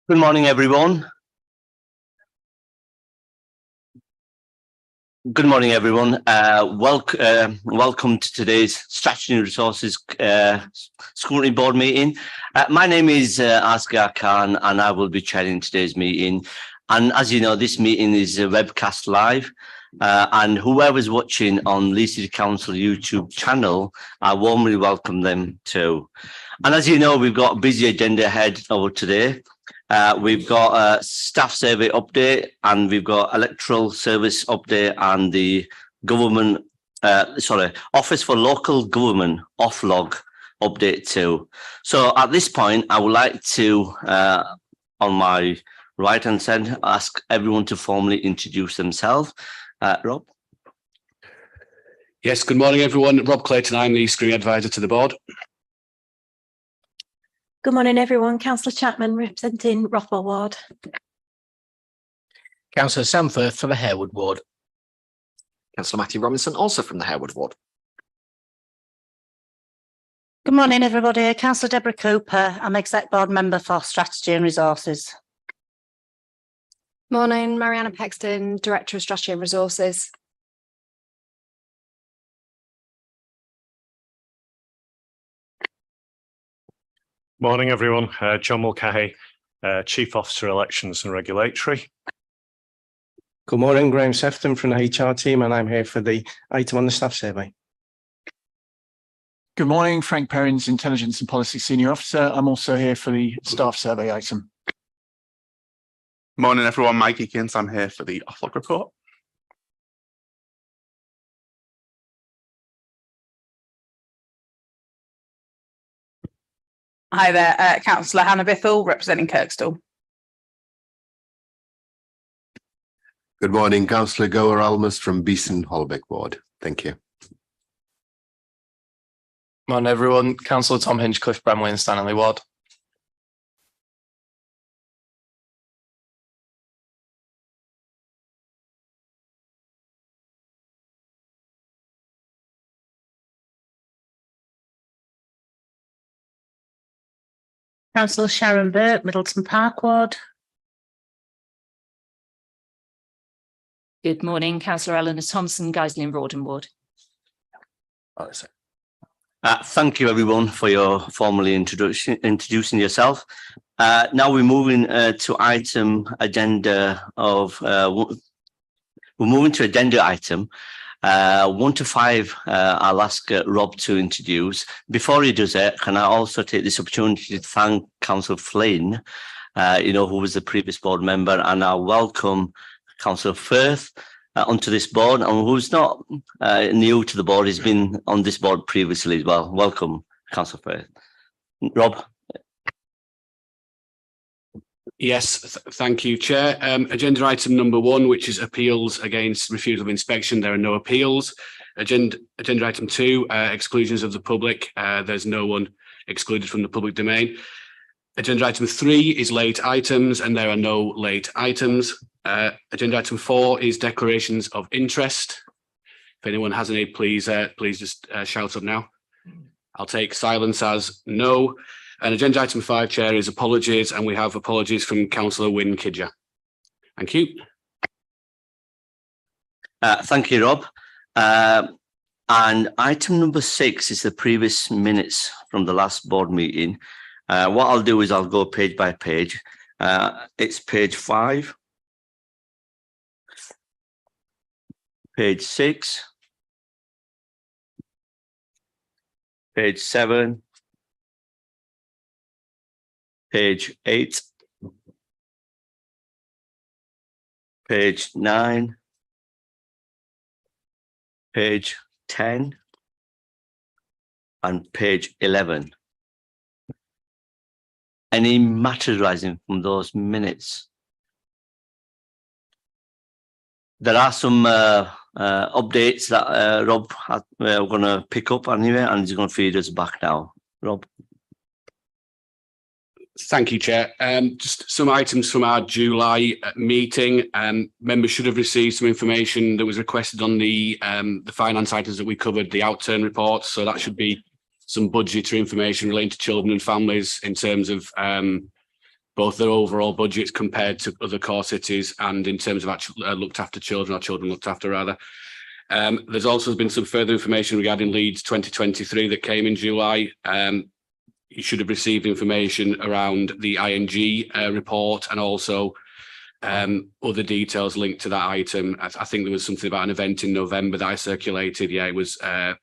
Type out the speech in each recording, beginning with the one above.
Good morning, everyone. Good morning, everyone. Welcome to today's Strategy and Resources Scrutiny Board meeting. My name is Asghar Khan, and I will be chairing today's meeting. And as you know, this meeting is webcast live. And whoever's watching on Leeds City Council YouTube channel, I warmly welcome them too. And as you know, we've got a busy agenda ahead over today. We've got a staff survey update, and we've got electoral service update and the government, Office for Local Government off-log update too. So at this point, I would like to, on my right-hand side, ask everyone to formally introduce themselves. Rob? Yes, good morning, everyone. Rob Clayton, I'm the Screening Advisor to the board. Good morning, everyone. Councillor Chapman, representing Rothwell Ward. Councillor Samforth for the Harewood Ward. Councillor Matthew Robinson, also from the Harewood Ward. Good morning, everybody. Councillor Deborah Cooper. I'm Exec Board Member for Strategy and Resources. Morning, Mariana Pexton, Director of Strategy and Resources. Morning, everyone. John Mulcahy, Chief Officer, Elections and Regulatory. Good morning, Graham Sefton from the HR team, and I'm here for the item on the staff survey. Good morning, Frank Perrins, Intelligence and Policy Senior Officer. I'm also here for the staff survey item. Morning, everyone. Mike Eakins. I'm here for the off-log report. Hi there, Councillor Hannah Bithell, representing Kirkstall. Good morning, Councillor Gower Almas from Beeson Holbeck Ward. Thank you. Morning, everyone. Councillor Tom Hinchcliffe, Bramley and Stanley Ward. Councillor Sharon Burke, Middleton Park Ward. Good morning, Councillor Eleanor Thompson, Guiseley and Rawdon Ward. Thank you, everyone, for your formally introducing yourself. Now we're moving to agenda item 1 to 5. I'll ask Rob to introduce. Before he does it, can I also take this opportunity to thank Councillor Flynn, who was the previous board member, and I welcome Councillor Firth onto this board, and who's not new to the board, he's been on this board previously as well. Welcome, Councillor Firth. Rob? Yes, thank you, Chair. Agenda item number 1, which is appeals against refusal of inspection. There are no appeals. Agenda item 2, exclusions of the public. There's no one excluded from the public domain. Agenda item 3 is late items, and there are no late items. Agenda item 4 is declarations of interest. If anyone has any, please just shout up now. I'll take silence as no. And agenda item 5, Chair, is apologies, and we have apologies from Councillor Wynne Kidger. Thank you. Thank you, Rob. And item number 6 is the previous minutes from the last board meeting. What I'll do is I'll go page by page. It's page 5, page 6, page 7, page 8, page 9, page 10, and page 11. Any matters rising from those minutes? There are some updates that Rob we're going to pick up anyway, and he's going to feed us back now. Rob? Thank you, Chair. Just some items from our July meeting. Members should have received some information that was requested on the finance items that we covered, the outturn reports. So that should be some budgetary information relating to children and families in terms of both their overall budgets compared to other core cities and in terms of actual looked after children, or children looked after rather. There's also been some further information regarding Leeds 2023 that came in July. You should have received information around the ING report and also other details linked to that item. I think there was something about an event in November that I circulated. Yeah, it was a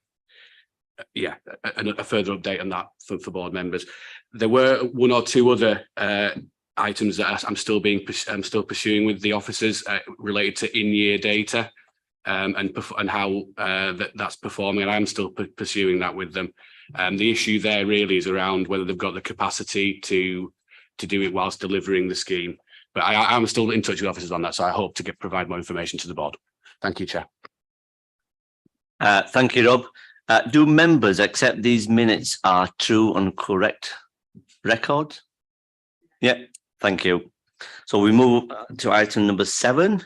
further update on that for board members. There were one or two other items that I'm still pursuing with the officers related to in-year data and how that's performing, and I'm still pursuing that with them. The issue there really is around whether they've got the capacity to do it whilst delivering the scheme. But I'm still in touch with officers on that, so I hope to provide more information to the board. Thank you, Chair. Thank you, Rob. Do members accept these minutes are true and correct record? Yeah, thank you. So we move to item number 7,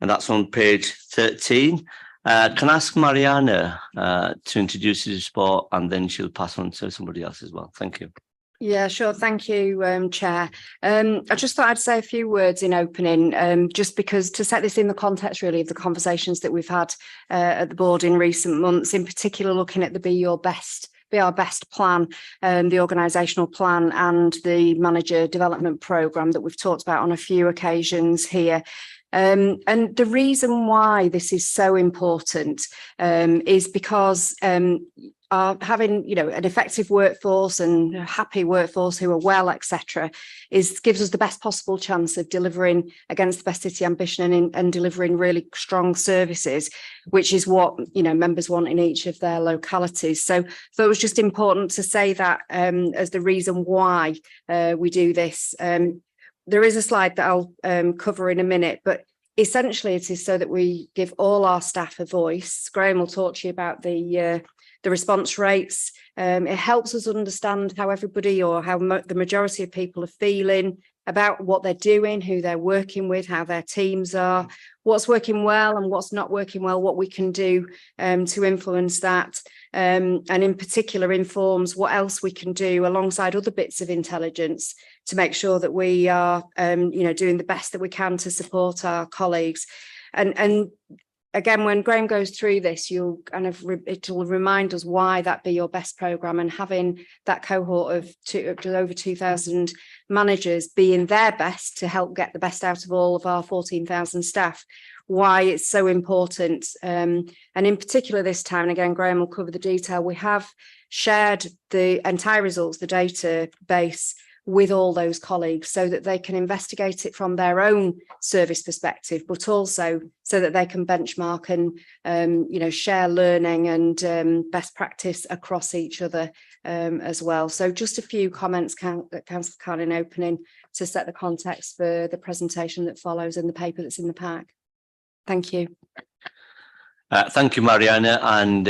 and that's on page 13. Can I ask Mariana to introduce the report, and then she'll pass on to somebody else as well. Thank you. Yeah, sure. Thank you, Chair. I just thought I'd say a few words in opening, just because to set this in the context really of the conversations that we've had at the board in recent months, in particular looking at the Be Our Best plan, the organisational plan and the manager development programme that we've talked about on a few occasions here. And the reason why this is so important is because having an effective workforce and a happy workforce who are well, etc., gives us the best possible chance of delivering against the best city ambition and delivering really strong services, which is what members want in each of their localities. So it was just important to say that as the reason why we do this. There is a slide that I'll cover in a minute, but essentially it is so that we give all our staff a voice. Graham will talk to you about the response rates. It helps us understand how everybody or how the majority of people are feeling about what they're doing, who they're working with, how their teams are, what's working well and what's not working well, what we can do to influence that. And in particular informs what else we can do alongside other bits of intelligence to make sure that we are doing the best that we can to support our colleagues. And again, when Graham goes through this, it will remind us why that Be Your Best programme, and having that cohort of over 2,000 managers being their best to help get the best out of all of our 14,000 staff, why it's so important. And in particular this time, and again, Graham will cover the detail, we have shared the entire results, the database, with all those colleagues so that they can investigate it from their own service perspective, but also so that they can benchmark and share learning and best practice across each other as well. So just a few comments, Councillor Khan, in opening to set the context for the presentation that follows in the paper that's in the pack. Thank you. Thank you, Mariana, and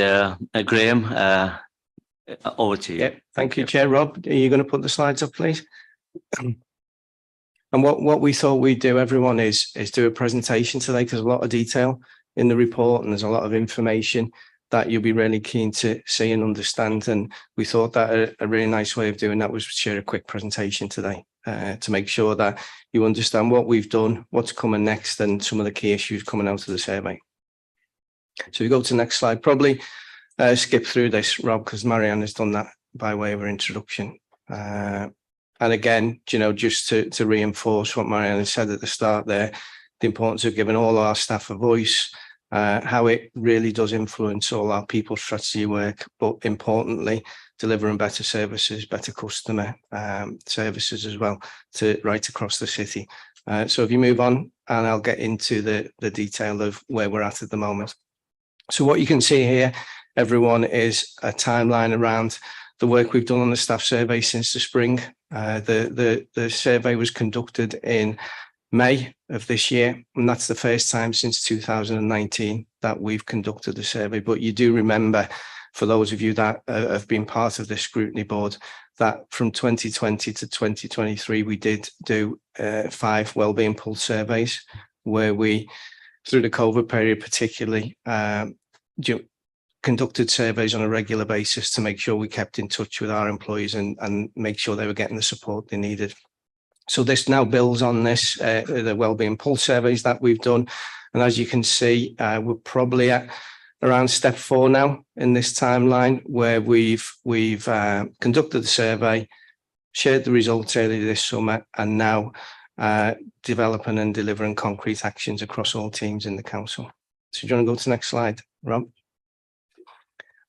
Graham. Over to you. Yeah, thank you, Chair. Rob, are you going to put the slides up, please? And what we thought we'd do, everyone, is do a presentation today, because there's a lot of detail in the report and there's a lot of information that you'll be really keen to see and understand. And we thought that a really nice way of doing that was to share a quick presentation today to make sure that you understand what we've done, what's coming next, and some of the key issues coming out of the survey. So we go to the next slide. Probably skip through this, Rob, because Marianne has done that by way of her introduction. And again, just to reinforce what Marianne said at the start there, the importance of giving all our staff a voice, how it really does influence all our people strategy work, but importantly, delivering better services, better customer services as well, right across the city. So if you move on, and I'll get into the detail of where we're at the moment. So what you can see here, everyone, is a timeline around the work we've done on the staff survey since the spring. The survey was conducted in May of this year, and that's the first time since 2019 that we've conducted the survey. But you do remember, for those of you that have been part of the scrutiny board, that from 2020 to 2023, we did do 5 wellbeing pulse surveys, where we, through the COVID period particularly, conducted surveys on a regular basis to make sure we kept in touch with our employees and make sure they were getting the support they needed. So this now builds on this, the wellbeing pulse surveys that we've done. And as you can see, we're probably at around step 4 now in this timeline, where we've conducted the survey, shared the results earlier this summer, and now developing and delivering concrete actions across all teams in the council. So do you want to go to the next slide, Rob?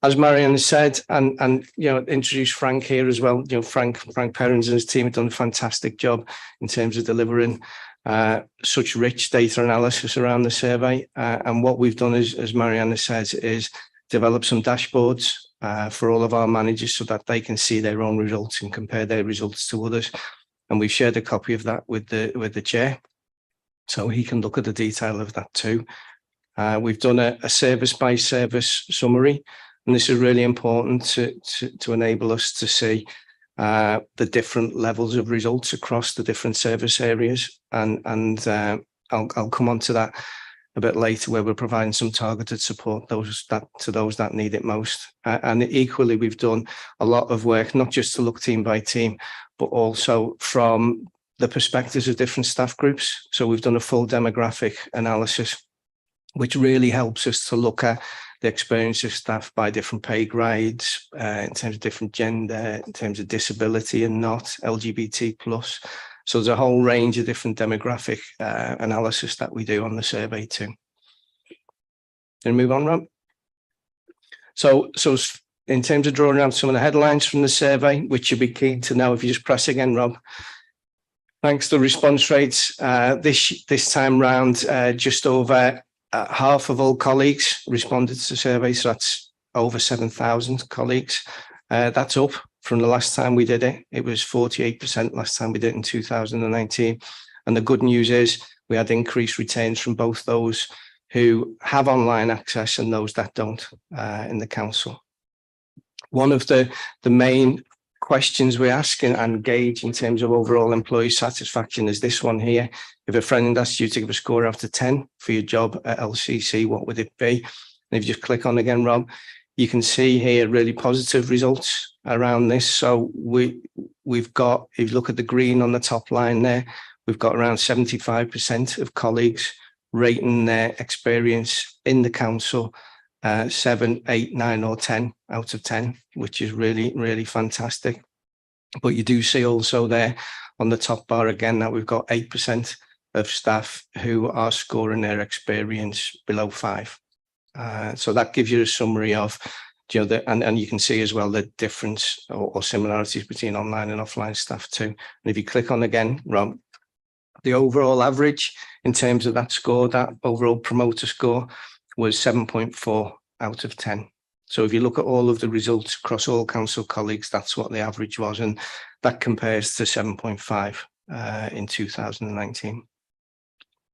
As Marianne said, and introduce Frank here as well. Frank Perrins and his team have done a fantastic job in terms of delivering such rich data analysis around the survey. And what we've done is, as Marianne says, is develop some dashboards for all of our managers so that they can see their own results and compare their results to others. And we've shared a copy of that with the chair, so he can look at the detail of that too. We've done a service by service summary, and this is really important to enable us to see the different levels of results across the different service areas. And I'll come on to that a bit later, where we're providing some targeted support to those that need it most. And equally, we've done a lot of work, not just to look team by team, but also from the perspectives of different staff groups. So we've done a full demographic analysis, which really helps us to look at the experience of staff by different pay grades, in terms of different gender, in terms of disability and not LGBT plus. So there's a whole range of different demographic analysis that we do on the survey too. Then move on, Rob. So in terms of drawing out some of the headlines from the survey, which you'll be keen to know if you just press again, Rob. Thanks to response rates, this time round, just over half of all colleagues responded to the survey, so that's over 7,000 colleagues. That's up from the last time we did it. It was 48% last time we did it in 2019. And the good news is we had increased returns from both those who have online access and those that don't in the council. One of the main questions we ask and gauge in terms of overall employee satisfaction is this one here. If a friend asked you to give a score out of 10 for your job at LCC, what would it be? And if you just click on again, Rob, you can see here really positive results around this. So we've got, if you look at the green on the top line there, we've got around 75% of colleagues rating their experience in the council 7, 8, 9 or 10 out of 10, which is really, really fantastic. But you do see also there on the top bar again that we've got 8% of staff who are scoring their experience below 5. So that gives you a summary of, and you can see as well the difference or similarities between online and offline staff too. And if you click on again, Rob, the overall average in terms of that score, that overall promoter score was 7.4 out of 10. So if you look at all of the results across all council colleagues, that's what the average was. And that compares to 7.5 in 2019.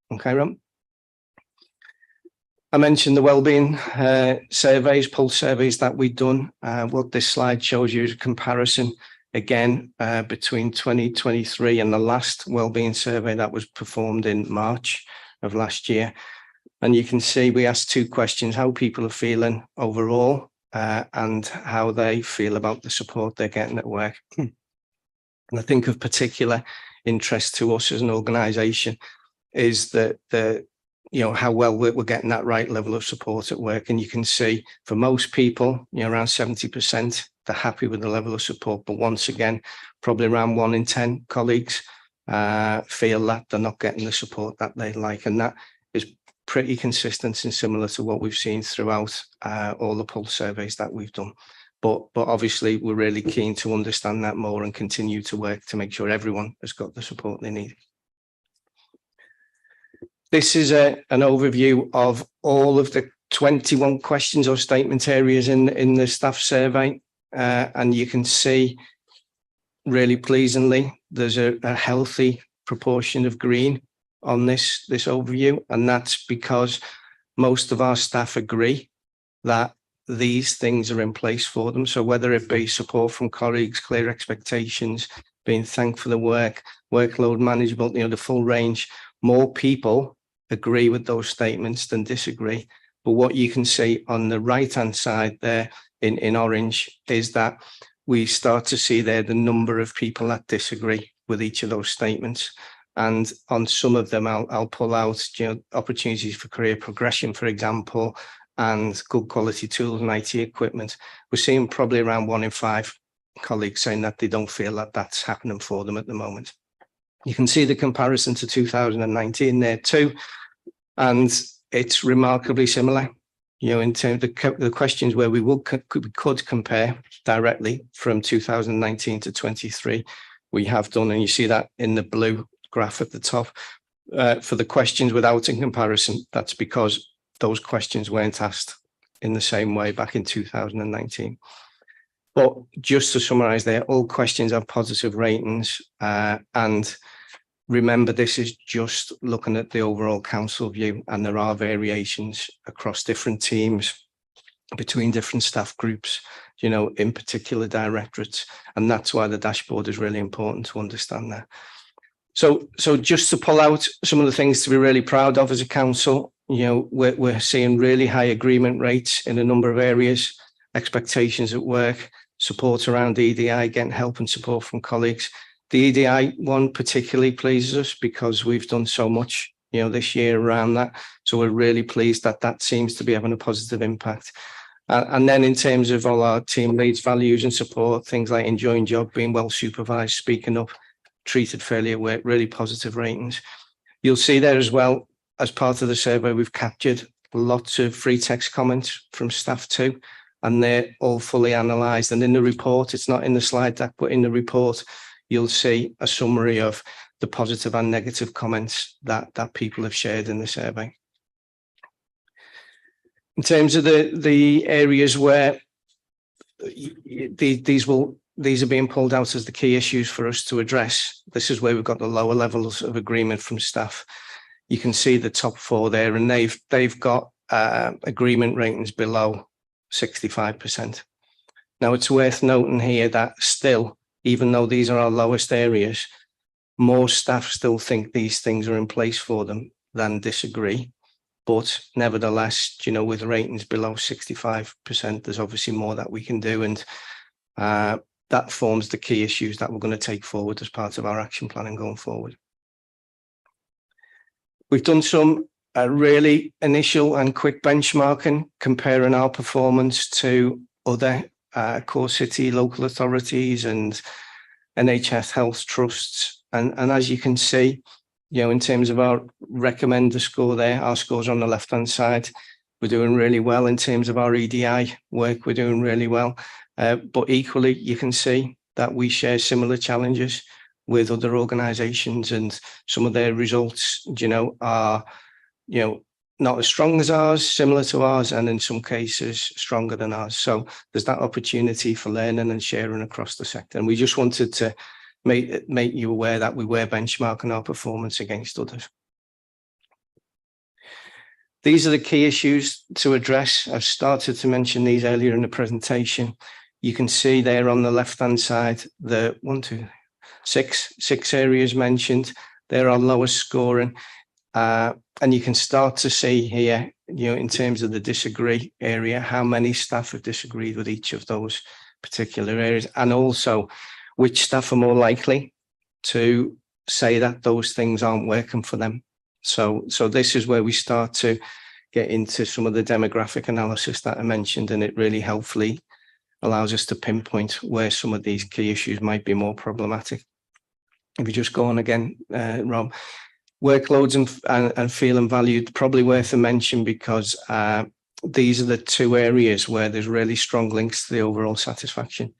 Okay, Rob. I mentioned the wellbeing surveys, pulse surveys that we've done. What this slide shows you is a comparison again between 2023 and the last wellbeing survey that was performed in March of last year. And you can see we asked 2 questions: how people are feeling overall and how they feel about the support they're getting at work. And I think of particular interest to us as an organisation is that how well we're getting that right level of support at work. And you can see for most people, around 70%, they're happy with the level of support. But once again, probably around 1 in 10 colleagues feel that they're not getting the support that they like. And that is pretty consistent and similar to what we've seen throughout all the pulse surveys that we've done. But obviously, we're really keen to understand that more and continue to work to make sure everyone has got the support they need. This is an overview of all of the 21 questions or statement areas in the staff survey. And you can see, really pleasingly, there's a healthy proportion of green on this overview. And that's because most of our staff agree that these things are in place for them. So whether it be support from colleagues, clear expectations, being thanked for the work, workload management, the full range, more people agree with those statements than disagree. But what you can see on the right-hand side there in orange is that we start to see there the number of people that disagree. with each of those statements. And on some of them, I'll pull out, opportunities for career progression, for example, and good quality tools and IT equipment. We're seeing probably around 1 in 5 colleagues saying that they don't feel that that's happening for them at the moment. You can see the comparison to 2019 there too, and it's remarkably similar. In terms of the questions where we could compare directly from 2019 to 23, we have done, and you see that in the blue graph at the top. For the questions without a comparison, that's because those questions weren't asked in the same way back in 2019. But just to summarize there, all questions have positive ratings, and remember, this is just looking at the overall council view, and there are variations across different teams, between different staff groups, in particular directorates, and that's why the dashboard is really important to understand that. So just to pull out some of the things to be really proud of as a council, we're seeing really high agreement rates in a number of areas, expectations at work, support around EDI, getting help and support from colleagues. The EDI one particularly pleases us because we've done so much, this year around that. So we're really pleased that that seems to be having a positive impact. And then in terms of all our team leads, values and support, things like enjoying job, being well supervised, speaking up, treated fairly at work, really positive ratings. You'll see there as well, as part of the survey, we've captured lots of free text comments from staff too, and they're all fully analysed. And in the report, it's not in the slide deck, but in the report, you'll see a summary of the positive and negative comments that people have shared in the survey. In terms of the areas where these are being pulled out as the key issues for us to address, this is where we've got the lower levels of agreement from staff. You can see the top 4 there, and they've got agreement ratings below 65%. Now, it's worth noting here that still, even though these are our lowest areas, more staff still think these things are in place for them than disagree. But nevertheless, with ratings below 65%, there's obviously more that we can do. And that forms the key issues that we're going to take forward as part of our action planning going forward. We've done some really initial and quick benchmarking, comparing our performance to other core city local authorities and NHS health trusts. And as you can see, in terms of our recommender score there, our scores on the left-hand side, we're doing really well. In terms of our EDI work, we're doing really well. But equally, you can see that we share similar challenges with other organisations, and some of their results, are, not as strong as ours, similar to ours, and in some cases stronger than ours. So there's that opportunity for learning and sharing across the sector. And we just wanted to make you aware that we were benchmarking our performance against others. These are the key issues to address. I've started to mention these earlier in the presentation. You can see there on the left-hand side, the 6 areas mentioned. They're our lowest scoring. And you can start to see here, in terms of the disagree area, how many staff have disagreed with each of those particular areas, and also which staff are more likely to say that those things aren't working for them. So this is where we start to get into some of the demographic analysis that I mentioned, and it really helpfully allows us to pinpoint where some of these key issues might be more problematic. If you just go on again, Rob, workloads and feeling valued, probably worth a mention, because these are the 2 areas where there's really strong links to the overall satisfaction.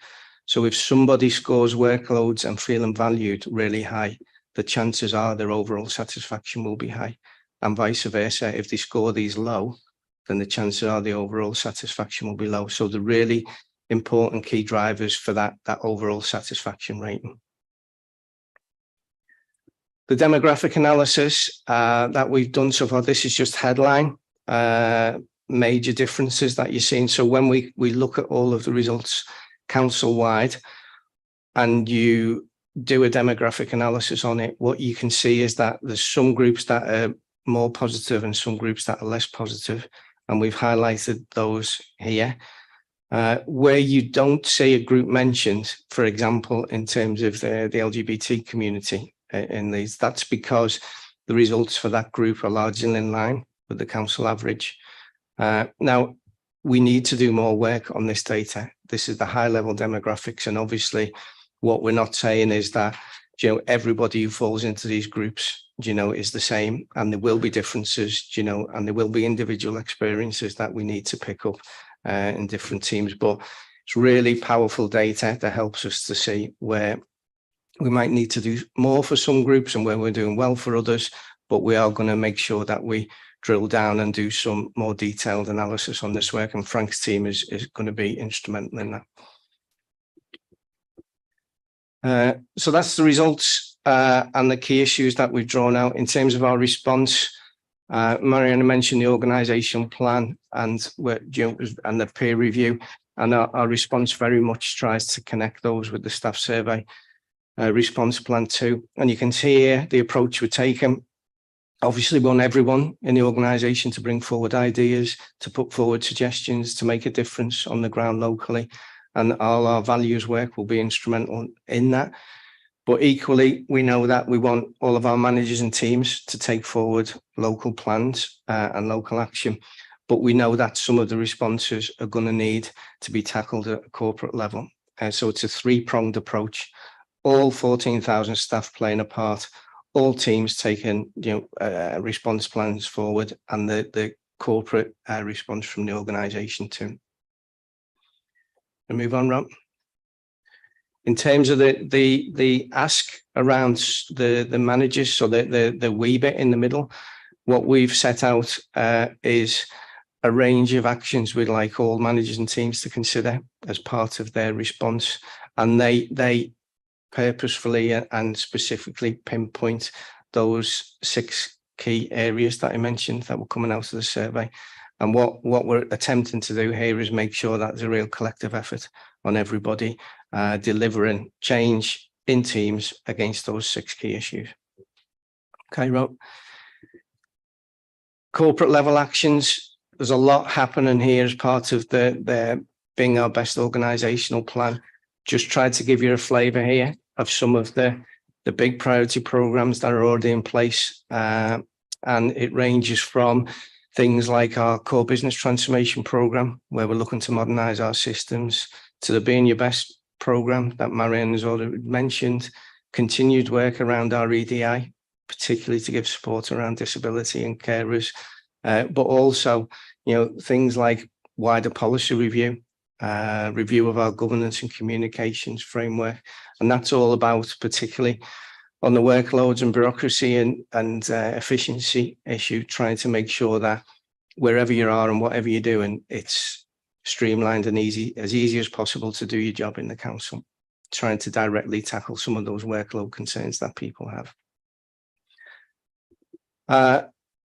So if somebody scores workloads and feeling valued really high, the chances are their overall satisfaction will be high, and vice versa. If they score these low, then the chances are the overall satisfaction will be low. So the really important key drivers for that overall satisfaction rating. The demographic analysis that we've done so far, this is just headline major differences that you're seeing. So when we look at all of the results council-wide and you do a demographic analysis on it, what you can see is that there's some groups that are more positive and some groups that are less positive, and we've highlighted those here. Where you don't see a group mentioned, for example, in terms of the LGBT community in these, that's because the results for that group are largely in line with the council average. Now, we need to do more work on this data. This is the high level demographics. And obviously what we're not saying is that, you know, everybody who falls into these groups, you know, is the same, and there will be differences, you know, and there will be individual experiences that we need to pick up in different teams. But it's really powerful data that helps us to see where we might need to do more for some groups and where we're doing well for others. But we are going to make sure that we drill down and do some more detailed analysis on this work, and Frank's team is going to be instrumental in that. So that's the results and the key issues that we've drawn out. In terms of our response, Mariana mentioned the organisation plan and the peer review, and our response very much tries to connect those with the staff survey response plan too. And you can see here the approach we're taking. Obviously, we want everyone in the organisation to bring forward ideas, to put forward suggestions, to make a difference on the ground locally, and all our values work will be instrumental in that. But equally, we know that we want all of our managers and teams to take forward local plans and local action. But we know that some of the responses are going to need to be tackled at a corporate level. So it's a three-pronged approach, all 14,000 staff playing a part, all teams taking response plans forward, and the corporate response from the organisation too. And move on, Rob. In terms of the ask around the managers, so the wee bit in the middle, what we've set out is a range of actions we'd like all managers and teams to consider as part of their response, and they purposefully and specifically pinpoint those 6 key areas that I mentioned that were coming out of the survey. And what we're attempting to do here is make sure that there's a real collective effort on everybody delivering change in teams against those 6 key issues. Okay, Rob. Corporate level actions. There's a lot happening here as part of the being our best organisational plan. Just tried to give you a flavour here of some of the big priority programmes that are already in place. And it ranges from things like our core business transformation programme, where we're looking to modernise our systems, to the Being Your Best programme that Marianne has already mentioned, continued work around our EDI, particularly to give support around disability and carers, but also, things like wider policy review, review of our governance and communications framework. And that's all about, particularly on the workloads and bureaucracy and efficiency issue, trying to make sure that wherever you are and whatever you're doing, it's streamlined and easy as possible to do your job in the council, trying to directly tackle some of those workload concerns that people have.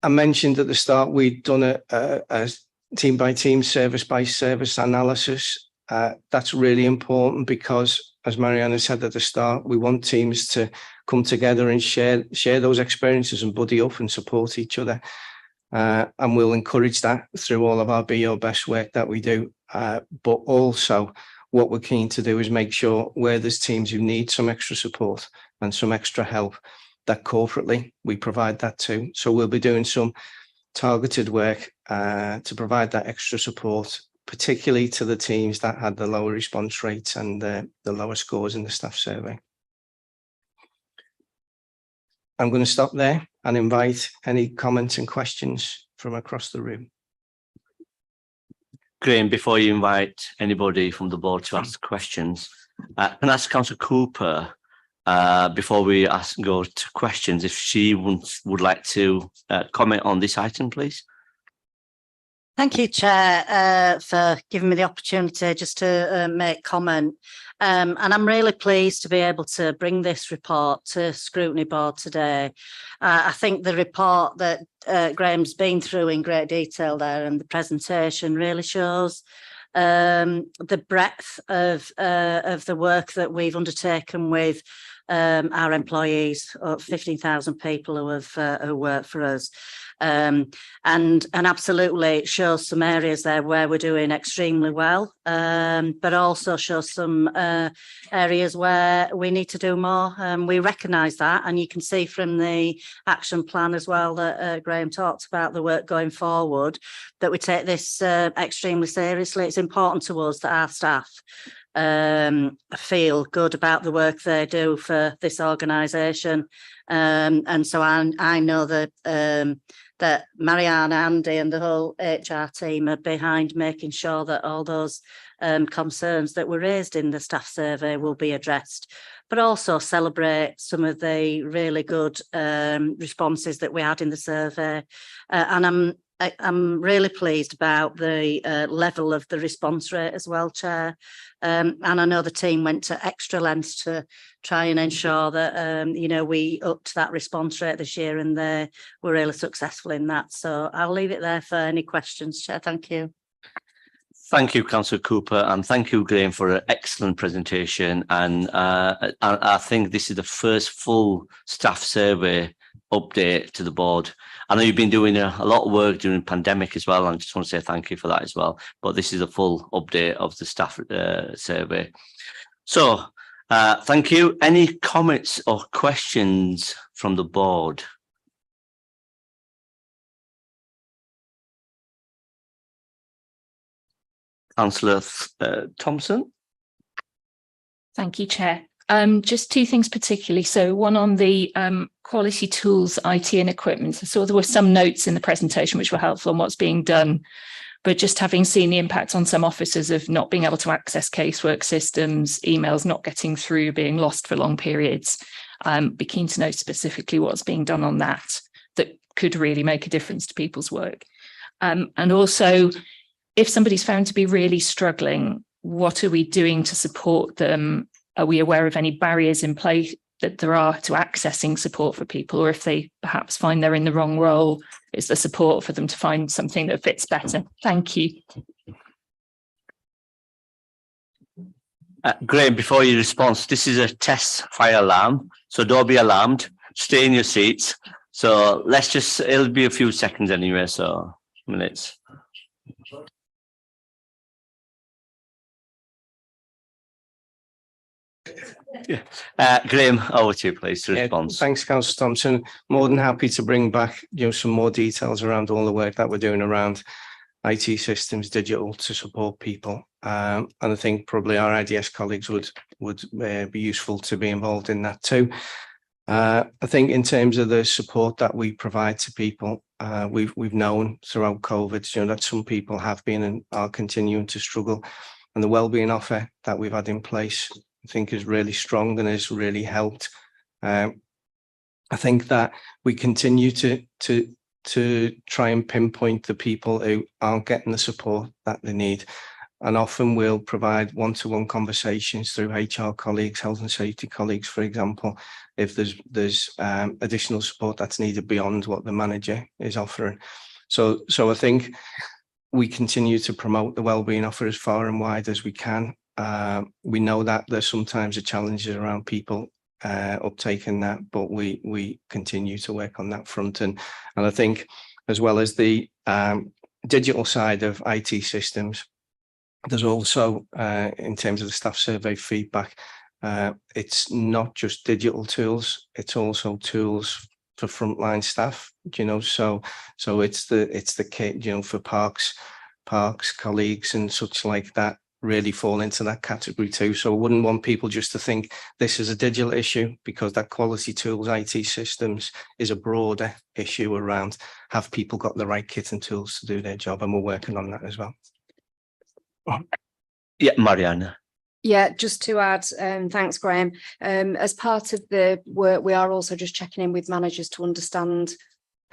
I mentioned at the start, we'd done a team by team, service by service analysis. That's really important because, as Mariana said at the start, we want teams to come together and share those experiences and buddy up and support each other. And we'll encourage that through all of our Be Your Best work that we do. But also what we're keen to do is make sure where there's teams who need some extra support and some extra help, that corporately we provide that too. So we'll be doing some targeted work to provide that extra support, particularly to the teams that had the lower response rates and the lower scores in the staff survey. I'm going to stop there and invite any comments and questions from across the room. Graham, before you invite anybody from the board to ask questions, can I ask Councillor Cooper, before we go to questions, if she would like to comment on this item, please? Thank you, Chair, for giving me the opportunity just to make comment. And I'm really pleased to be able to bring this report to Scrutiny Board today. I think the report that Graham's been through in great detail there and the presentation really shows the breadth of the work that we've undertaken with our employees, 15,000 people who work for us. And absolutely it shows some areas there where we're doing extremely well, but also shows some areas where we need to do more. We recognise that, and you can see from the action plan as well that Graham talked about, the work going forward, that we take this extremely seriously. It's important to us that our staff feel good about the work they do for this organisation, and so I know that that Marianne, Andy and the whole HR team are behind making sure that all those concerns that were raised in the staff survey will be addressed, but also celebrate some of the really good responses that we had in the survey. And I'm really pleased about the level of the response rate as well, Chair. And I know the team went to extra lengths to try and ensure that, you know, we upped that response rate this year, and they were really successful in that. So I'll leave it there for any questions, Chair. Thank you. Thank you, Councillor Cooper, and thank you, Graham, for an excellent presentation. And I think this is the first full staff survey update to the board. I know you've been doing a lot of work during the pandemic as well, and I just want to say thank you for that as well. But this is a full update of the staff survey. So thank you. Any comments or questions from the board? Councillor Thompson. Thank you, Chair. Just two things particularly. So one on the quality tools, IT and equipment. I saw there were some notes in the presentation which were helpful on what's being done, but just having seen the impact on some officers of not being able to access casework systems, emails not getting through, being lost for long periods, be keen to know specifically what's being done on that could really make a difference to people's work. And also, if somebody's found to be really struggling, what are we doing to support them? Are we aware of any barriers in place that there are to accessing support for people? Or if they perhaps find they're in the wrong role, is there support for them to find something that fits better? Thank you. Graham, before your response, this is a test fire alarm, so don't be alarmed. Stay in your seats. So let's just, it'll be a few seconds anyway, so minutes. Graham, over to you, please, to respond. Thanks, Councillor Thompson. More than happy to bring back, you know, some more details around all the work that we're doing around IT systems, digital, to support people. And I think probably our IDS colleagues would be useful to be involved in that too. I think in terms of the support that we provide to people, we've known throughout COVID, you know, that some people have been and are continuing to struggle, and the wellbeing offer that we've had in place, I think, is really strong and has really helped. I think that we continue to try and pinpoint the people who aren't getting the support that they need, and often we'll provide one-to-one conversations through HR colleagues, health and safety colleagues, for example, if there's additional support that's needed beyond what the manager is offering. So I think we continue to promote the wellbeing offer as far and wide as we can. We know that there's sometimes a challenges around people uptaking that, but we continue to work on that front. And I think, as well as the digital side of IT systems, there's also, in terms of the staff survey feedback, it's not just digital tools, it's also tools for frontline staff, you know, so it's the kit, you know, for parks colleagues and such like that really fall into that category too. So I wouldn't want people just to think this is a digital issue, because that quality tools, IT systems is a broader issue around have people got the right kit and tools to do their job, and we're working on that as well. Yeah, Marianne. Yeah, just to add, thanks, Graham. As part of the work, we are also just checking in with managers to understand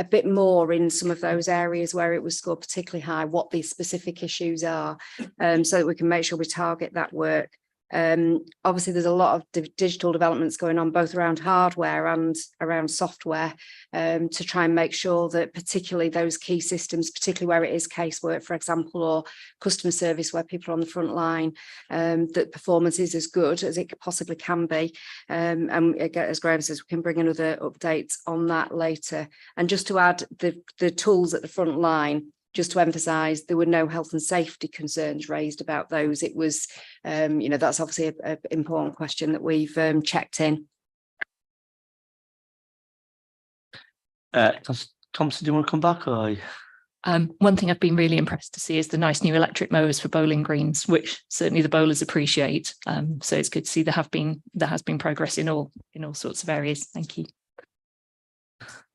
a bit more in some of those areas where it was scored particularly high, what these specific issues are, so that we can make sure we target that work Obviously, there's a lot of digital developments going on, both around hardware and around software, to try and make sure that particularly those key systems, particularly where it is casework, for example, or customer service where people are on the front line, that performance is as good as it possibly can be. And as Graham says, we can bring another update on that later. And just to add, the tools at the front line, just to emphasise, there were no health and safety concerns raised about those. It was, that's obviously an important question that we've checked in. Thompson, do you want to come back? Or? One thing I've been really impressed to see is the nice new electric mowers for bowling greens, which certainly the bowlers appreciate. So it's good to see there has been progress in all sorts of areas. Thank you.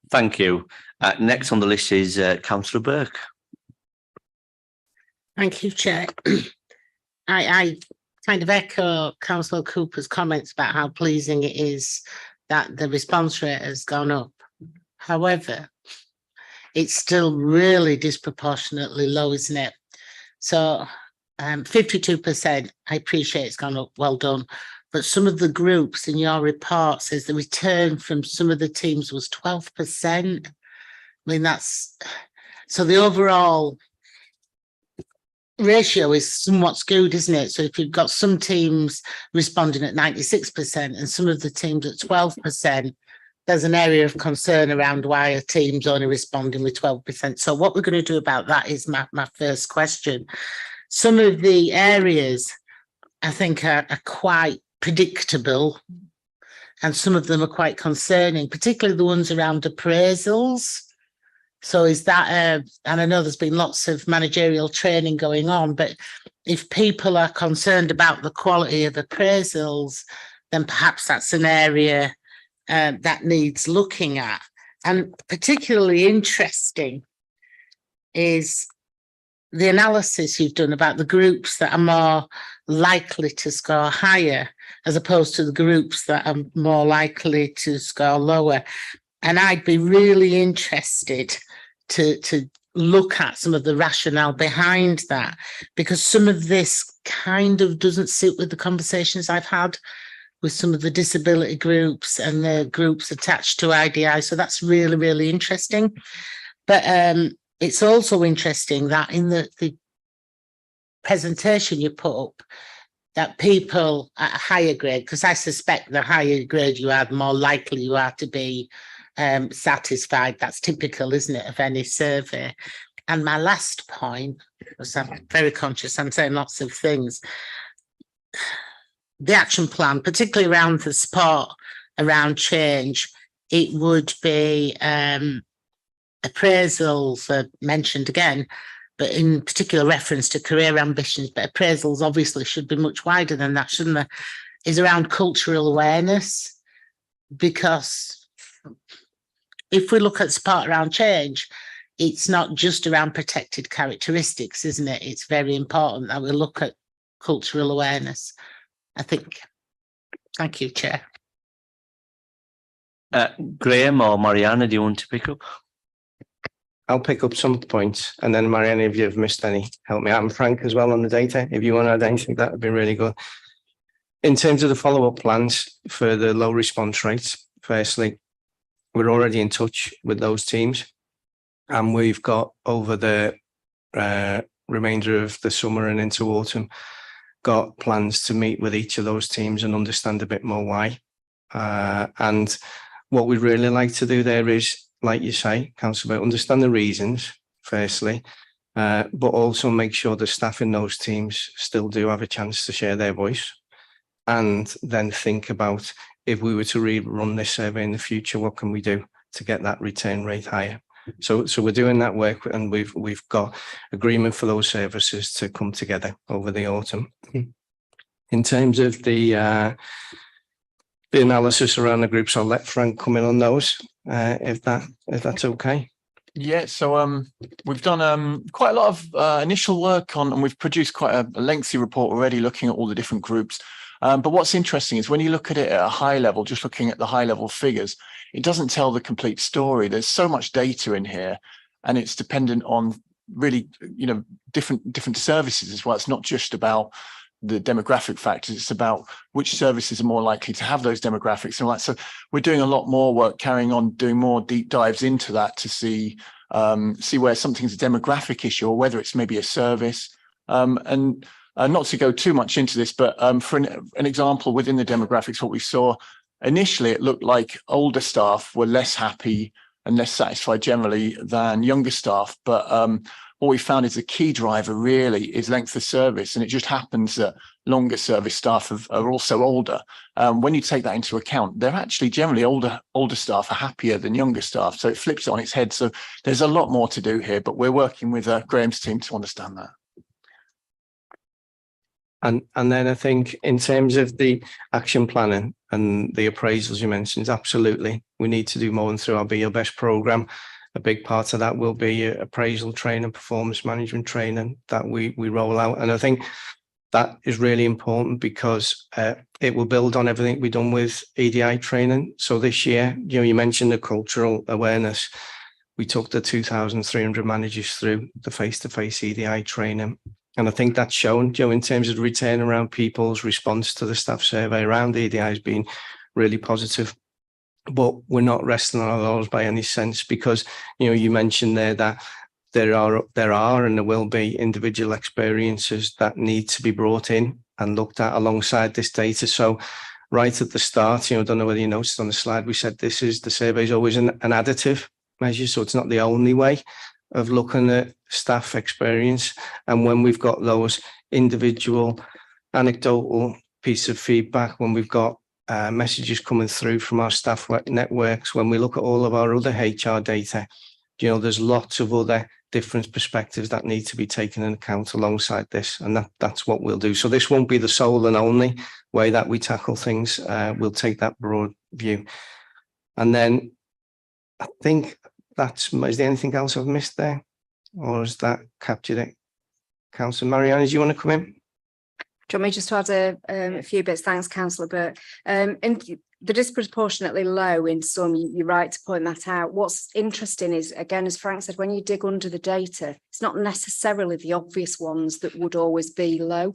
Thank you. Next on the list is Councillor Burke. Thank you, Chair. I kind of echo Councillor Cooper's comments about how pleasing it is that the response rate has gone up. However, it's still really disproportionately low, isn't it? So 52%, I appreciate it's gone up, well done. But some of the groups in your report says the return from some of the teams was 12%. I mean, that's, so the overall ratio is somewhat skewed, isn't it? So if you've got some teams responding at 96% and some of the teams at 12%, there's an area of concern around why a team's only responding with 12%. So what we're going to do about that is my first question. Some of the areas I think are quite predictable, and some of them are quite concerning, particularly the ones around appraisals. So is that, and I know there's been lots of managerial training going on, but if people are concerned about the quality of appraisals, then perhaps that's an area that needs looking at. And particularly interesting is the analysis you've done about the groups that are more likely to score higher as opposed to the groups that are more likely to score lower. And I'd be really interested to look at some of the rationale behind that, because some of this kind of doesn't sit with the conversations I've had with some of the disability groups and the groups attached to IDI. So that's really, really interesting. But it's also interesting that in the presentation you put up, that people at a higher grade, because I suspect the higher grade you are, the more likely you are to be satisfied. That's typical, isn't it, of any survey? And my last point, because I'm very conscious, I'm saying lots of things. The action plan, particularly around the support around change, it would be appraisals mentioned again, but in particular reference to career ambitions, but appraisals obviously should be much wider than that, shouldn't they? Is around cultural awareness, because if we look at support around change, it's not just around protected characteristics, isn't it? It's very important that we look at cultural awareness, I think. Thank you, Chair. Graham or Mariana, do you want to pick up? I'll pick up some points, and then Mariana, if you've missed any, help me out. And Frank as well on the data. If you want to add anything, that would be really good. In terms of the follow-up plans for the low response rates, firstly, we're already in touch with those teams, and we've got over the remainder of the summer and into autumn, got plans to meet with each of those teams and understand a bit more why. And what we'd really like to do there is, like you say, Councillor, understand the reasons, firstly, but also make sure the staff in those teams still do have a chance to share their voice, and then think about, if we were to rerun this survey in the future, what can we do to get that return rate higher? So we're doing that work, and we've got agreement for those services to come together over the autumn. In terms of the analysis around the groups, I'll let Frank come in on those, if that's okay. Yeah, so we've done quite a lot of initial work on, and we've produced quite a lengthy report already looking at all the different groups. But what's interesting is when you look at it at a high level, just looking at the high level figures, it doesn't tell the complete story. There's so much data in here, and it's dependent on really, different services as well. It's not just about the demographic factors. It's about which services are more likely to have those demographics and all that. So we're doing a lot more work, carrying on doing more deep dives into that to see where something's a demographic issue or whether it's maybe a service. And not to go too much into this, but for an example within the demographics, what we saw initially, it looked like older staff were less happy and less satisfied generally than younger staff. But what we found is the key driver really is length of service. And it just happens that longer service staff are also older. When you take that into account, they're actually generally older staff are happier than younger staff. So it flips it on its head. So there's a lot more to do here, but we're working with Graham's team to understand that. And then I think in terms of the action planning and the appraisals you mentioned, absolutely, we need to do more and through our Be Your Best programme. A big part of that will be appraisal training, performance management training that we roll out. And I think that is really important because it will build on everything we've done with EDI training. So this year, you mentioned the cultural awareness. We took the 2,300 managers through the face-to-face EDI training. And I think that's shown, in terms of the return around people's response to the staff survey around EDI has been really positive. But we're not resting on our laurels by any sense, because, you mentioned there that there are and there will be individual experiences that need to be brought in and looked at alongside this data. So right at the start, I don't know whether you noticed on the slide, we said the survey is always an additive measure. So it's not the only way of looking at staff experience. And when we've got those individual anecdotal piece of feedback, when we've got messages coming through from our staff networks, when we look at all of our other HR data, there's lots of other different perspectives that need to be taken into account alongside this. And that's what we'll do. So this won't be the sole and only way that we tackle things. We'll take that broad view. And then I think is there anything else I've missed there? Or has that captured it? Councillor Marianne, do you want to come in? Do you want me just to add a few bits? Thanks, Councillor Burke. The disproportionately low in some, you're right to point that out. What's interesting is, again, as Frank said, when you dig under the data, it's not necessarily the obvious ones that would always be low,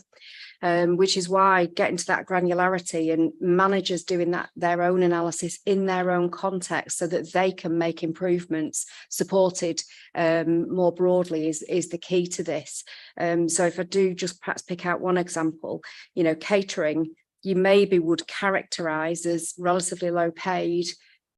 which is why getting to that granularity and managers doing their own analysis in their own context so that they can make improvements supported more broadly is the key to this. So if I do just perhaps pick out one example, catering, you maybe would characterize as relatively low paid,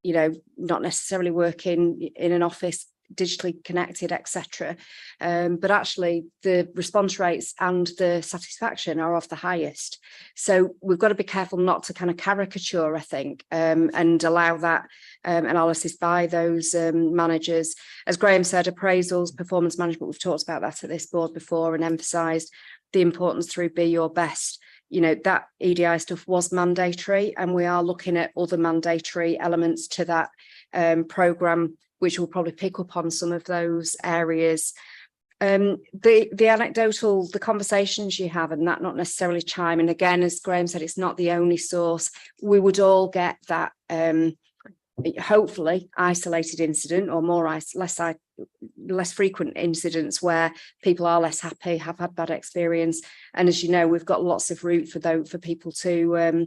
not necessarily working in an office, digitally connected, etc. But actually the response rates and the satisfaction are of the highest. So we've got to be careful not to kind of caricature, I think, and allow that analysis by those managers. As Graham said, appraisals, performance management, we've talked about that at this board before and emphasised the importance through Be Your Best. That EDI stuff was mandatory, and we are looking at other mandatory elements to that programme, which will probably pick up on some of those areas. The anecdotal, the conversations you have, and that not necessarily chime. And again, as Graham said, it's not the only source. We would all get that, hopefully, isolated incident or less frequent incidents where people are less happy, have had bad experience. And as you know, we've got lots of route for people to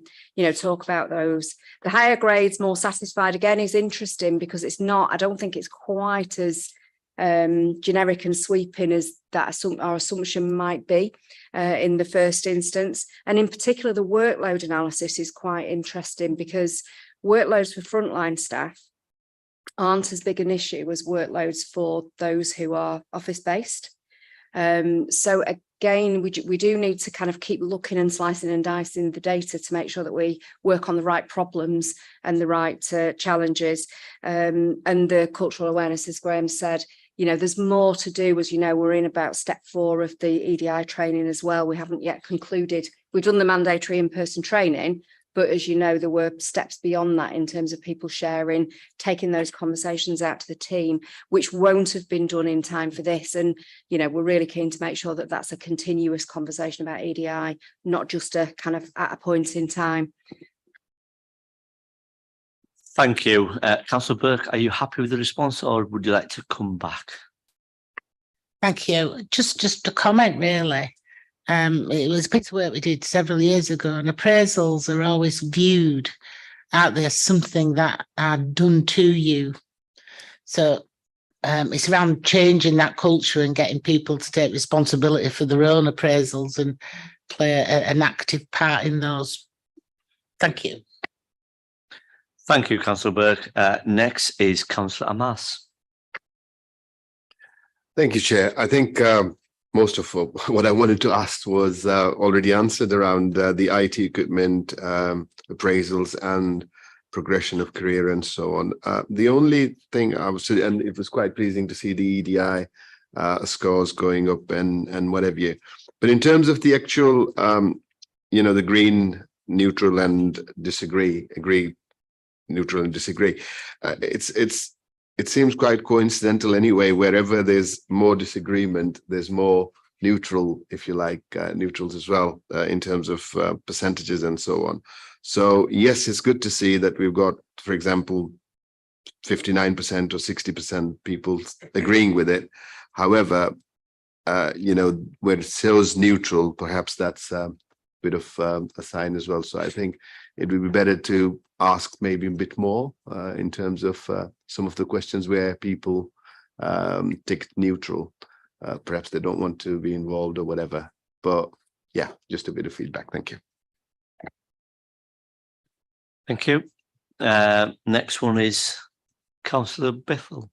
talk about those. The higher grades, more satisfied, again, is interesting because it's not, I don't think it's quite as generic and sweeping as that our assumption might be in the first instance. And in particular, the workload analysis is quite interesting because workloads for frontline staff aren't as big an issue as workloads for those who are office-based. So again, we do need to kind of keep looking and slicing and dicing the data to make sure that we work on the right problems and the right challenges. And the cultural awareness, as Graham said, there's more to do. As you know, we're in about step 4 of the EDI training as well. We haven't yet concluded. We've done the mandatory in-person training, but as you know, there were steps beyond that in terms of people sharing, taking those conversations out to the team, which won't have been done in time for this. And, we're really keen to make sure that that's a continuous conversation about EDI, not just a kind of at a point in time. Thank you. Councillor Burke, are you happy with the response or would you like to come back? Thank you. Just a comment, really. It was a piece of work we did several years ago, and appraisals are always viewed out there as something that are done to you. So it's around changing that culture and getting people to take responsibility for their own appraisals and play an active part in those. Thank you. Thank you, Councillor Burke. Next is Councillor Amas. Thank you, Chair. I think most of what I wanted to ask was already answered around the IT equipment, appraisals and progression of career and so on. The only thing I was, and it was quite pleasing to see the EDI scores going up and whatever you. But in terms of the actual, the green, neutral and disagree, agree, neutral and disagree, it seems quite coincidental anyway. Wherever there's more disagreement, there's more neutral, if you like, neutrals as well, in terms of percentages and so on. So yes, it's good to see that we've got, for example, 59% or 60% people agreeing with it. However, where it shows neutral, perhaps that's a bit of a sign as well. So I think it would be better to ask maybe a bit more in terms of some of the questions where people tick neutral. Perhaps they don't want to be involved or whatever. But yeah, just a bit of feedback. Thank you. Thank you. Next one is Councillor Bethel.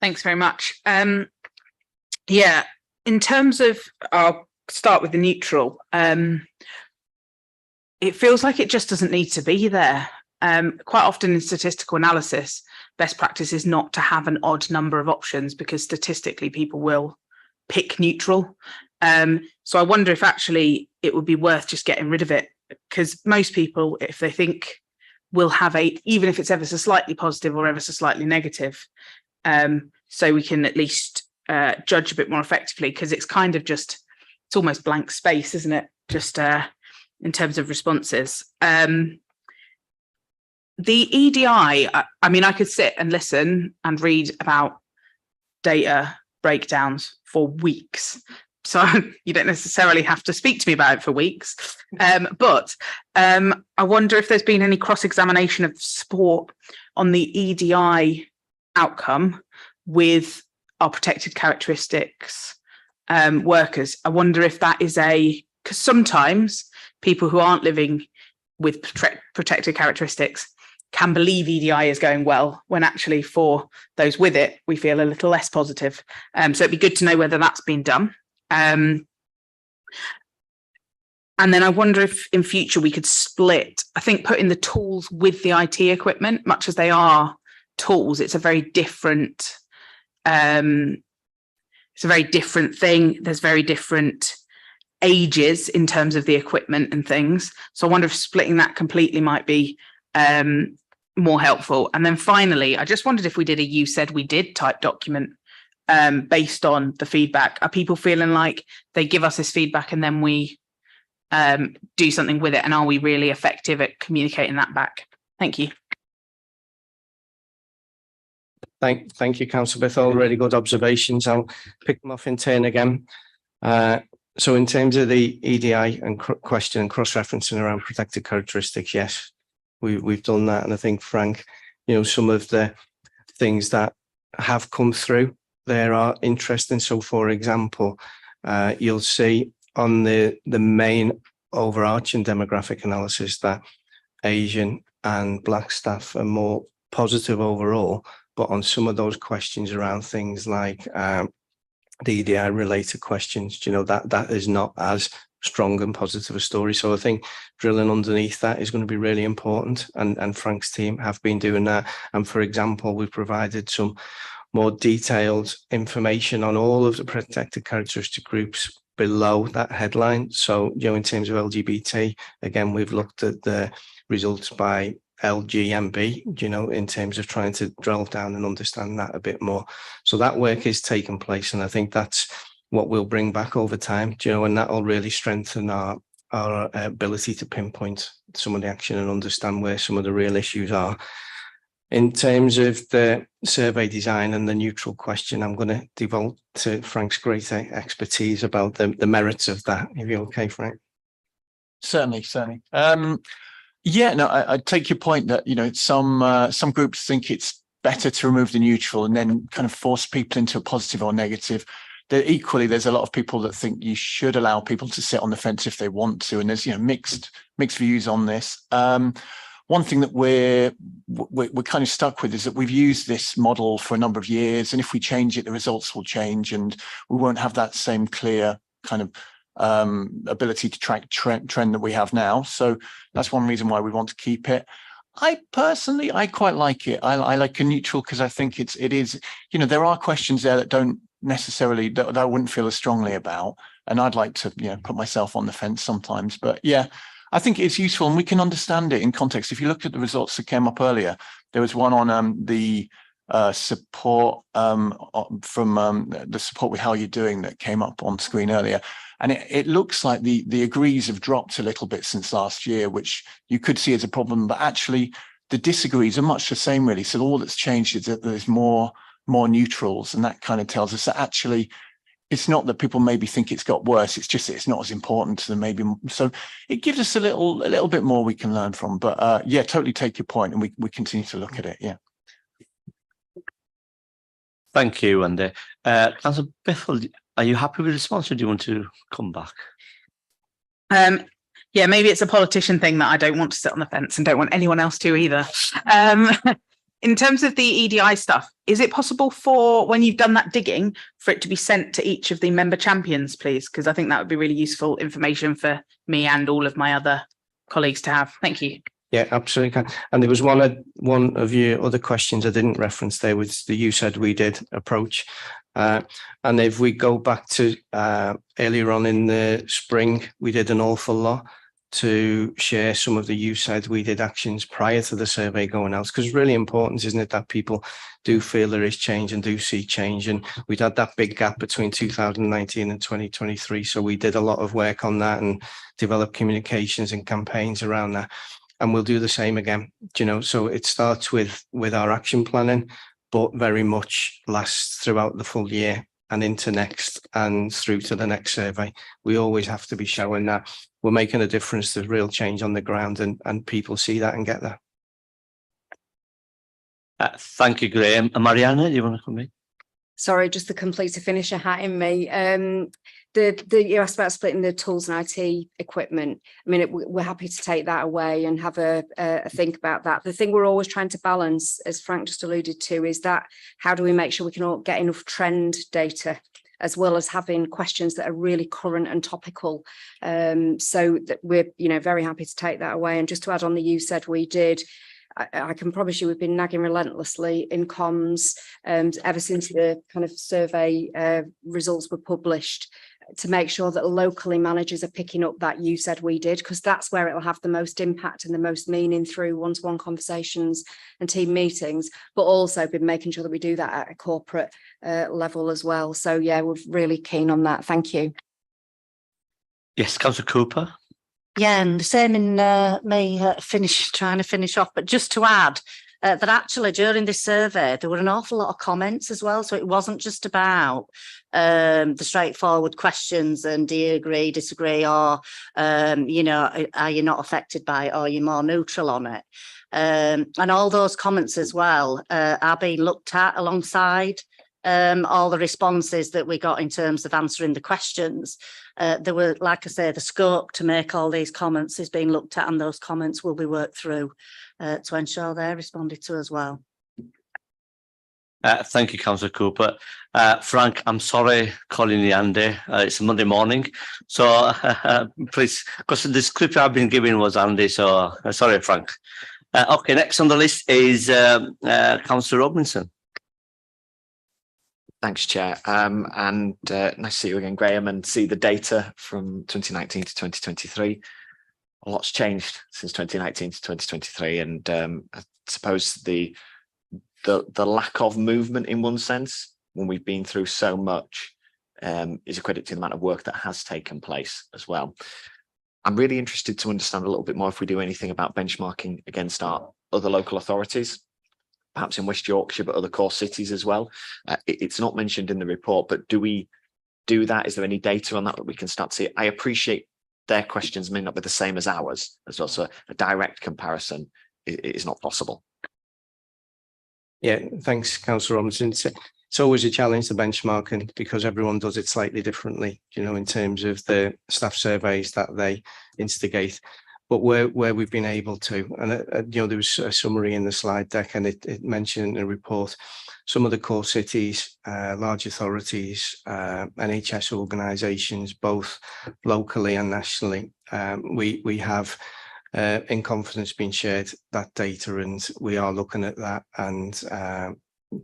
Thanks very much. Yeah, in terms of, I'll start with the neutral. It feels like it just doesn't need to be there. Quite often in statistical analysis, best practice is not to have an odd number of options because statistically people will pick neutral. So I wonder if actually it would be worth just getting rid of it, because most people, if they think, will have even if it's ever so slightly positive or ever so slightly negative, so we can at least judge a bit more effectively, because it's kind of just, it's almost blank space, isn't it? Just in terms of responses. The EDI, I mean, I could sit and listen and read about data breakdowns for weeks. So you don't necessarily have to speak to me about it for weeks. But I wonder if there's been any cross-examination of support on the EDI outcome with our protected characteristics workers. I wonder if that is because sometimes people who aren't living with protected characteristics can believe EDI is going well, when actually for those with it, we feel a little less positive. So it'd be good to know whether that's been done. And then I wonder if in future we could split, I think putting the tools with the IT equipment, much as they are tools, it's a very different, thing. There's very different ages in terms of the equipment and things. So I wonder if splitting that completely might be more helpful. And then finally, I just wondered if we did a "you said we did" type document based on the feedback. Are people feeling like they give us this feedback and then we do something with it? And are we really effective at communicating that back? Thank you. Thank you, Councillor Bethel. Really good observations. I'll pick them off in turn again. So in terms of the EDI and question and cross-referencing around protected characteristics, yes, we've done that. And I think, Frank, some of the things that have come through there are interesting. So, for example, you'll see on the main overarching demographic analysis that Asian and Black staff are more positive overall, but on some of those questions around things like the EDI related questions, that is not as strong and positive a story. So I think drilling underneath that is going to be really important, and Frank's team have been doing that. And for example, we've provided some more detailed information on all of the protected characteristic groups below that headline. So, in terms of LGBT, again, we've looked at the results by LGMB, in terms of trying to drill down and understand that a bit more. So that work is taking place, and I think that's what we'll bring back over time, and that will really strengthen our ability to pinpoint some of the action and understand where some of the real issues are. In terms of the survey design and the neutral question, I'm going to devote to Frank's great expertise about the merits of that. If you're okay, Frank. Certainly. Yeah, no, I take your point that, you know, some groups think it's better to remove the neutral and then kind of force people into a positive or negative. Equally, there's a lot of people that think you should allow people to sit on the fence if they want to, and there's, you know, mixed views on this. One thing that we're kind of stuck with is that we've used this model for a number of years, and if we change it, the results will change, and we won't have that same clear kind of ability to track trend that we have now. So that's one reason why we want to keep it. I quite like it. I like a neutral because I think it is, you know, there are questions there that don't necessarily that I wouldn't feel as strongly about, and I'd like to, you know, put myself on the fence sometimes. But yeah, I think it's useful, and we can understand it in context. If you look at the results that came up earlier, there was one on the support from the support with How You're Doing that came up on screen earlier. And it looks like the agrees have dropped a little bit since last year, which you could see as a problem, but actually the disagrees are much the same, really. So all that's changed is that there's more neutrals, and that kind of tells us that actually it's not that people maybe think it's got worse, it's just that it's not as important to them maybe. So it gives us a little bit more we can learn from. But yeah, totally take your point, and we continue to look at it. Yeah. Thank you, Andy. Councillor Biffle, are you happy with the response, or do you want to come back? Yeah, maybe it's a politician thing that I don't want to sit on the fence and don't want anyone else to either. In terms of the EDI stuff, is it possible for, when you've done that digging, for it to be sent to each of the member champions, please? Because I think that would be really useful information for me and all of my other colleagues to have. Thank you. Yeah, absolutely. And there was one of your other questions I didn't reference there, was the "you said we did" approach. And if we go back to earlier on in the spring, we did an awful lot to share some of the "you said we did" actions prior to the survey going out, because it's really important, isn't it, that people do feel there is change and do see change. And we'd had that big gap between 2019 and 2023. So we did a lot of work on that and developed communications and campaigns around that. And we'll do the same again, you know. So it starts with our action planning, but very much lasts throughout the full year and into next and through to the next survey. We always have to be showing that we're making a difference, there's real change on the ground, and people see that and get that. Thank you, Graham. Mariana, do you want to come in? Sorry, just the completer finisher hat in me. You asked about splitting the tools and IT equipment. I mean, we're happy to take that away and have a think about that. The thing we're always trying to balance, as Frank just alluded to, is that how do we make sure we can all get enough trend data, as well as having questions that are really current and topical. So that we're, you know, very happy to take that away. And just to add on the "you said we did," I can promise you we've been nagging relentlessly in comms ever since the kind of survey results were published, to make sure that locally managers are picking up that "you said we did," because that's where it'll have the most impact and the most meaning through one-to-one conversations and team meetings, but also been making sure that we do that at a corporate level as well. So yeah, we're really keen on that. Thank you. Yes, Councillor Cooper. Yeah, and the same in trying to finish off, but just to add that actually during this survey, there were an awful lot of comments as well. So it wasn't just about the straightforward questions and do you agree, disagree, or, you know, are you not affected by it, or are you more neutral on it? And all those comments as well are being looked at alongside all the responses that we got in terms of answering the questions. There were, like I say, the scope to make all these comments is being looked at, and those comments will be worked through to ensure they're responded to as well. Thank you, Councillor Cooper. Frank, I'm sorry calling you Andy. It's a Monday morning. So please, because the script I've been given was Andy, so sorry, Frank. Okay, next on the list is Councillor Robinson. Thanks, Chair. And nice to see you again, Graham, and see the data from 2019 to 2023. A lot's changed since 2019 to 2023, and I suppose the lack of movement in one sense, when we've been through so much, is a credit to the amount of work that has taken place as well. I'm really interested to understand a little bit more if we do anything about benchmarking against our other local authorities. perhaps in West Yorkshire, but other core cities as well. It's not mentioned in the report, but do we do that? Is there any data on that that we can start to see? I appreciate their questions may not be the same as ours, as also a direct comparison is not possible. Yeah, thanks, Councillor Robinson. It's always a challenge to benchmark, and because everyone does it slightly differently, you know, in terms of the staff surveys that they instigate. But where we've been able to, and you know, there was a summary in the slide deck, and it mentioned in the report some of the core cities, large authorities, NHS organisations, both locally and nationally. We have in confidence been shared that data, and we are looking at that, and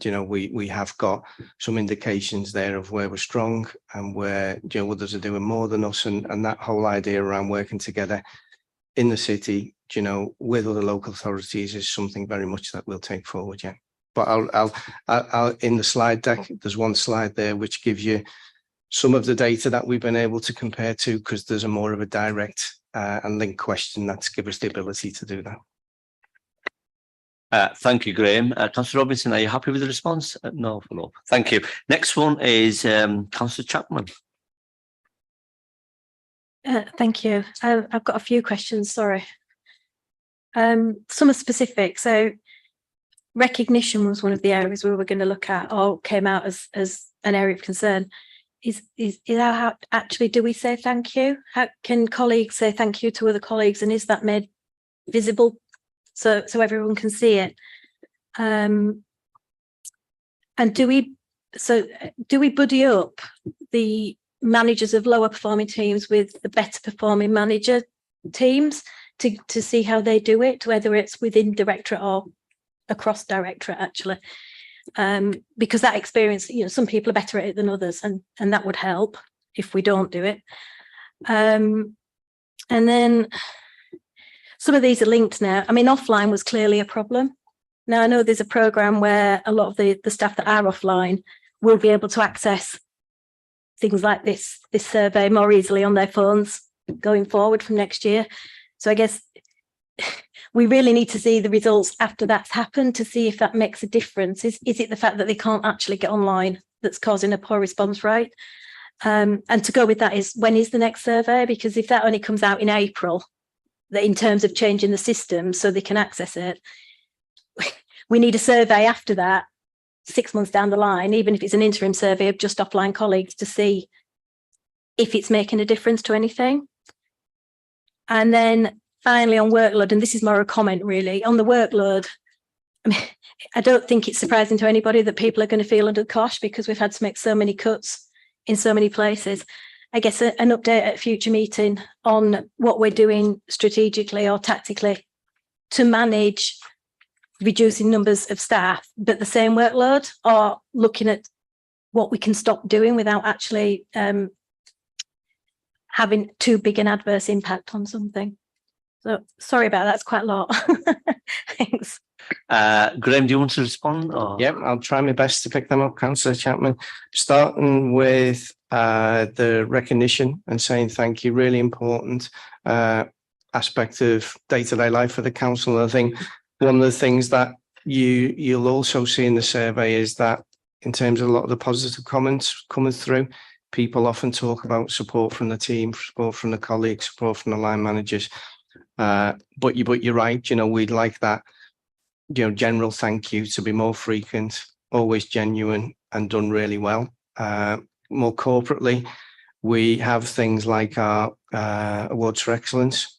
you know, we have got some indications there of where we're strong and where, you know, others are doing more than us, and that whole idea around working together in the city, you know, with other local authorities is something very much that we'll take forward. Yeah, but I'll in the slide deck, there's one slide there which gives you some of the data that we've been able to compare to, because there's a more of a direct and linked question that's give us the ability to do that. Thank you, Graham. Councillor Robinson, are you happy with the response? No follow-up. Thank you. Next one is Councillor Chapman. Thank you. I've got a few questions, sorry. Some are specific. So recognition was one of the areas we were going to look at, or came out as an area of concern. Is how actually do we say thank you? How can colleagues say thank you to other colleagues, and is that made visible so everyone can see it? And do we buddy up the managers of lower performing teams with the better performing manager teams to see how they do it, whether it's within directorate or across directorate, actually? Because that experience, you know, some people are better at it than others, and that would help if we don't do it. And then some of these are linked now. I mean, offline was clearly a problem. Now I know there's a programme where a lot of the staff that are offline will be able to access things like this survey more easily on their phones going forward from next year. So I guess we really need to see the results after that's happened to see if that makes a difference. Is it the fact that they can't actually get online that's causing a poor response rate? And to go with that is, when is the next survey? Because if that only comes out in April, that in terms of changing the system so they can access it, we need a survey after that, 6 months down the line, even if it's an interim survey of just offline colleagues, to see if it's making a difference to anything. And then finally on workload, and this is more a comment really, on the workload, I mean, I don't think it's surprising to anybody that people are going to feel under the cosh because we've had to make so many cuts in so many places. I guess an update at a future meeting on what we're doing strategically or tactically to manage reducing numbers of staff, but the same workload, or looking at what we can stop doing without actually having too big an adverse impact on something. So sorry about that, that's quite a lot. Thanks. Graham, do you want to respond? Or? Yeah, I'll try my best to pick them up, Councillor Chapman. Starting with the recognition and saying thank you, really important aspect of day-to-day life for the council. I think one of the things that you'll also see in the survey is that in terms of a lot of the positive comments coming through, people often talk about support from the team, support from the colleagues, support from the line managers. But you're right, you know, we'd like that, you know, general thank you to be more frequent, always genuine and done really well. More corporately, we have things like our Awards for Excellence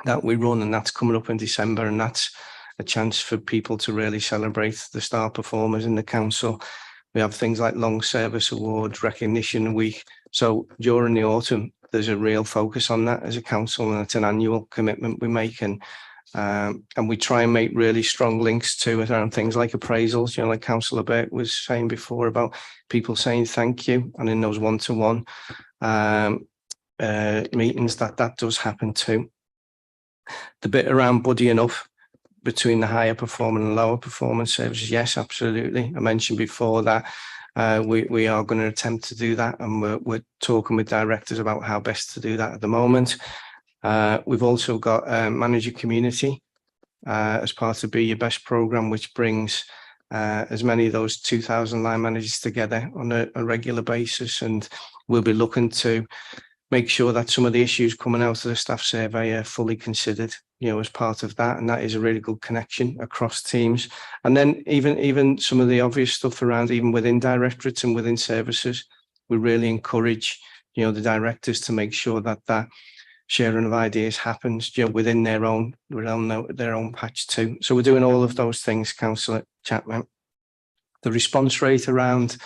that we run, and that's coming up in December, and that's a chance for people to really celebrate the star performers in the council. We have things like Long Service Awards, Recognition Week. So during the autumn, there's a real focus on that as a council, and it's an annual commitment we make. And we try and make really strong links to it around things like appraisals, you know, like Councillor Burke was saying before about people saying thank you, and in those one-to-one meetings that does happen too. The bit around buddying up between the higher performing and lower performance services, yes, absolutely. I mentioned before that we are going to attempt to do that, and we're talking with directors about how best to do that at the moment. We've also got manager community as part of Be Your Best programme, which brings as many of those 2,000 line managers together on a regular basis. And we'll be looking to make sure that some of the issues coming out of the staff survey are fully considered, as part of that. And that is a really good connection across teams. And then even some of the obvious stuff around, even within directorates and within services, we really encourage, the directors to make sure that sharing of ideas happens, within their own patch too. So we're doing all of those things, Councillor Chapman. The response rate around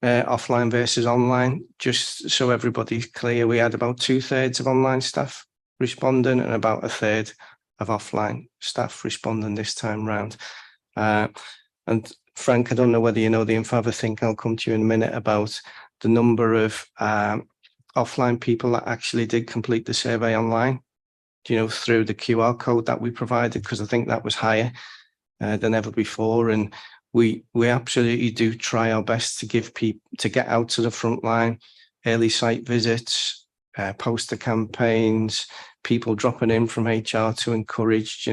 offline versus online, just so everybody's clear, we had about 2/3 of online staff responding and about 1/3 of offline staff responding this time round. And Frank, I don't know whether you know the info, I think I'll come to you in a minute about the number of offline people that actually did complete the survey online, through the QR code that we provided, because I think that was higher than ever before. And we absolutely do try our best to give people to get out to the front line, early site visits, poster campaigns, people dropping in from HR to encourage,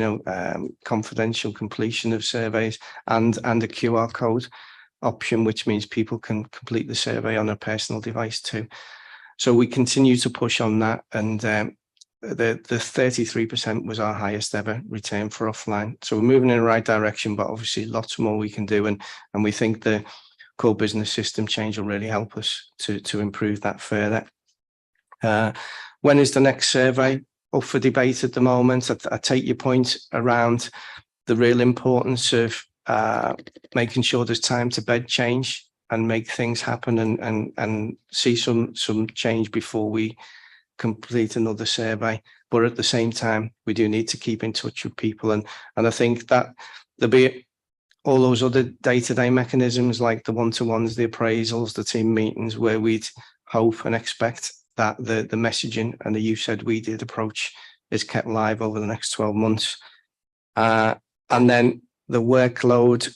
confidential completion of surveys, and a QR code option, which means people can complete the survey on a personal device too. So we continue to push on that, and the 33% was our highest ever return for offline. So we're moving in the right direction, but obviously lots more we can do, and we think the core business system change will really help us to improve that further. When is the next survey? Up for debate at the moment. I take your point around the real importance of making sure there's time to bed change and make things happen and see some change before we complete another survey. But at the same time, we do need to keep in touch with people, and I think that there'll be all those other day-to-day mechanisms like the one-to-ones, the appraisals, the team meetings, where we'd hope and expect that the messaging and the "you said we did" approach is kept live over the next 12 months. And then the workload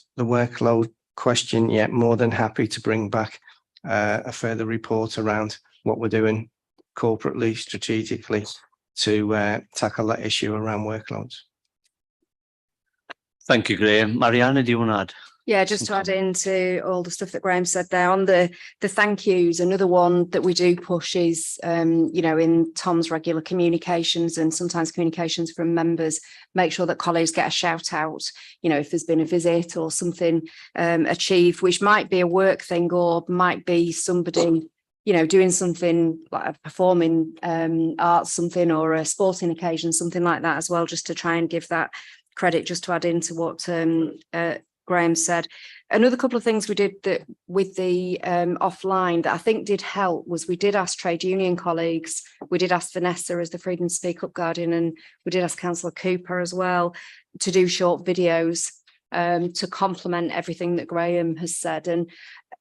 question, yeah, more than happy to bring back a further report around what we're doing corporately, strategically, to tackle that issue around workloads. Thank you, Graham. Mariana, do you want to add? Yeah, just to add into all the stuff that Graham said there on the thank yous, another one that we do push is, in Tom's regular communications and sometimes communications from members, make sure that colleagues get a shout out, if there's been a visit or something achieved, which might be a work thing or might be somebody, doing something like a performing arts, something, or a sporting occasion, something like that as well, just to try and give that credit, just to add into what Graham said. Another couple of things we did that with the offline that I think did help was we did ask trade union colleagues, we did ask Vanessa as the Freedom Speak Up Guardian, and we did ask Councillor Cooper as well to do short videos to complement everything that Graham has said.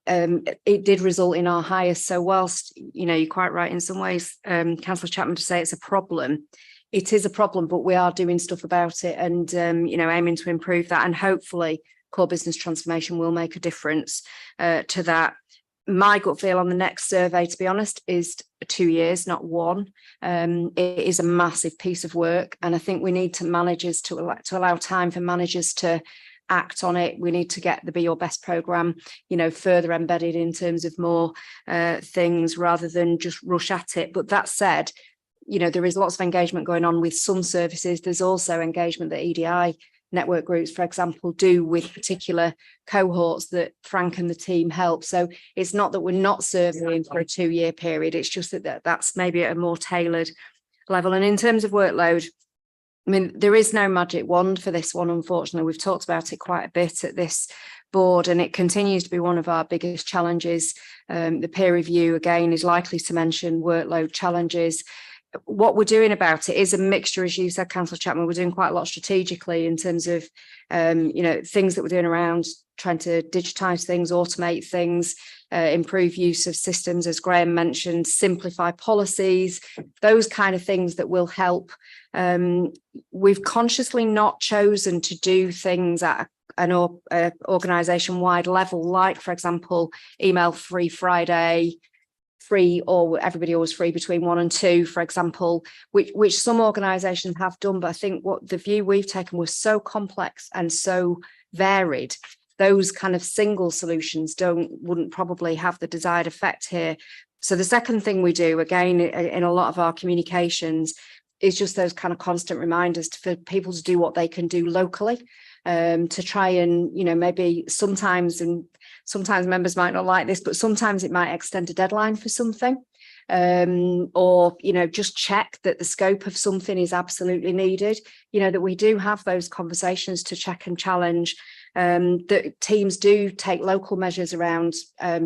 And it did result in our highest. So whilst, you're quite right in some ways, Councillor Chapman, to say it's a problem, it is a problem, but we are doing stuff about it and, aiming to improve that. And hopefully core business transformation will make a difference to that. My gut feel on the next survey, to be honest, is 2 years, not one. It is a massive piece of work. And I think we need managers to allow time for managers to act on it. We need to get the Be Your Best programme, further embedded in terms of more things rather than just rush at it. But that said, there is lots of engagement going on with some services. There's also engagement that EDI network groups, for example, do with particular cohorts that Frank and the team help. So it's not that we're not surveying for a 2-year period. It's just that that's maybe at a more tailored level. And in terms of workload, there is no magic wand for this one, unfortunately. We've talked about it quite a bit at this board, and it continues to be one of our biggest challenges. The peer review, again, is likely to mention workload challenges. What we're doing about it is a mixture, as you said, Councillor Chapman. We're doing quite a lot strategically in terms of, things that we're doing around trying to digitise things, automate things, improve use of systems, as Graham mentioned, simplify policies, those kind of things that will help. We've consciously not chosen to do things at an organisation-wide level, like, for example, email-free Friday, free or everybody always free between 1 and 2, for example, which some organisations have done. But I think what the view we've taken was so complex and so varied. Those kind of single solutions wouldn't probably have the desired effect here. So the second thing we do, again, in a lot of our communications, is just those kind of constant reminders for people to do what they can do locally, to try and, maybe sometimes members might not like this, but sometimes it might extend a deadline for something, or, just check that the scope of something is absolutely needed, that we do have those conversations to check and challenge, that teams do take local measures around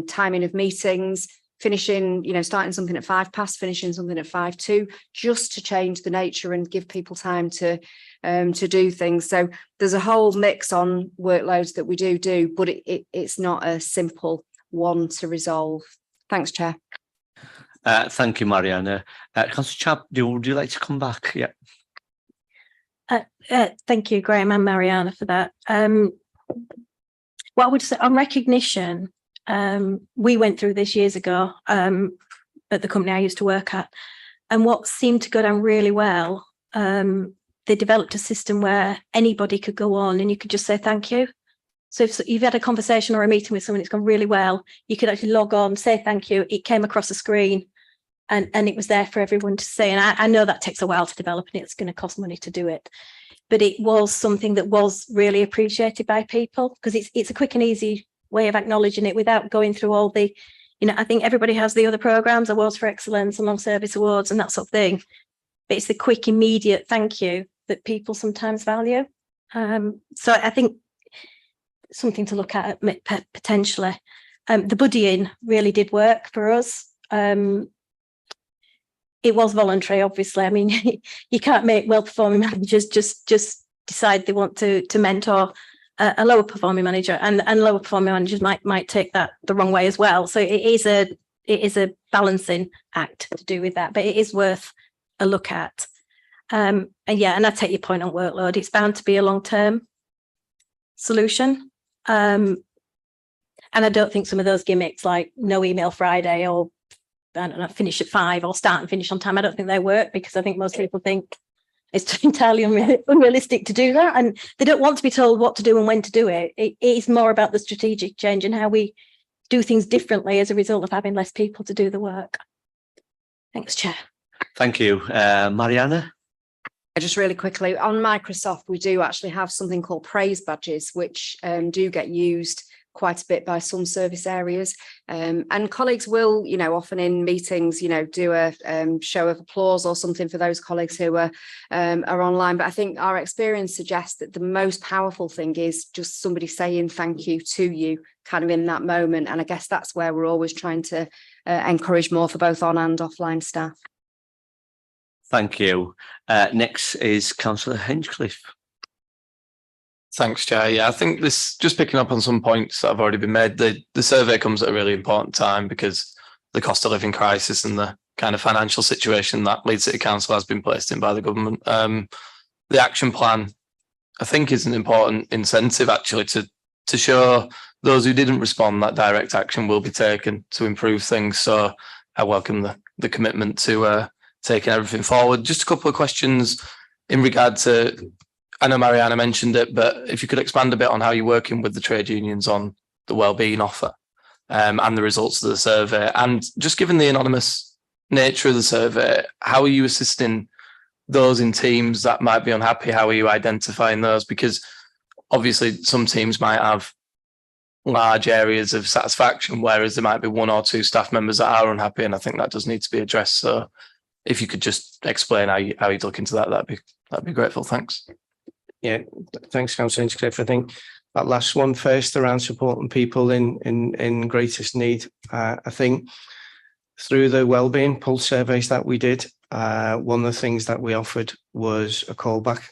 timing of meetings, finishing, starting something at 5 past, finishing something at 5 to, just to change the nature and give people time to do things. So there's a whole mix on workloads that we do, but it's not a simple one to resolve. Thanks, Chair. Thank you, Mariana. Councillor Chapp, would you like to come back? Yeah. Thank you, Graham and Mariana, for that. What I would say on recognition, we went through this years ago at the company I used to work at, and what seemed to go down really well, they developed a system where anybody could go on and you could just say thank you. So if you've had a conversation or a meeting with someone, it's gone really well, you could actually log on, say thank you. It came across the screen and it was there for everyone to see. And I know that takes a while to develop and it's going to cost money to do it. But it was something that was really appreciated by people, because it's a quick and easy way of acknowledging it without going through all the, I think everybody has the other programs, awards for excellence and long service awards and that sort of thing. But it's the quick, immediate thank you that people sometimes value. So I think something to look at potentially. The buddying really did work for us. It was voluntary, obviously. I mean, you can't make well-performing managers just decide they want to mentor a lower performing manager, and lower performing managers might take that the wrong way as well. So it is a balancing act to do with that, but it is worth a look at. And I take your point on workload. It's bound to be a long-term solution. And I don't think some of those gimmicks like no email Friday or I don't know, finish at 5 or start and finish on time, I don't think they work, because I think most people think it's entirely unrealistic to do that, and they don't want to be told what to do and when to do it. It is more about the strategic change and how we do things differently as a result of having less people to do the work. Thanks, Chair. Thank you. Mariana? Just really quickly, on Microsoft, we do actually have something called praise badges, which do get used quite a bit by some service areas, and colleagues will, often in meetings, do a show of applause or something for those colleagues who are online. But I think our experience suggests that the most powerful thing is just somebody saying thank you to you kind of in that moment, and I guess that's where we're always trying to encourage more for both on and offline staff. Thank you. Next is Councillor Hinchcliffe. Thanks, Chair. Yeah, I think this, just picking up on some points that have already been made, the survey comes at a really important time because the cost of living crisis and the kind of financial situation that Leeds City Council has been placed in by the government. The action plan, I think, is an important incentive actually to show those who didn't respond that direct action will be taken to improve things. So I welcome the commitment to taking everything forward. Just a couple of questions in regard to, I know Mariana mentioned it, but if you could expand a bit on how you're working with the trade unions on the wellbeing offer and the results of the survey. And just given the anonymous nature of the survey, how are you assisting those in teams that might be unhappy? How are you identifying those? Because obviously some teams might have large areas of satisfaction, whereas there might be 1 or 2 staff members that are unhappy, and I think that does need to be addressed. So if you could just explain how you'd look into that, that'd be grateful. Thanks. Yeah, thanks, Councillor Hinchcliffe. I think that last one first around supporting people in greatest need. I think through the wellbeing pulse surveys that we did, one of the things that we offered was a callback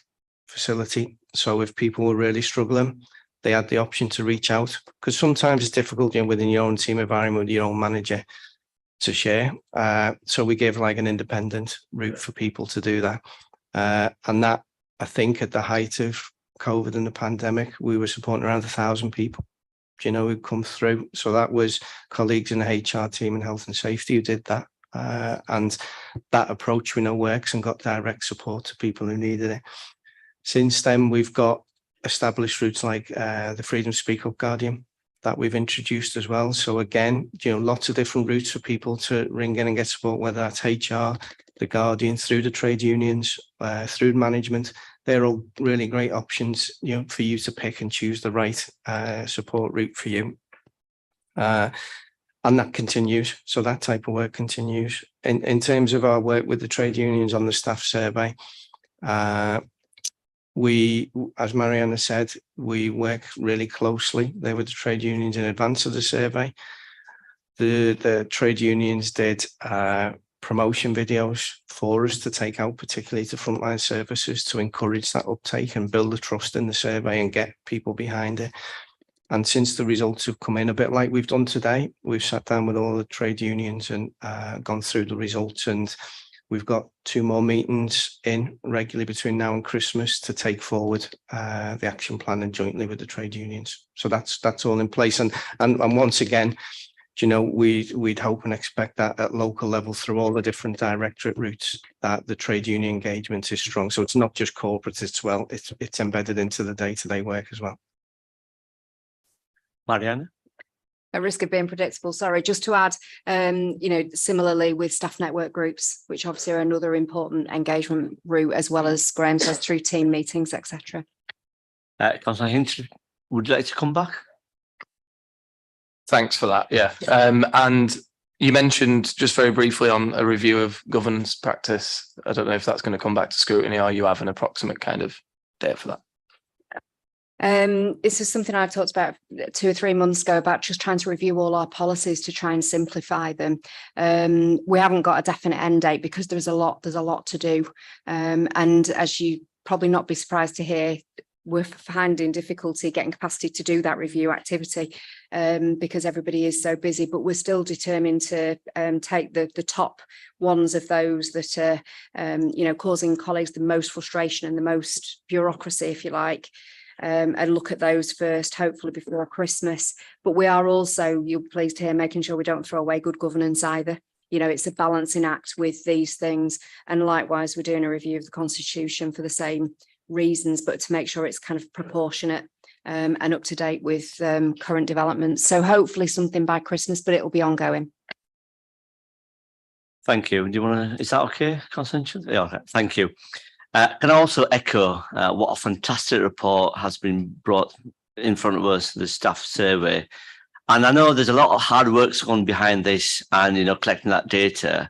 facility. So if people were really struggling, they had the option to reach out, because sometimes it's difficult within your own team environment with your own manager to share. So we gave like an independent route for people to do that. And that, I think at the height of COVID and the pandemic, we were supporting around 1,000 people who come through. So that was colleagues in the HR team and health and safety who did that. And that approach we know works and got direct support to people who needed it. Since then, we've got established routes like the Freedom Speak Up Guardian that we've introduced as well. So again, lots of different routes for people to ring in and get support, whether that's HR, the Guardian, through the trade unions, through management. They're all really great options, for you to pick and choose the right support route for you. And that continues. So that type of work continues. In terms of our work with the trade unions on the staff survey, we, as Mariana said, we work really closely there with the trade unions in advance of the survey. The trade unions did promotion videos for us to take out, particularly to frontline services, to encourage that uptake and build the trust in the survey and get people behind it. And since the results have come in, a bit like we've done today, we've sat down with all the trade unions and gone through the results, and we've got 2 more meetings in regularly between now and Christmas to take forward the action plan and jointly with the trade unions. So that's all in place. And once again, we'd hope and expect that at local level through all the different directorate routes that the trade union engagement is strong. So it's not just corporate, it's embedded into the day-to-day work as well. Mariana? At risk of being predictable, sorry, just to add, similarly with staff network groups, which obviously are another important engagement route, as well as Graham says, through team meetings, etc. Councillor Hinch, would you like to come back? Thanks for that. Yeah. And you mentioned just very briefly on a review of governance practice. I don't know if that's going to come back to scrutiny, or you have an approximate kind of date for that. This is something I talked about 2 or 3 months ago, about just trying to review all our policies to try and simplify them. We haven't got a definite end date because there's a lot to do. And as you probably not be surprised to hear, we're finding difficulty getting capacity to do that review activity because everybody is so busy, but we're still determined to take the top ones of those that are, causing colleagues the most frustration and the most bureaucracy, if you like. And look at those first, hopefully before Christmas. But we are also, you'll be pleased to hear, making sure we don't throw away good governance either. It's a balancing act with these things. And likewise, we're doing a review of the Constitution for the same reasons, but to make sure it's kind of proportionate and up to date with current developments. So hopefully something by Christmas, but it will be ongoing. Thank you. Do you want to, is that okay, Constance? Yeah, okay. Thank you. Can I also echo what a fantastic report has been brought in front of us, the staff survey. And I know there's a lot of hard work's gone behind this and, collecting that data.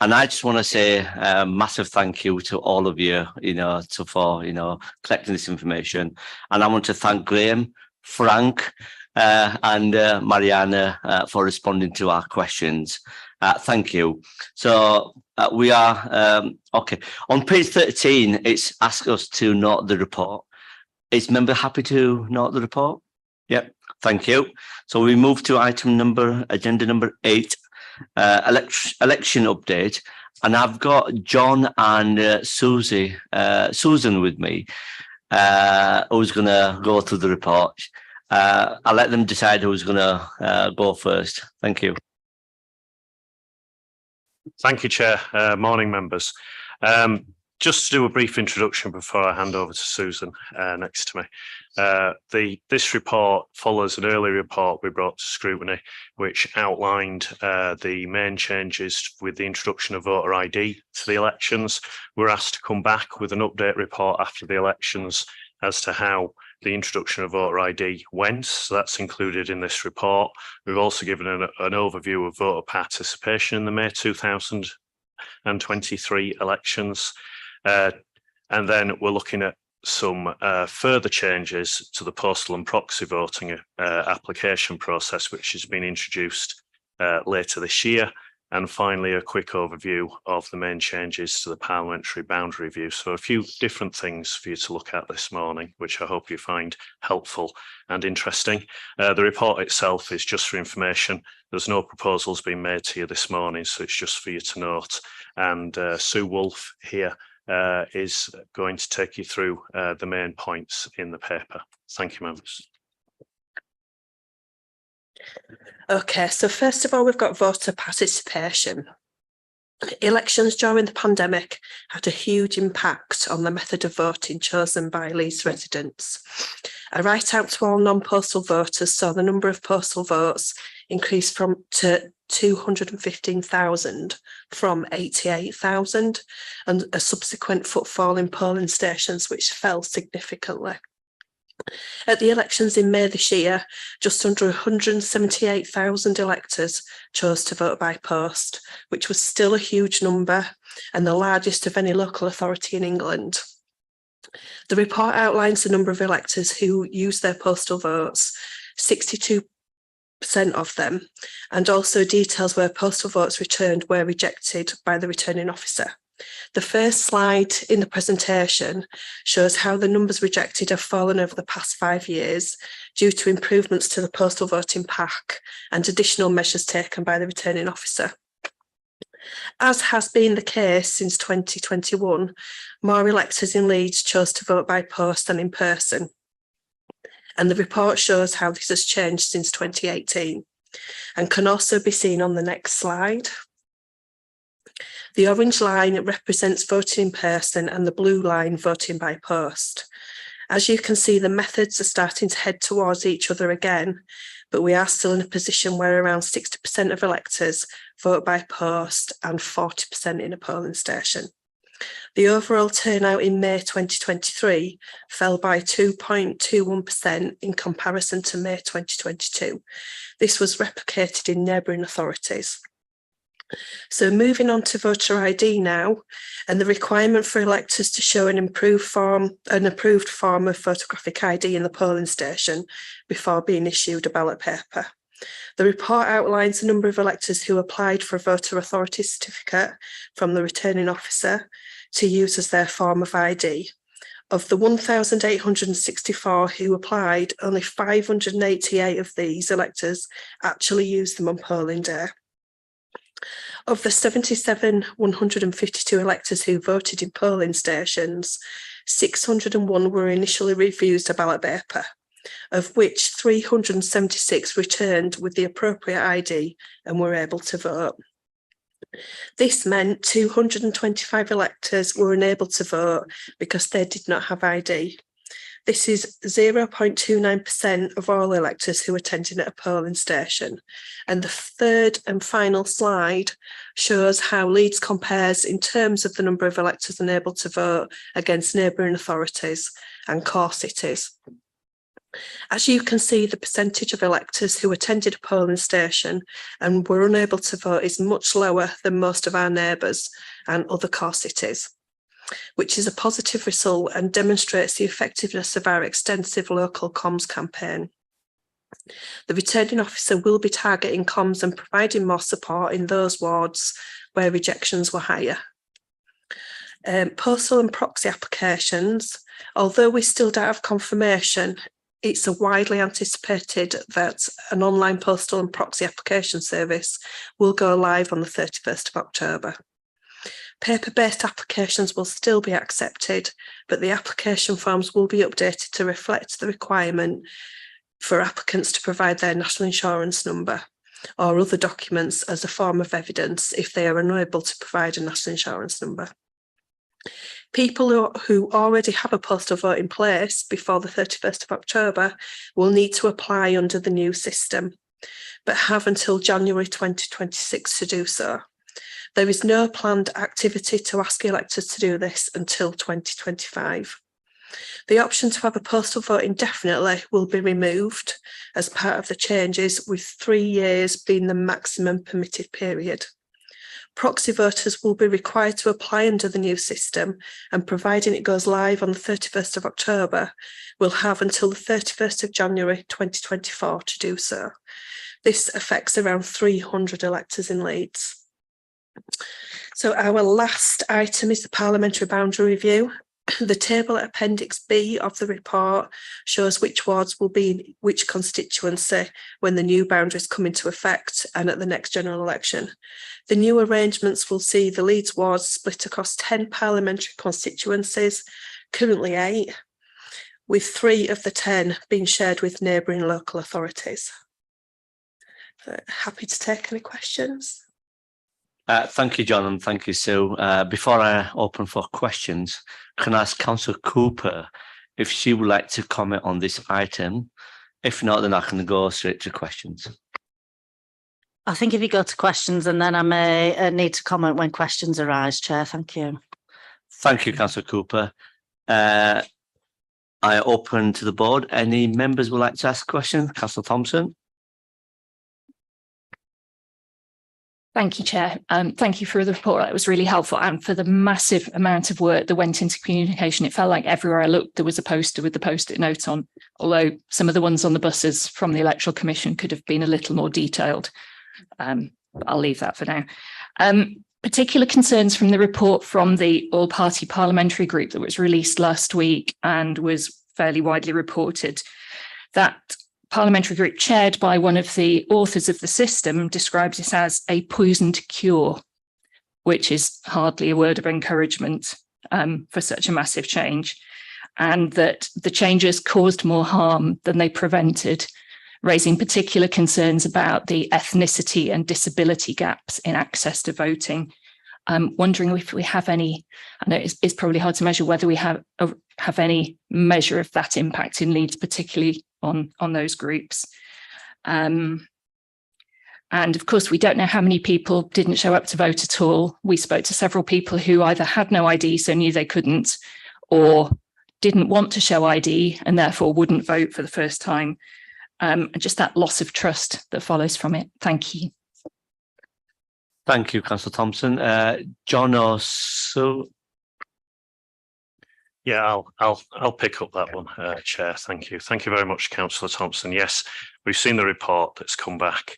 And I just want to say a massive thank you to all of you, for collecting this information. And I want to thank Graham, Frank, and Mariana for responding to our questions. Thank you. So we are okay. On page 13, it's asked us to note the report. Is member happy to note the report? Yep. Thank you. So we move to agenda number 8, election update. And I've got John and Susan with me, who's going to go through the report. I'll let them decide who's going to go first. Thank you. Thank you, Chair. Morning, members. Just to do a brief introduction before I hand over to Susan next to me. This report follows an earlier report we brought to Scrutiny, which outlined the main changes with the introduction of voter ID to the elections. We're asked to come back with an update report after the elections as to how the introduction of voter ID went. So that's included in this report. We've also given an overview of voter participation in the May 2023 elections. And then we're looking at some further changes to the postal and proxy voting application process, which has been introduced later this year. And finally, a quick overview of the main changes to the parliamentary boundary review. So a few different things for you to look at this morning, which I hope you find helpful and interesting. The report itself is just for information. There's no proposals being made to you this morning, so it's just for you to note. And Sue Wolfe here is going to take you through the main points in the paper. Thank you, members. Okay, so first of all, we've got voter participation. Elections during the pandemic had a huge impact on the method of voting chosen by Leeds residents. A write out to all non-postal voters saw the number of postal votes increase to 215,000 from 88,000, and a subsequent footfall in polling stations which fell significantly. At the elections in May this year, just under 178,000 electors chose to vote by post, which was still a huge number and the largest of any local authority in England. The report outlines the number of electors who used their postal votes, 62% of them, and also details where postal votes returned were rejected by the returning officer. The first slide in the presentation shows how the numbers rejected have fallen over the past 5 years due to improvements to the postal voting pack and additional measures taken by the returning officer. As has been the case since 2021, more electors in Leeds chose to vote by post than in person. And the report shows how this has changed since 2018 and can also be seen on the next slide. The orange line represents voting in person and the blue line voting by post. As you can see, the methods are starting to head towards each other again, but we are still in a position where around 60% of electors vote by post and 40% in a polling station. The overall turnout in May 2023 fell by 2.21% in comparison to May 2022. This was replicated in neighbouring authorities. So moving on to voter ID now, and the requirement for electors to show an approved form of photographic ID in the polling station before being issued a ballot paper. The report outlines the number of electors who applied for a voter authority certificate from the returning officer to use as their form of ID. Of the 1,864 who applied, only 588 of these electors actually used them on polling day. Of the 77,152 electors who voted in polling stations, 601 were initially refused a ballot paper, of which 376 returned with the appropriate ID and were able to vote. This meant 225 electors were unable to vote because they did not have ID. This is 0.29% of all electors who attended at a polling station. And the third and final slide shows how Leeds compares in terms of the number of electors unable to vote against neighbouring authorities and core cities. As you can see, the percentage of electors who attended a polling station and were unable to vote is much lower than most of our neighbours and other core cities, which is a positive result and demonstrates the effectiveness of our extensive local comms campaign. The returning officer will be targeting comms and providing more support in those wards where rejections were higher. Postal and proxy applications, although we still don't have confirmation, it's widely anticipated that an online postal and proxy application service will go live on the 31st of October. Paper-based applications will still be accepted, but the application forms will be updated to reflect the requirement for applicants to provide their national insurance number or other documents as a form of evidence if they are unable to provide a national insurance number. People who already have a postal vote in place before the 31st of October will need to apply under the new system, but have until January 2026 to do so. There is no planned activity to ask electors to do this until 2025. The option to have a postal vote indefinitely will be removed as part of the changes, with 3 years being the maximum permitted period. Proxy voters will be required to apply under the new system, and providing it goes live on the 31st of October, will have until the 31st of January 2024 to do so. This affects around 300 electors in Leeds. So our last item is the parliamentary boundary review. The table at Appendix B of the report shows which wards will be in which constituency when the new boundaries come into effect and at the next general election. The new arrangements will see the Leeds wards split across 10 parliamentary constituencies, currently 8, with 3 of the 10 being shared with neighbouring local authorities. Happy to take any questions. Thank you, John, and thank you, Sue. Before I open for questions, can I ask Councillor Cooper if she would like to comment on this item? If not, then I can go straight to questions. I think if you go to questions and then I may need to comment when questions arise, Chair. Thank you. Thank you, Councillor Cooper. I open to the board. Any members would like to ask a question? Councillor Thompson. Thank you, Chair. Thank you for the report. That was really helpful, and for the massive amount of work that went into communication. It felt like everywhere I looked, there was a poster with the post-it note on, although some of the ones on the buses from the Electoral Commission could have been a little more detailed. But I'll leave that for now. Particular concerns from the report from the all-party parliamentary group that was released last week and was fairly widely reported. That parliamentary group, chaired by one of the authors of the system, describes this as a poisoned cure, which is hardly a word of encouragement for such a massive change, and that the changes caused more harm than they prevented, raising particular concerns about the ethnicity and disability gaps in access to voting. I'm wondering if we have any, I know it's probably hard to measure, whether we have any measure of that impact in Leeds, particularly on those groups. And of course, we don't know how many people didn't show up to vote at all. We spoke to several people who either had no ID, so knew they couldn't, or didn't want to show ID and therefore wouldn't vote for the first time. And just that loss of trust that follows from it. Thank you. Thank you, Councillor Thompson. John or Sue? Yeah, I'll pick up that one, Chair. Thank you. Thank you very much, Councillor Thompson. Yes, we've seen the report that's come back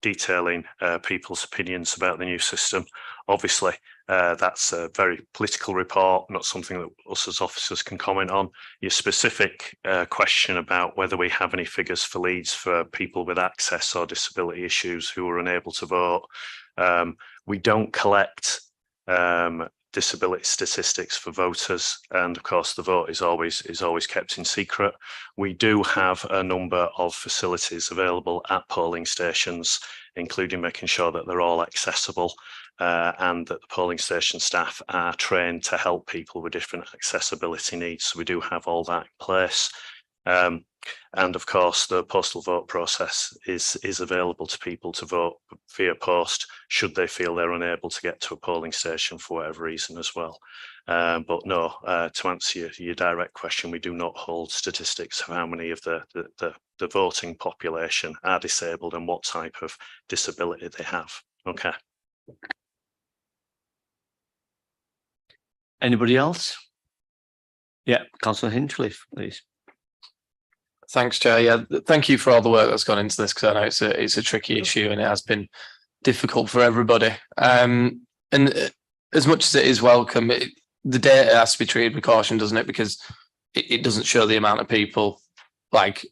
detailing people's opinions about the new system. Obviously, that's a very political report, not something that us as officers can comment on. Your specific question about whether we have any figures for Leeds for people with access or disability issues who are unable to vote. We don't collect disability statistics for voters, and of course the vote is always kept in secret. We do have a number of facilities available at polling stations, including making sure that they're all accessible and that the polling station staff are trained to help people with different accessibility needs. So we do have all that in place. And of course, the postal vote process is available to people to vote via post should they feel they're unable to get to a polling station for whatever reason as well. But no, to answer your direct question, we do not hold statistics of how many of the voting population are disabled and what type of disability they have. Okay. Anybody else? Yeah, Councillor Hinchliffe, please. Thanks, Chair. Yeah, thank you for all the work that's gone into this, because I know it's a tricky issue and it has been difficult for everybody. And as much as it is welcome, the data has to be treated with caution, doesn't it? Because it doesn't show the amount of people, like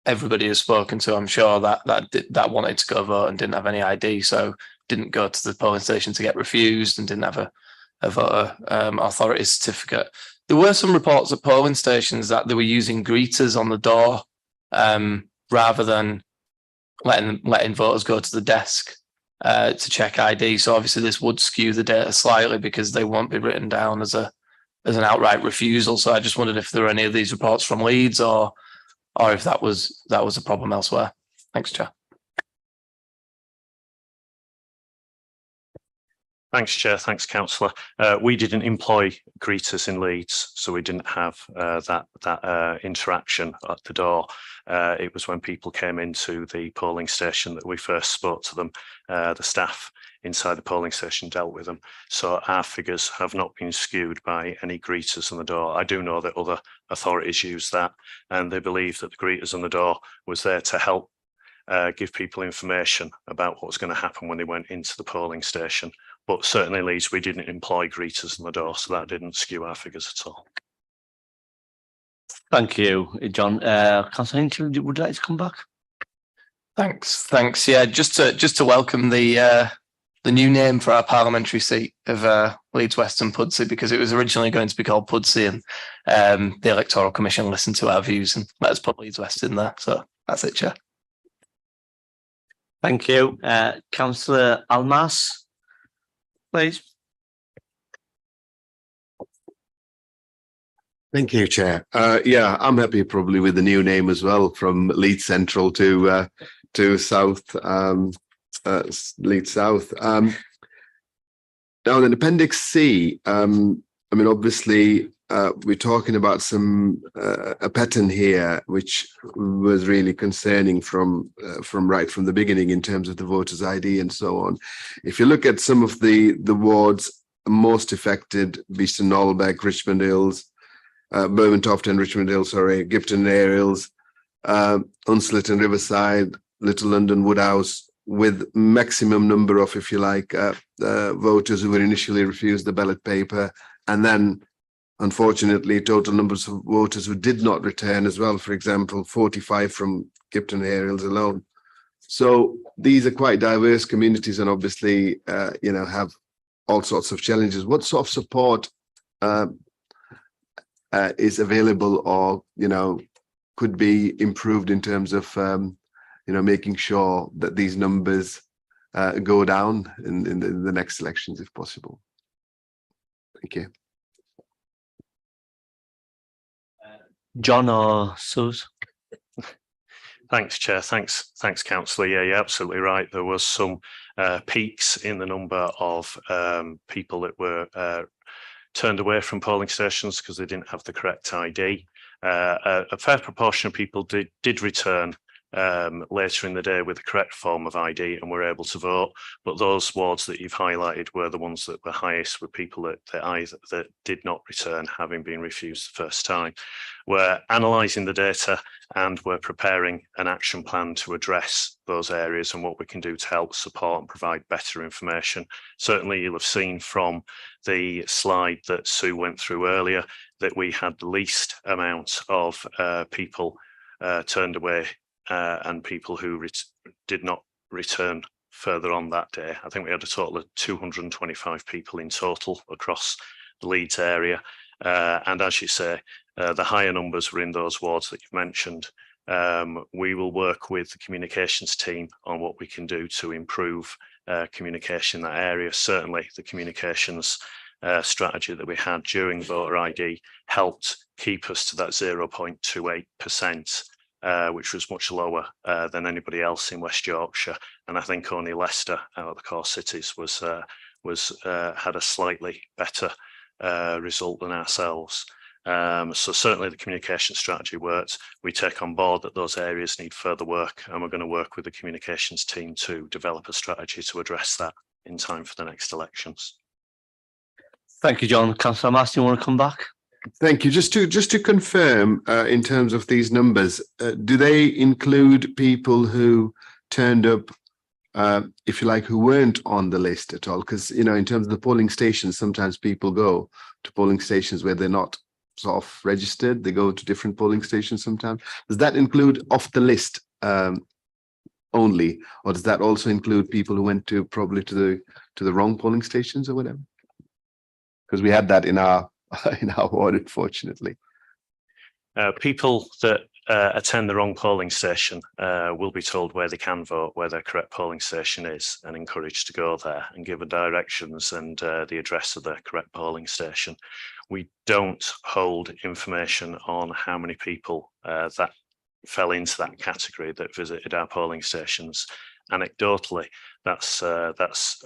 everybody has spoken to, I'm sure, that wanted to go vote and didn't have any ID, so didn't go to the polling station to get refused and didn't have a voter authority certificate. There were some reports at polling stations that they were using greeters on the door rather than letting voters go to the desk to check ID. So obviously this would skew the data slightly because they won't be written down as an outright refusal. So I just wondered if there were any of these reports from Leeds or if that was a problem elsewhere. Thanks, Chair. Thanks, Chair. Thanks, Councillor. We didn't employ greeters in Leeds, so we didn't have that interaction at the door. It was when people came into the polling station that we first spoke to them. The staff inside the polling station dealt with them. So our figures have not been skewed by any greeters on the door. I do know that other authorities use that, and they believe that the greeters on the door was there to help give people information about what was going to happen when they went into the polling station. But certainly Leeds, we didn't employ greeters on the door, so that didn't skew our figures at all. Thank you, John. Councillor Hinchliffe, would you like to come back? Thanks. Yeah, just to welcome the new name for our parliamentary seat of Leeds West and Pudsey, because it was originally going to be called Pudsey, and the Electoral Commission listened to our views and let us put Leeds West in there. So that's it, Chair. Thank you. Councillor Almas, please. Thank you, Chair. Yeah, I'm happy probably with the new name as well, from Leeds Central to South, Leeds South. Now in Appendix C, I mean, obviously, we're talking about a pattern here, which was really concerning from right from the beginning in terms of the voters' ID and so on. If you look at some of the wards most affected, Beeston Knowlebeck, Richmond Hills, Bermontoft and Richmond Hills, sorry, Gipton Hills, Hunslet and Riverside, Little London, Woodhouse, with maximum number of, if you like, voters who were initially refused the ballot paper, and then unfortunately total numbers of voters who did not return as well. For example, 45 from Gipton Hills alone. So these are quite diverse communities, and obviously, have all sorts of challenges. What sort of support is available, or could be improved in terms of making sure that these numbers go down in the next elections if possible? Thank you. John or Suze? Thanks, Chair. Thanks, Councillor. Yeah, you're absolutely right. There was some peaks in the number of people that were turned away from polling stations because they didn't have the correct ID. A fair proportion of people did return later in the day with the correct form of ID and were able to vote, but those wards that you've highlighted were the ones that were highest, with people that did not return, having been refused the first time. We're analysing the data and we're preparing an action plan to address those areas and what we can do to help support and provide better information. Certainly you'll have seen from the slide that Sue went through earlier that we had the least amount of people turned away and people who did not return further on that day. I think we had a total of 225 people in total across the Leeds area. And as you say, the higher numbers were in those wards that you've mentioned. We will work with the communications team on what we can do to improve communication in that area. Certainly the communications strategy that we had during voter ID helped keep us to that 0.28%. Which was much lower than anybody else in West Yorkshire, and I think only Leicester out of the core cities had a slightly better result than ourselves. So certainly the communication strategy worked. We take on board that those areas need further work, and we're going to work with the communications team to develop a strategy to address that in time for the next elections. Thank you, John. Councillor Marston, you want to come back? Thank you. Just to confirm, in terms of these numbers, do they include people who turned up, if you like, who weren't on the list at all? Because in terms of the polling stations, sometimes people go to polling stations where they're not sort of registered. They go to different polling stations sometimes. Does that include off the list only, or does that also include people who went to probably to the wrong polling stations or whatever? Because we had that in our ward, unfortunately. People that attend the wrong polling station will be told where they can vote, where their correct polling station is, and encouraged to go there and given directions and the address of their correct polling station. We don't hold information on how many people that fell into that category that visited our polling stations. Anecdotally, that's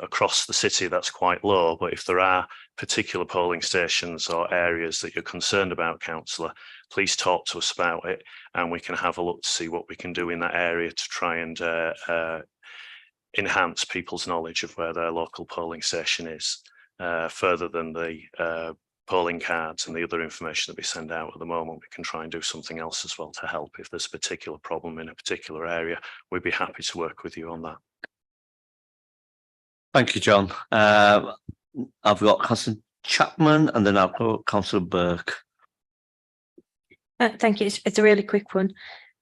across the city, that's quite low, but if there are particular polling stations or areas that you're concerned about, councillor, please talk to us about it and we can have a look to see what we can do in that area to try and enhance people's knowledge of where their local polling station is, further than the polling cards and the other information that we send out at the moment. We can try and do something else as well to help. If there's a particular problem in a particular area, we'd be happy to work with you on that. Thank you, John. I've got Councillor Chapman and then I've got Councillor Burke. Thank you. It's a really quick one.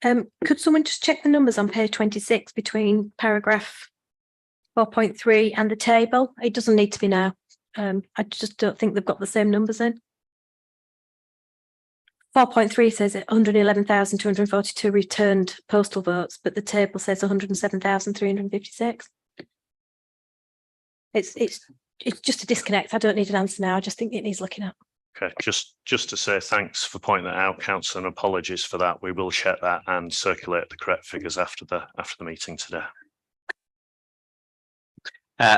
Could someone just check the numbers on page 26 between paragraph 4.3 and the table? It doesn't need to be now. I just don't think they've got the same numbers in. 4.3 says 111,242 returned postal votes, but the table says 107,356. It's just a disconnect. I don't need an answer now. I just think it needs looking at. Okay, just to say thanks for pointing that out, Councillor, and apologies for that. We will check that and circulate the correct figures after the meeting today.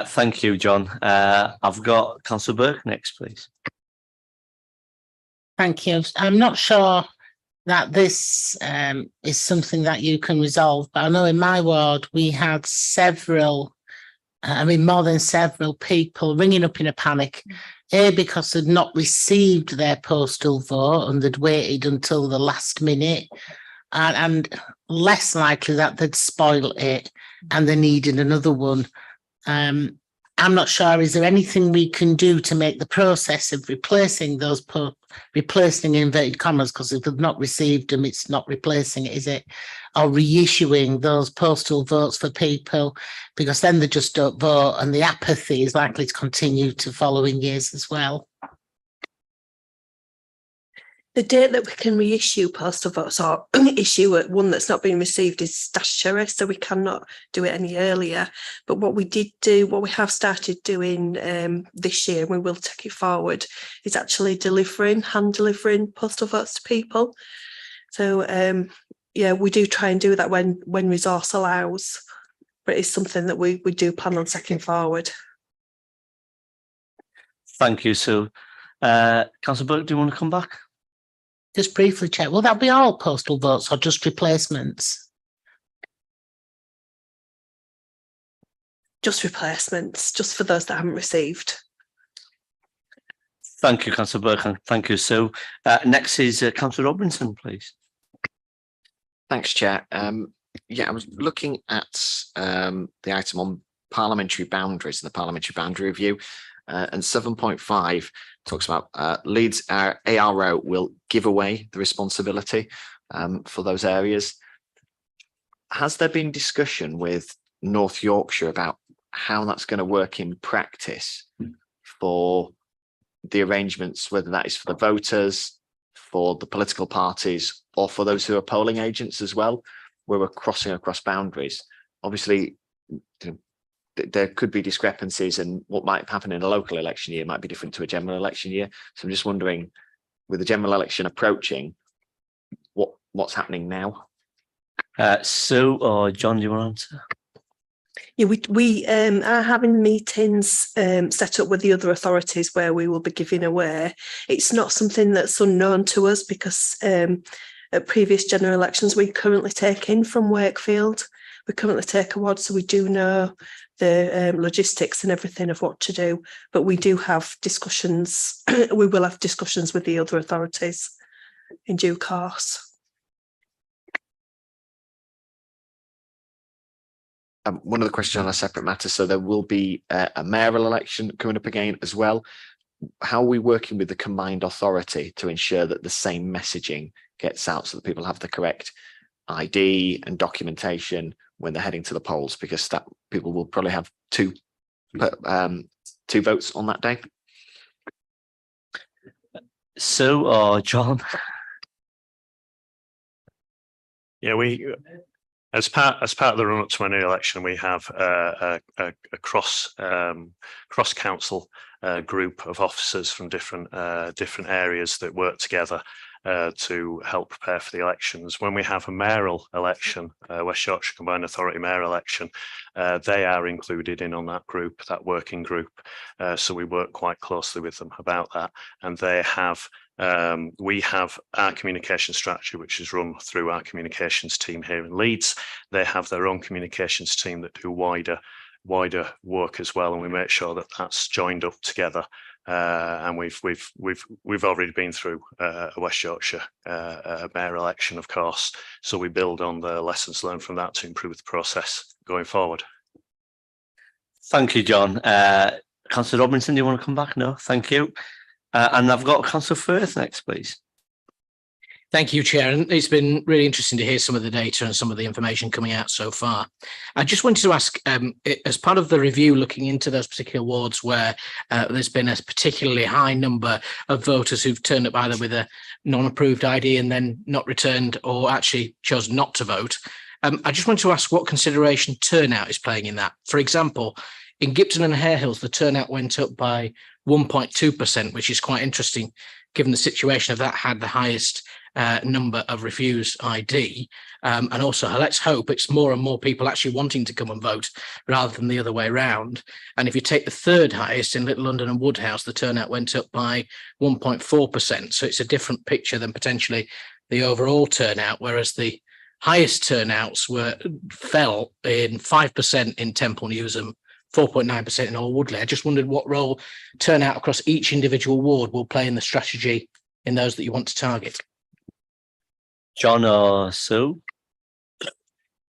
Thank you, John. I've got Councillor Burke next, please. Thank you. I'm not sure that this is something that you can resolve, but I know in my ward we had several, more than several people ringing up in a panic, because they'd not received their postal vote and they'd waited until the last minute, and less likely that they'd spoiled it and they needed another one. I'm not sure, is there anything we can do to make the process of replacing those, replacing inverted commas, because if they've not received them, it's not replacing it, is it? Or reissuing those postal votes for people, because then they just don't vote and the apathy is likely to continue to following years as well. The date that we can reissue postal votes or issue at one that's not been received is statutory, so we cannot do it any earlier. But what we have started doing this year, and we will take it forward, is actually hand delivering postal votes to people. So yeah, we do try and do that when resource allows, but it's something that we do plan on taking forward. Thank you, Sue. Councillor Burke, do you want to come back? Just briefly check, will that be all postal votes or just replacements? Just replacements, just for those that haven't received. Thank you, Councillor Burke, and thank you, Sue. Next is Councillor Robinson, please. Thanks, Chair. Yeah, I was looking at the item on parliamentary boundaries and the parliamentary boundary review, and 7.5 talks about Leeds ARO will give away the responsibility for those areas. Has there been discussion with North Yorkshire about how that's going to work in practice for the arrangements, whether that is for the voters, for the political parties, or for those who are polling agents as well, where we're crossing across boundaries? Obviously, there could be discrepancies, and what might happen in a local election year might be different to a general election year. So I'm just wondering, with the general election approaching, what's happening now? Sue or John, do you want to answer? Yeah, we are having meetings set up with the other authorities where we will be giving away. It's not something that's unknown to us, because at previous general elections we currently take in from Wakefield. We currently take awards, so we do know the logistics and everything of what to do. But we do have discussions. We will have discussions with the other authorities in due course. One other question on a separate matter. So there will be a mayoral election coming up again as well. How are we working with the combined authority to ensure that the same messaging gets out, so that people have the correct ID and documentation when they're heading to the polls, because that people will probably have two votes on that day? Sue or John? Yeah, as part of the run up to my new election, we have a cross council group of officers from different areas that work together to help prepare for the elections. When we have a mayoral election, West Yorkshire Combined Authority mayoral election, they are included in on that group, that working group. So we work quite closely with them about that, and they have. We have our communication strategy, which is run through our communications team here in Leeds. They have their own communications team that do wider work as well, and we make sure that that's joined up together. And we've already been through a West Yorkshire mayor election, of course. So we build on the lessons learned from that to improve the process going forward. Thank you, John. Councillor Robinson, do you want to come back? No, thank you. And I've got Councillor Firth next, please. Thank you, Chair. And it's been really interesting to hear some of the data and some of the information coming out so far. I just wanted to ask, as part of the review, looking into those particular wards where there's been a particularly high number of voters who've turned up either with a non-approved ID and then not returned or actually chose not to vote, I just want to ask what consideration turnout is playing in that. For example, in Gipton and Hare Hills, the turnout went up by 1.2%, which is quite interesting, given the situation of that had the highest number of refused ID. And also, let's hope it's more and more people actually wanting to come and vote rather than the other way around. And if you take the third highest in Little London and Woodhouse, the turnout went up by 1.4%. So it's a different picture than potentially the overall turnout, whereas the highest turnouts fell in 5% in Temple Newsham, 4.9% in Old Woodley. I just wondered what role turnout across each individual ward will play in the strategy in those that you want to target. John or Sue?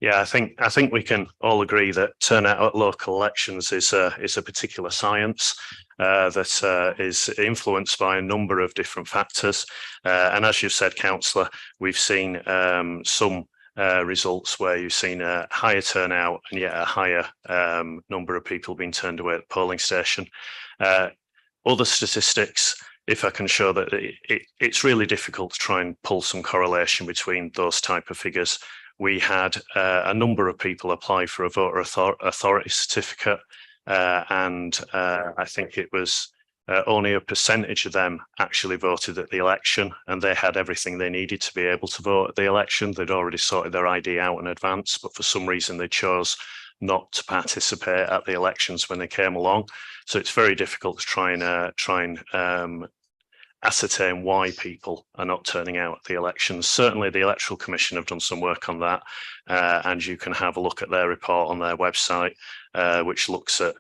Yeah, I think we can all agree that turnout at local elections is a particular science that is influenced by a number of different factors. And as you've said, Councillor, we've seen some results where you've seen a higher turnout and yet a higher number of people being turned away at the polling station. Other statistics, if I can show that it's really difficult to try and pull some correlation between those type of figures. We had a number of people apply for a voter authority certificate, and I think it was only a percentage of them actually voted at the election, and they had everything they needed to be able to vote at the election. They'd already sorted their ID out in advance, but for some reason they chose not to participate at the elections when they came along. So it's very difficult to try and ascertain why people are not turning out at the elections. Certainly the Electoral Commission have done some work on that, and you can have a look at their report on their website, which looks at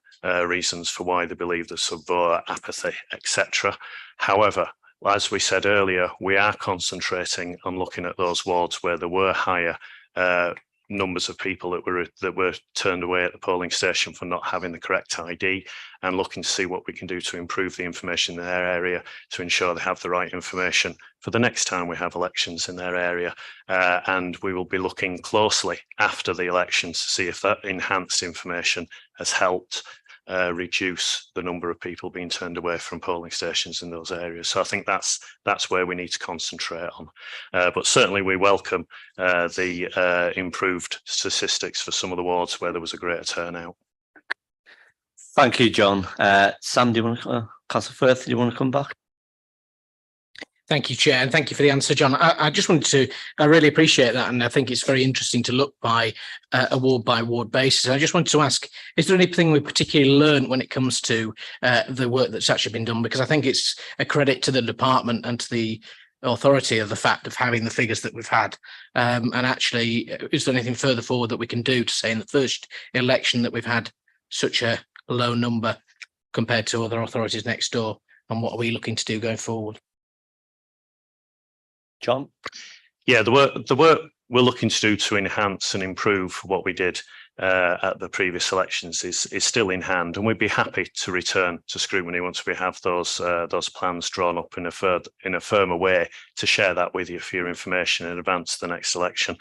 reasons for why they believe there's some voter apathy, etc. However, as we said earlier, we are concentrating on looking at those wards where there were higher numbers of people that were turned away at the polling station for not having the correct ID, and looking to see what we can do to improve the information in their area to ensure they have the right information for the next time we have elections in their area. And we will be looking closely after the elections to see if that enhanced information has helped reduce the number of people being turned away from polling stations in those areas. So I think that's where we need to concentrate on. But certainly we welcome the improved statistics for some of the wards where there was a greater turnout. Thank you, John. Sam, do you want to, Councillor Firth, do you want to come back? Thank you, Chair, and thank you for the answer, John. I just wanted to, I really appreciate that, and I think it's very interesting to look by a ward basis. And I just wanted to ask, is there anything we particularly learned when it comes to the work that's actually been done? Because I think it's a credit to the department and to the authority of the fact of having the figures that we've had. And actually, is there anything further forward that we can do to say in the first election that we've had such a low number compared to other authorities next door? And what are we looking to do going forward? John? Yeah, the work we're looking to do to enhance and improve what we did at the previous elections is still in hand, and we'd be happy to return to scrutiny once we have those plans drawn up in a firmer way to share that with you for your information in advance of the next election.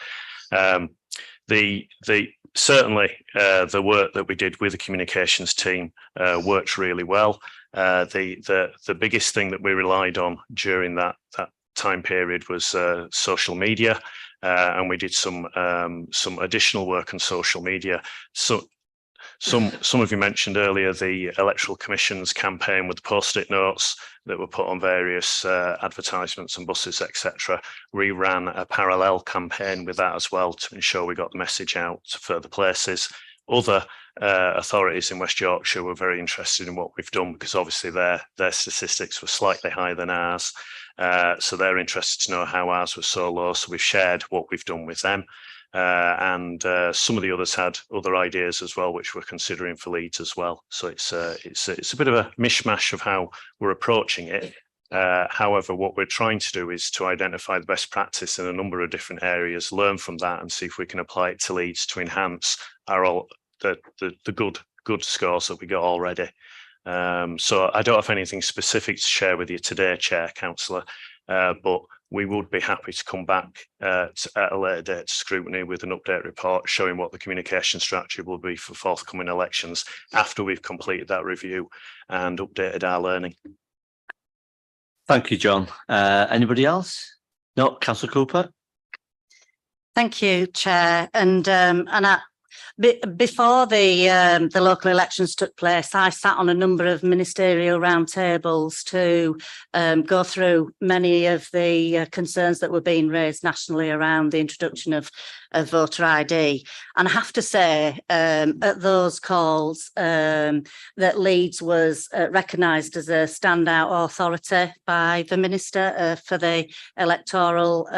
Certainly the work that we did with the communications team worked really well. The biggest thing that we relied on during that time period was social media, and we did some additional work on social media. So some of you mentioned earlier the Electoral Commission's campaign with the post-it notes that were put on various advertisements and buses, etc. We ran a parallel campaign with that as well to ensure we got the message out to further places. Other authorities in West Yorkshire were very interested in what we've done, because obviously their statistics were slightly higher than ours. So they're interested to know how ours was so low. So we've shared what we've done with them. And some of the others had other ideas as well, which we're considering for Leeds as well. So it's a bit of a mishmash of how we're approaching it. However, what we're trying to do is to identify the best practice in a number of different areas, learn from that, and see if we can apply it to Leeds to enhance the good scores that we got already. So I don't have anything specific to share with you today, Chair, Councillor, but we would be happy to come back at a later date to scrutiny with an update report showing what the communication strategy will be for forthcoming elections after we've completed that review and updated our learning. Thank you, John. Anybody else? No, Councillor Cooper. Thank you, Chair. Before the local elections took place, I sat on a number of ministerial roundtables to go through many of the concerns that were being raised nationally around the introduction of voter ID. And I have to say, at those calls, that Leeds was recognised as a standout authority by the Minister for the electoral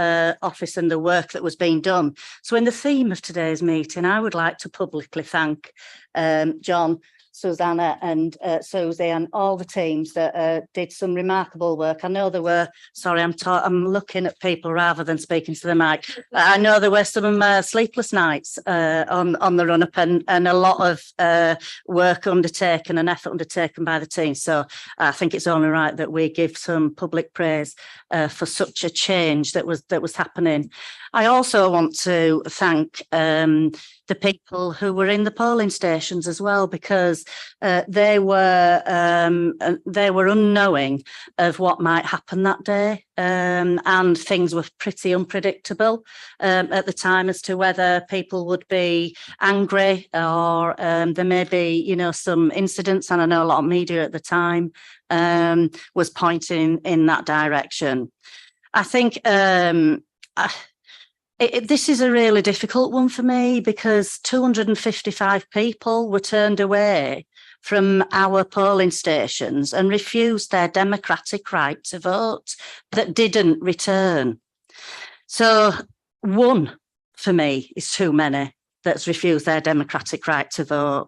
office and the work that was being done. So in the theme of today's meeting, I would like to publicly thank John, Susanna and Susie and all the teams that did some remarkable work. I know there were, sorry, I'm looking at people rather than speaking to the mic. I know there were some sleepless nights on the run-up and a lot of work undertaken and effort undertaken by the team. So I think it's only right that we give some public praise for such a change that was happening. I also want to thank the people who were in the polling stations as well, because they were unknowing of what might happen that day, and things were pretty unpredictable at the time as to whether people would be angry or there may be, some incidents. And I know a lot of media at the time was pointing in that direction. I think this is a really difficult one for me, because 255 people were turned away from our polling stations and refused their democratic right to vote that didn't return. So one, for me, is too many that's refused their democratic right to vote.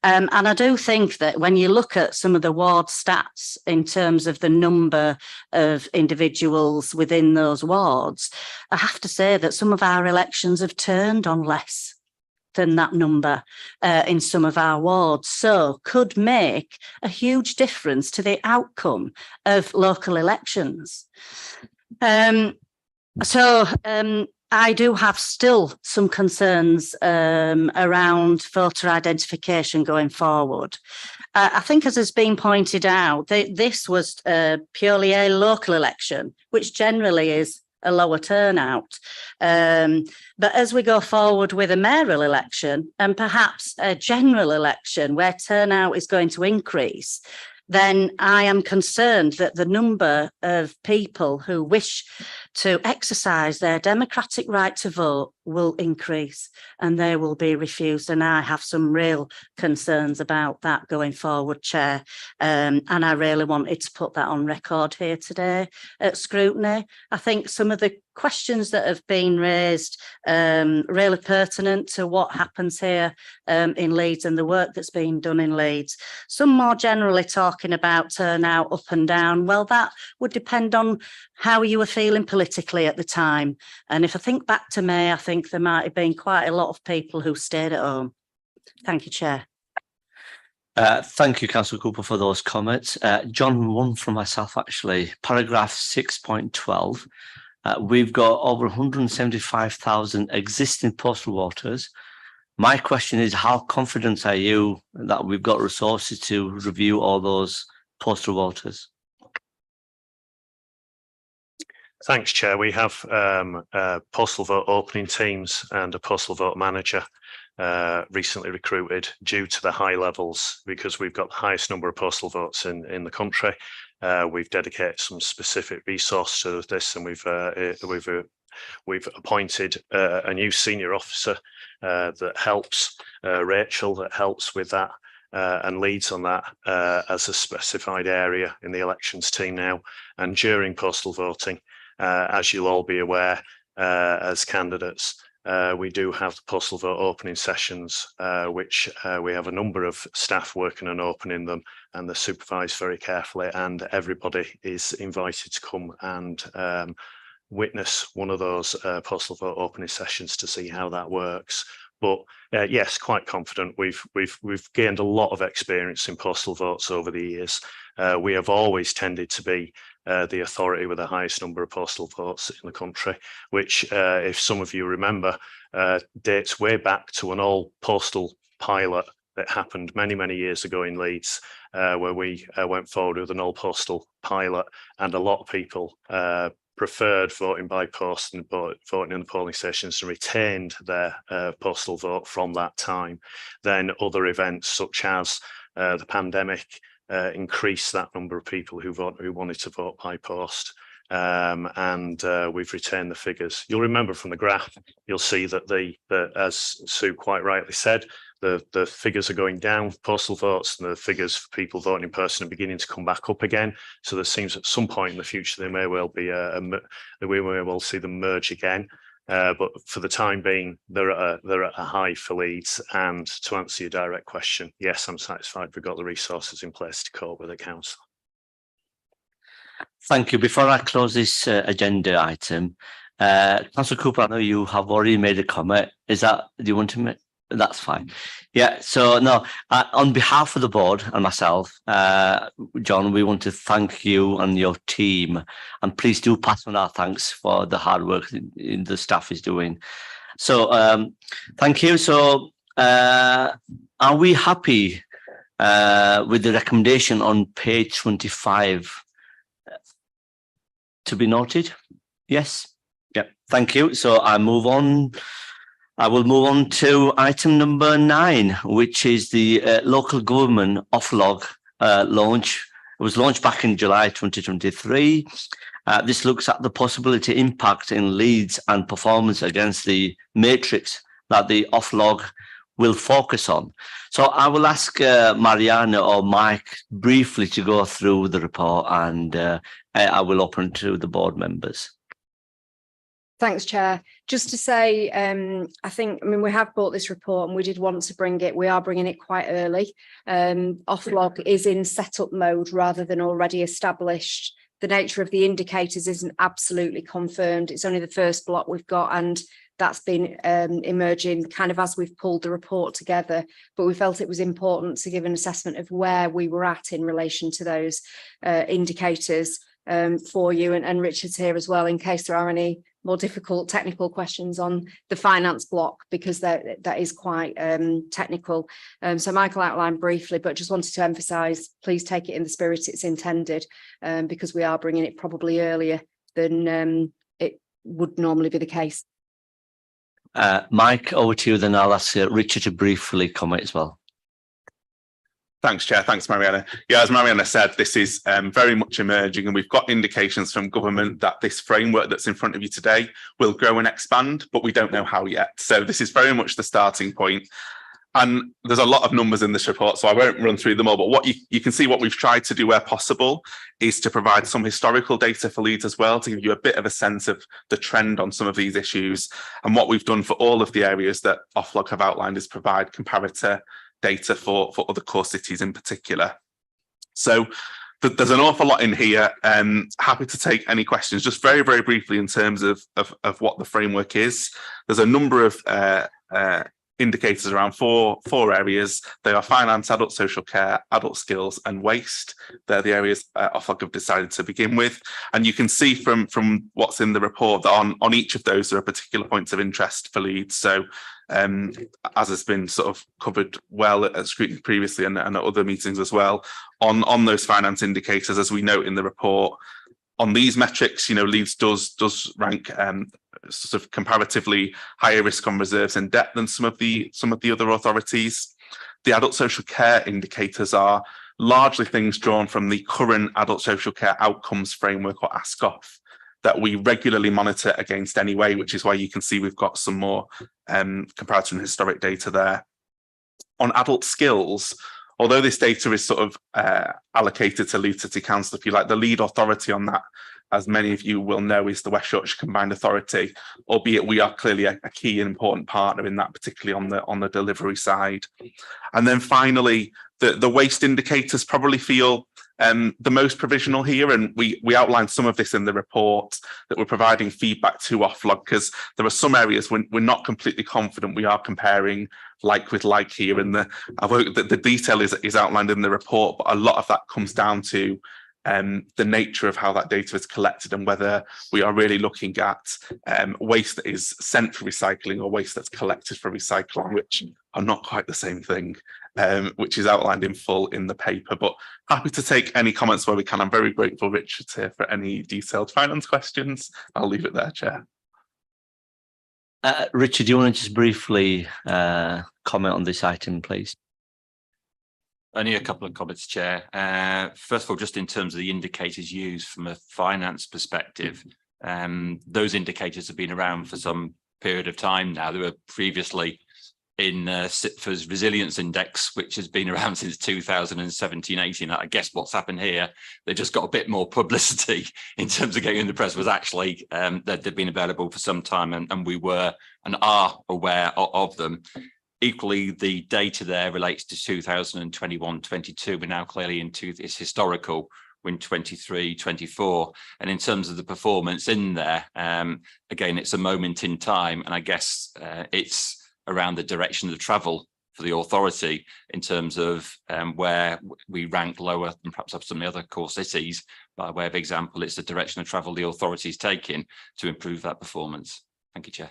And I do think that when you look at some of the ward stats in terms of the number of individuals within those wards, I have to say that some of our elections have turned on less than that number in some of our wards, so could make a huge difference to the outcome of local elections. I do have still some concerns around voter identification going forward. I think, as has been pointed out, this was purely a local election, which generally is a lower turnout. But as we go forward with a mayoral election and perhaps a general election where turnout is going to increase, then I am concerned that the number of people who wish to exercise their democratic right to vote will increase and they will be refused. And I have some real concerns about that going forward, Chair. And I really wanted to put that on record here today at scrutiny. I think some of the questions that have been raised really pertinent to what happens here in Leeds and the work that's been done in Leeds. Some more generally talking about turnout up and down. Well, that would depend on how you were feeling politically at the time. And if I think back to May, I think there might have been quite a lot of people who stayed at home. Thank you, Chair. Thank you, Councillor Cooper, for those comments. John, one from myself, actually. Paragraph 6.12. We've got over 175,000 existing postal voters. My question is, how confident are you that we've got resources to review all those postal voters? Thanks, Chair. We have postal vote opening teams and a postal vote manager recently recruited due to the high levels, because we've got the highest number of postal votes in the country. We've dedicated some specific resource to this, and we've appointed a new senior officer that helps, Rachel, that helps with that and leads on that as a specified area in the elections team now. And during postal voting, as you'll all be aware, as candidates, we do have the postal vote opening sessions, which we have a number of staff working on opening them, and they're supervised very carefully, and everybody is invited to come and witness one of those postal vote opening sessions to see how that works. But yes, quite confident. We've gained a lot of experience in postal votes over the years. We have always tended to be the authority with the highest number of postal votes in the country, which, if some of you remember, dates way back to an old postal pilot that happened many, many years ago in Leeds, where we went forward with an old postal pilot, and a lot of people preferred voting by post and voting in the polling stations and retained their postal vote from that time. Then other events such as the pandemic increased that number of people who wanted to vote by post. And we've retained the figures. You'll remember from the graph, you'll see that as Sue quite rightly said, the figures are going down, postal votes, and the figures for people voting in person are beginning to come back up again. So there seems at some point in the future there may well be we may well see them merge again. But for the time being, they're at a high for Leeds. And to answer your direct question, yes, I'm satisfied we've got the resources in place to cope with the council. Thank you. Before I close this agenda item, Councillor Cooper, I know you have already made a comment. Do you want to make? That's fine. Yeah. So no, on behalf of the board and myself, John, we want to thank you and your team, and please do pass on our thanks for the hard work the staff is doing. So thank you. So are we happy with the recommendation on page 25 to be noted? Yes. Yeah. Thank you. So I will move on to item number 9, which is the local government offlog launch. It was launched back in July 2023. This looks at the possibility impact in Leeds and performance against the matrix that the offlog will focus on. So I will ask Mariana or Mike briefly to go through the report, and I will open to the board members. Thanks, Chair. Just to say, I mean, we have bought this report and we did want to bring it. We are bringing it quite early. Offlog is in setup mode rather than already established. The nature of the indicators isn't absolutely confirmed. It's only the first block we've got, and that's been emerging kind of as we've pulled the report together. But we felt it was important to give an assessment of where we were at in relation to those indicators for you. And Richard's here as well in case there are any more difficult technical questions on the finance block, because that is quite technical. So Michael outlined briefly, but just wanted to emphasise, please take it in the spirit it's intended, because we are bringing it probably earlier than it would normally be the case. Mike, over to you, then I'll ask Richard to briefly comment as well. Thanks, Chair. Thanks, Mariana. Yeah, as Mariana said, this is very much emerging, and we've got indications from government that this framework that's in front of you today will grow and expand, but we don't know how yet. So this is very much the starting point. And there's a lot of numbers in this report, so I won't run through them all, but what you can see what we've tried to do where possible is to provide some historical data for Leeds as well, to give you a bit of a sense of the trend on some of these issues. And what we've done for all of the areas that Offlog have outlined is provide comparator data for other core cities in particular. So there's an awful lot in here. Happy to take any questions, just very, very briefly in terms of what the framework is. There's a number of indicators around four areas. They are finance, adult social care, adult skills, and waste. They're the areas Offlog have decided to begin with. And you can see from what's in the report that on each of those there are particular points of interest for Leeds. So as has been sort of covered well at Scrutiny previously and at other meetings as well, on those finance indicators, as we note in the report, on these metrics, Leeds does rank sort of comparatively higher risk on reserves and debt than some of the other authorities. The adult social care indicators are largely things drawn from the current adult social care outcomes framework, or ASCOF, that we regularly monitor against anyway, which is why you can see we've got some more comparative and historic data there. On adult skills, although this data is sort of allocated to Leeds City Council, if you like, the lead authority on that, as many of you will know, is the West Yorkshire Combined Authority, albeit we are clearly a key and important partner in that, particularly on the delivery side. And then finally, the waste indicators probably feel the most provisional here, and we outlined some of this in the report, that we're providing feedback to Offlog, because there are some areas we're not completely confident we are comparing like with like here, and the detail is outlined in the report, but a lot of that comes down to the nature of how that data is collected and whether we are really looking at waste that is sent for recycling or waste that's collected for recycling, which are not quite the same thing, which is outlined in full in the paper. But happy to take any comments where we can. I'm very grateful, Richard, here for any detailed finance questions. I'll leave it there, Chair. Richard, do you want to just briefly comment on this item, please? Only a couple of comments, Chair. First of all, just in terms of the indicators used from a finance perspective, those indicators have been around for some period of time now. They were previously in SIPFA's resilience index, which has been around since 2017-18. I guess what's happened here, they just got a bit more publicity in terms of getting in the press, was actually that they've been available for some time, and we were and are aware of them. Equally, the data there relates to 2021-22. We're now clearly into this historical in 23-24. And in terms of the performance in there, again, it's a moment in time. And I guess it's around the direction of travel for the authority in terms of where we rank lower than perhaps some of the other core cities. By way of example, it's the direction of travel the authority is taking to improve that performance. Thank you, Chair.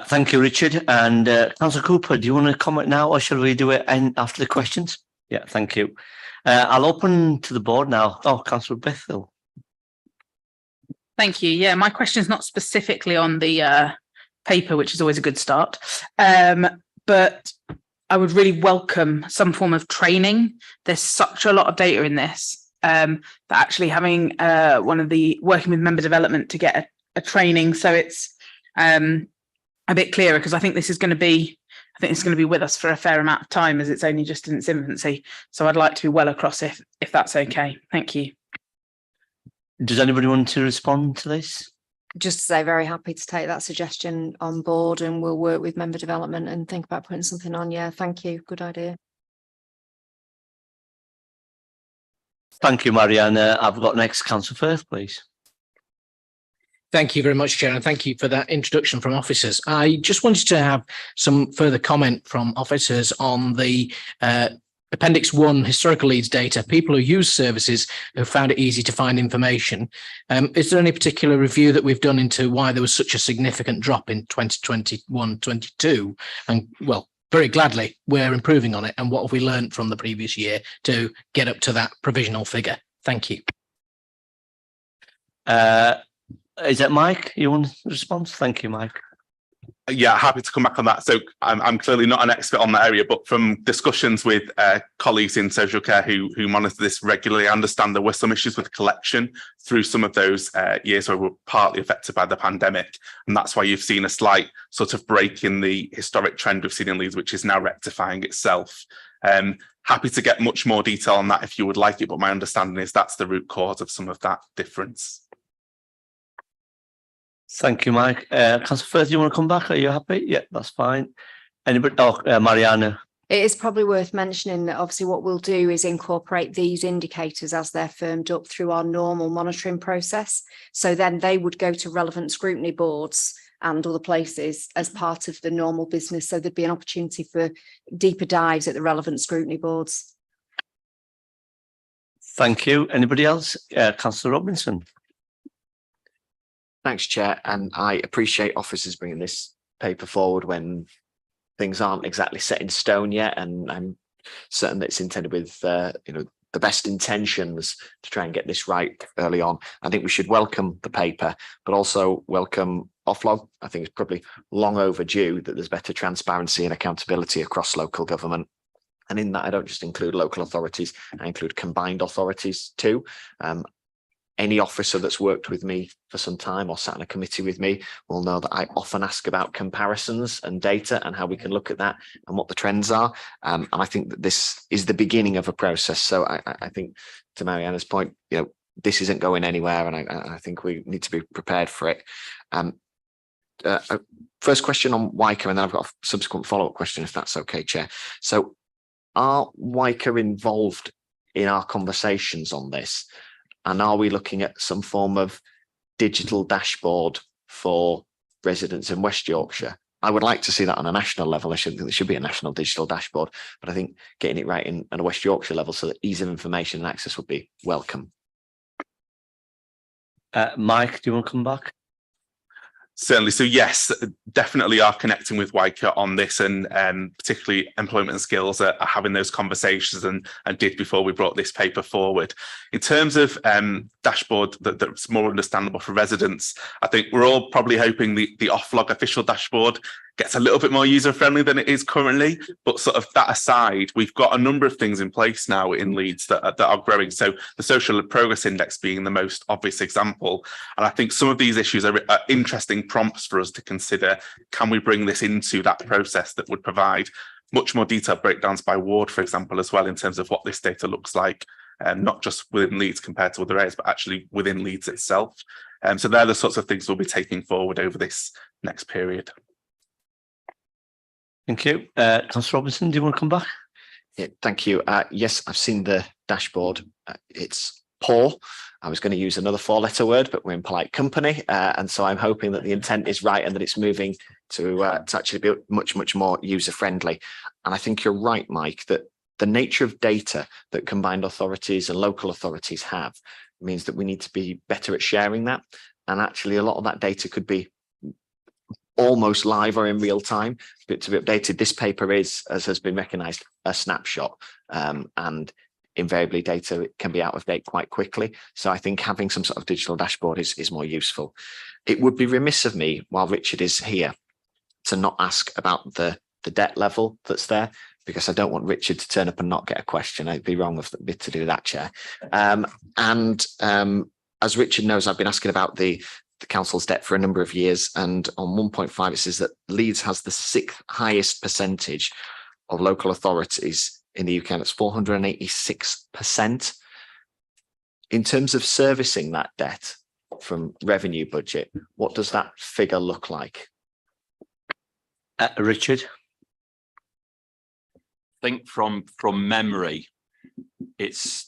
Thank you, Richard. And Councillor Cooper, do you want to comment now, or shall we do it after the questions? Yeah, thank you. I'll open to the board now. Oh, Councillor Bethel. Thank you. Yeah, my question is not specifically on the paper, which is always a good start, but I would really welcome some form of training. There's such a lot of data in this that actually having working with member development to get a training, so it's a bit clearer, because I think this is going to be with us for a fair amount of time, as it's only just in its infancy. So I'd like to be well across if that's okay. Thank you. Does anybody want to respond to this? Just to say, very happy to take that suggestion on board, and we'll work with member development and think about putting something on. Yeah, thank you. Good idea. Thank you, Marianne. I've got next Councillor Firth, please. Thank you very much, Chair, and thank you for that introduction from officers. I just wanted to have some further comment from officers on the Appendix 1 historical Leeds data, people who use services who found it easy to find information. Is there any particular review that we've done into why there was such a significant drop in 2021-22? And well, very gladly, we're improving on it. And what have we learned from the previous year to get up to that provisional figure? Thank you. Is that Mike? You want to respond? Thank you, Mike. Yeah, happy to come back on that. So I'm clearly not an expert on that area, but from discussions with colleagues in social care who monitor this regularly, I understand there were some issues with collection through some of those years where we were partly affected by the pandemic. And that's why you've seen a slight sort of break in the historic trend we've seen in Leeds, which is now rectifying itself. Happy to get much more detail on that if you would like it, but my understanding is that's the root cause of some of that difference. Thank you, Mike. Councillor Firth, do you want to come back? Are you happy? Yeah, that's fine. Anybody? Oh, Mariana. It is probably worth mentioning that obviously what we'll do is incorporate these indicators as they're firmed up through our normal monitoring process. So then they would go to relevant scrutiny boards and other places as part of the normal business. So there'd be an opportunity for deeper dives at the relevant scrutiny boards. Thank you. Anybody else? Councillor Robinson. Thanks, Chair, and I appreciate officers bringing this paper forward when things aren't exactly set in stone yet, and I'm certain that it's intended with the best intentions to try and get this right early on. I think we should welcome the paper, but also welcome Offlog. I think it's probably long overdue that there's better transparency and accountability across local government. And in that, I don't just include local authorities, I include combined authorities too. Any officer that's worked with me for some time or sat in a committee with me will know that I often ask about comparisons and data and how we can look at that and what the trends are. And I think that this is the beginning of a process. So I think, to Mariana's point, this isn't going anywhere, and I think we need to be prepared for it. First question on WICA, and then I've got a subsequent follow-up question, if that's okay, Chair. So are WICA involved in our conversations on this? And are we looking at some form of digital dashboard for residents in West Yorkshire I would like to see that on a national level. There should be a national digital dashboard, but I think getting it right in at a West Yorkshire level so that ease of information and access would be welcome. Mike, do you want to come back? Certainly. So yes, definitely are connecting with WICA on this, and particularly employment and skills are having those conversations and did before we brought this paper forward. In terms of dashboard that's more understandable for residents, I think we're all probably hoping the Oflog official dashboard gets a little bit more user friendly than it is currently. But sort of that aside, we've got a number of things in place now in Leeds that are growing. So the social progress index being the most obvious example. And I think some of these issues are interesting prompts for us to consider. Can we bring this into that process that would provide much more detailed breakdowns by ward, for example, as well, in terms of what this data looks like, not just within Leeds compared to other areas, but actually within Leeds itself. So they're the sorts of things we'll be taking forward over this next period. Thank you. Councillor Robinson, do you want to come back? Yeah, thank you. Yes, I've seen the dashboard. It's poor. I was going to use another 4-letter word, but we're in polite company. And so I'm hoping that the intent is right and that it's moving to actually be much more user friendly. And I think you're right, Mike, that the nature of data that combined authorities and local authorities have means that we need to be better at sharing that. And actually a lot of that data could be almost live or in real time, but to be updated. This paper is, as has been recognised, a snapshot, and invariably data can be out of date quite quickly. So I think having some sort of digital dashboard is more useful. It would be remiss of me, while Richard is here, to not ask about the debt level that's there, because I don't want Richard to turn up and not get a question. I'd be wrong of me to do that, Chair. As Richard knows, I've been asking about the council's debt for a number of years, and on 1.5 it says that Leeds has the 6th highest percentage of local authorities in the UK, and it's 486%. In terms of servicing that debt from revenue budget, what does that figure look like? Richard? I think from memory, it's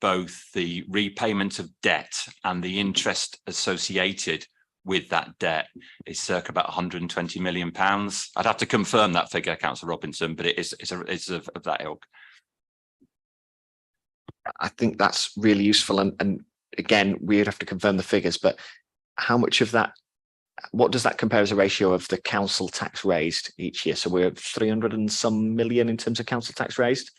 both the repayment of debt and the interest associated with that debt is circa about £120 million. I'd have to confirm that figure, Councillor Robinson, but it's of that ilk. I think that's really useful, and again, we'd have to confirm the figures, but how much of that, what does that compare as a ratio of the council tax raised each year? So we're at 300 and some million in terms of council tax raised.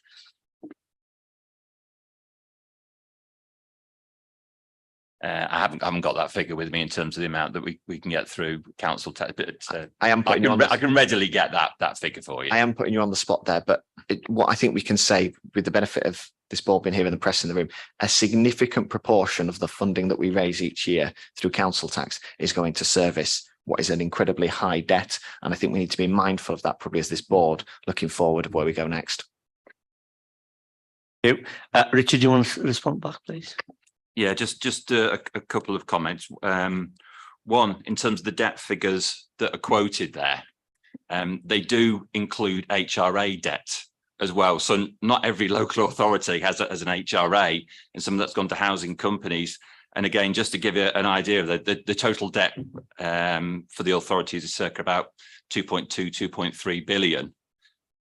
I haven't got that figure with me in terms of the amount that we can get through council tax, but I can readily get that figure for you. I am putting you on the spot there, but what I think we can say, with the benefit of this board being here and the press in the room, a significant proportion of the funding that we raise each year through council tax is going to service what is an incredibly high debt. And I think we need to be mindful of that, probably as this board looking forward of where we go next. Thank you. Richard, do you want to respond back, please? Yeah, just a couple of comments. One, in terms of the debt figures that are quoted there, they do include HRA debt as well. So not every local authority has an HRA, and some that's gone to housing companies. And again, just to give you an idea of the total debt for the authorities is circa about 2.3 billion.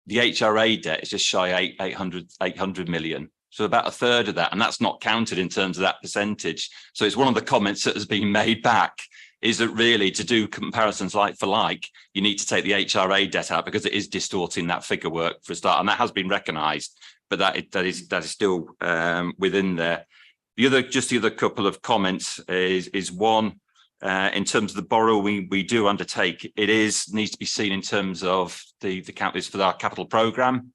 The HRA debt is just shy 800 million. So about a third of that, and that's not counted in terms of that percentage. So it's one of the comments that has been made back, is that really to do comparisons like for like, you need to take the HRA debt out because it is distorting that figure work for a start, and that has been recognised, but that is still within there. The other couple of comments is one, in terms of the borrowing we do undertake, it needs to be seen in terms of the count is for our capital programme.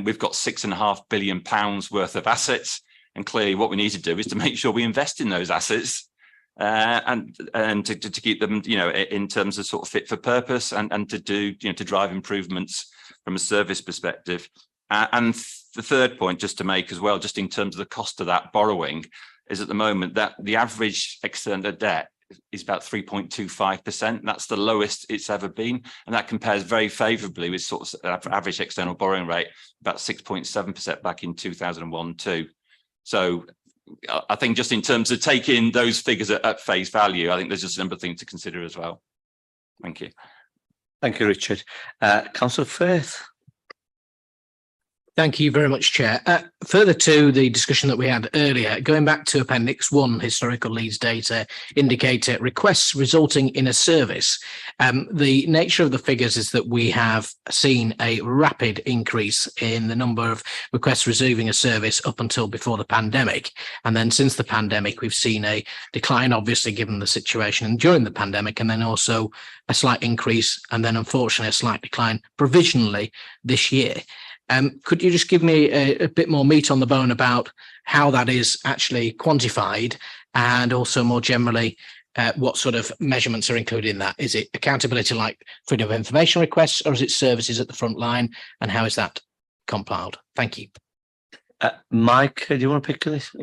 We've got £6.5 billion worth of assets, and clearly what we need to do is to make sure we invest in those assets and to keep them, in terms of sort of fit for purpose, and to do, to drive improvements from a service perspective. And the third point, just to make as well, just in terms of the cost of that borrowing, is at the moment that the average external debt is about 3.25%. That's the lowest it's ever been, and that compares very favourably with sort of average external borrowing rate about 6.7% back in 2001-2. So I think just in terms of taking those figures at face value, I think there's just a number of things to consider as well. Thank you. Thank you, Richard. Councillor Firth. Thank you very much, Chair. Further to the discussion that we had earlier, going back to Appendix 1, historical Leeds data indicator requests resulting in a service. The nature of the figures is that we have seen a rapid increase in the number of requests receiving a service up until before the pandemic. And then since the pandemic, we've seen a decline, obviously, given the situation during the pandemic, and then also a slight increase, and then unfortunately a slight decline provisionally this year. Could you just give me a bit more meat on the bone about how that is actually quantified, and also more generally, what sort of measurements are included in that? Is it accountability like freedom of information requests, or is it services at the front line, and how is that compiled? Thank you. Mike, do you want to pick this?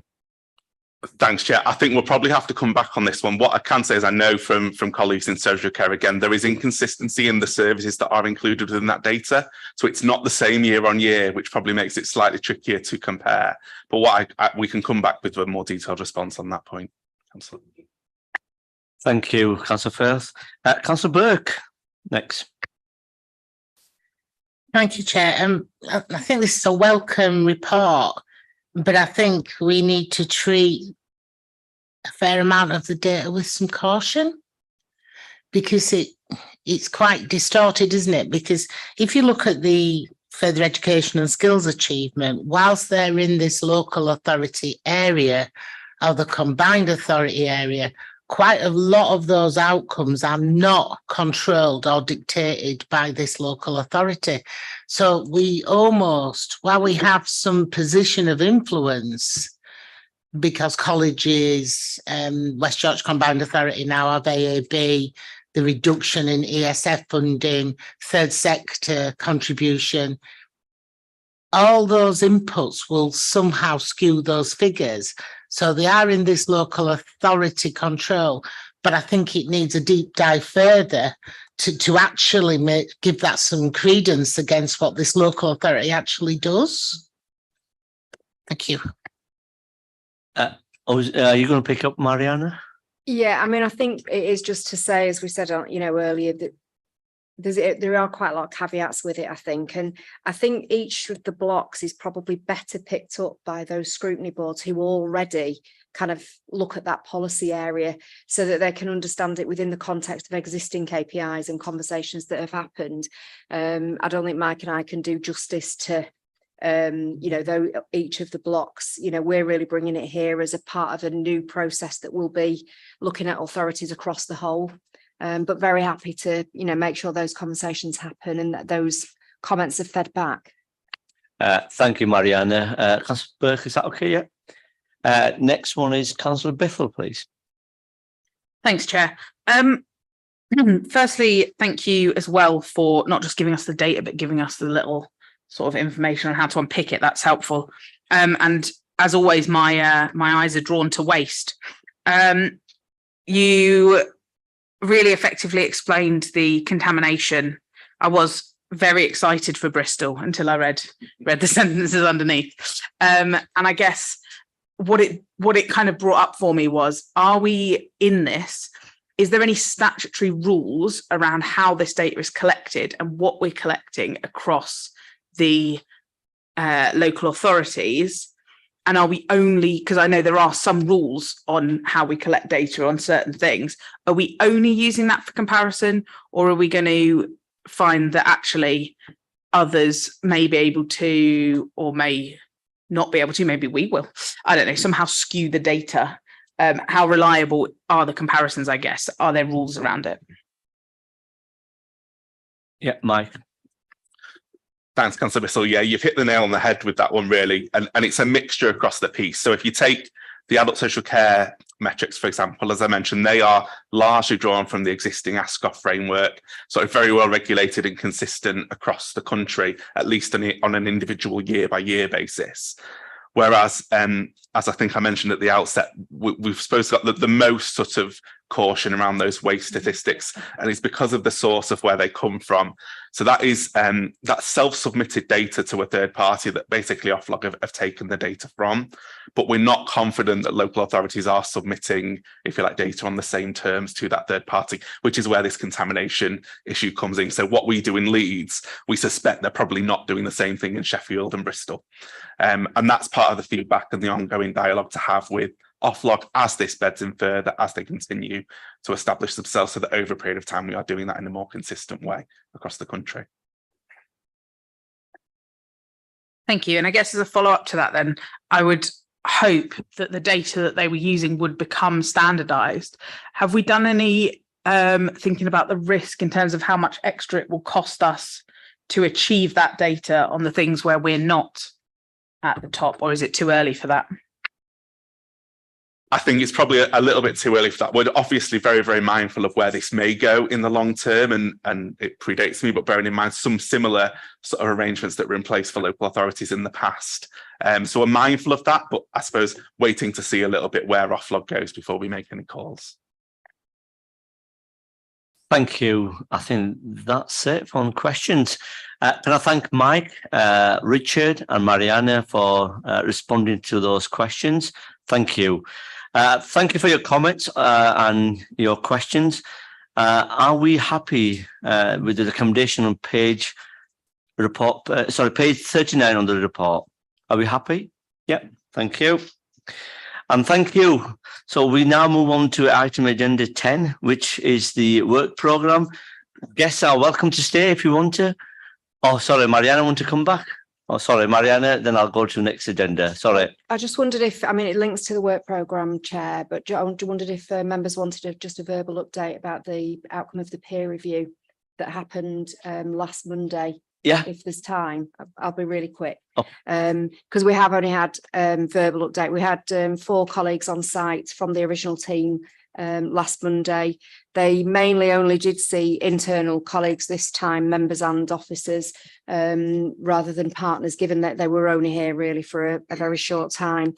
Thanks, Chair. I think we'll probably have to come back on this one. What I can say is I know from colleagues in social care, again, there is inconsistency in the services that are included within that data. So it's not the same year on year, which probably makes it slightly trickier to compare. But what we can come back with a more detailed response on that point. Councillor. Thank you, Councillor Firth. Councillor Burke, next. Thank you, Chair. I think this is a welcome report, but I think we need to treat a fair amount of the data with some caution, because it's quite distorted, isn't it? Because if you look at the further education and skills achievement, whilst they're in this local authority area or the combined authority area, quite a lot of those outcomes are not controlled or dictated by this local authority. So we almost, while we have some position of influence, because colleges, West Yorkshire Combined Authority now have AAB, the reduction in ESF funding, third sector contribution, all those inputs will somehow skew those figures. So they are in this local authority control, but I think it needs a deep dive further to actually give that some credence against what this local authority actually does. Thank you. Are you going to pick up, Mariana? Yeah, I mean, I think it is just to say, as we said, earlier, that there are quite a lot of caveats with it, I think. And I think each of the blocks is probably better picked up by those scrutiny boards who already kind of look at that policy area, so that they can understand it within the context of existing KPIs and conversations that have happened. I don't think Mike and I can do justice to though each of the blocks. We're really bringing it here as a part of a new process that will be looking at authorities across the whole. But very happy to, make sure those conversations happen and that those comments are fed back. Thank you, Mariana. Councillor Burke, is that okay? Yeah. Next one is Councillor Bithell, please. Thanks, Chair. Firstly, thank you as well for not just giving us the data, but giving us the little sort of information on how to unpick it. That's helpful. And as always, my eyes are drawn to waste. You really effectively explained the contamination. I was very excited for Bristol until I read the sentences underneath. And I guess what it kind of brought up for me was, are we in this? Is there any statutory rules around how this data is collected and what we're collecting across the local authorities? And are we only, because I know there are some rules on how we collect data on certain things, are we only using that for comparison, or are we going to find that actually others may be able to, or may not be able to, maybe we will, I don't know, somehow skew the data? How reliable are the comparisons, I guess? Are there rules around it? Yeah, Mike. Thanks, Councillor Bissell. Yeah, you've hit the nail on the head with that one, really. And it's a mixture across the piece. So if you take the adult social care metrics, for example, as I mentioned, they are largely drawn from the existing ASCOF framework, so very well regulated and consistent across the country, at least on an individual year-by-year basis. Whereas, as I think I mentioned at the outset, we've supposed got the most sort of caution around those waste statistics, and it's because of the source of where they come from. So that is that self-submitted data to a third party that basically Oflog have taken the data from, but we're not confident that local authorities are submitting, if you like, data on the same terms to that third party, which is where this contamination issue comes in. So what we do in Leeds, we suspect they're probably not doing the same thing in Sheffield and Bristol. And that's part of the feedback and the ongoing dialogue to have with Oflog as this beds in further, as they continue to establish themselves, so that over a period of time we are doing that in a more consistent way across the country. Thank you. And I guess as a follow-up to that, then I would hope that the data that they were using would become standardized. Have we done any thinking about the risk in terms of how much extra it will cost us to achieve that data on the things where we're not at the top, or is it too early for that? I think it's probably a little bit too early for that. We're obviously very, very mindful of where this may go in the long term, and it predates me, but bearing in mind some similar sort of arrangements that were in place for local authorities in the past. So we're mindful of that, but I suppose waiting to see a little bit where Oflog goes before we make any calls. Thank you. I think that's it on questions. Can I thank Mike, Richard and Mariana for responding to those questions? Thank you. Thank you for your comments and your questions. Are we happy with the recommendation on page 39 on the report? Are we happy? Yeah, thank you. And thank you. So we now move on to item agenda 10, which is the work programme. Guests are welcome to stay if you want to. Oh, sorry, Mariana, want to come back? Oh, sorry, Mariana, then I'll go to the next agenda. Sorry. I just wondered if, I mean, it links to the work programme, Chair, but I wondered if members wanted just a verbal update about the outcome of the peer review that happened last Monday. Yeah. If there's time, I'll be really quick. Because we have only had verbal update. We had 4 colleagues on site from the original team last Monday. They mainly only did see internal colleagues this time, members and officers, rather than partners, given that they were only here really for a very short time.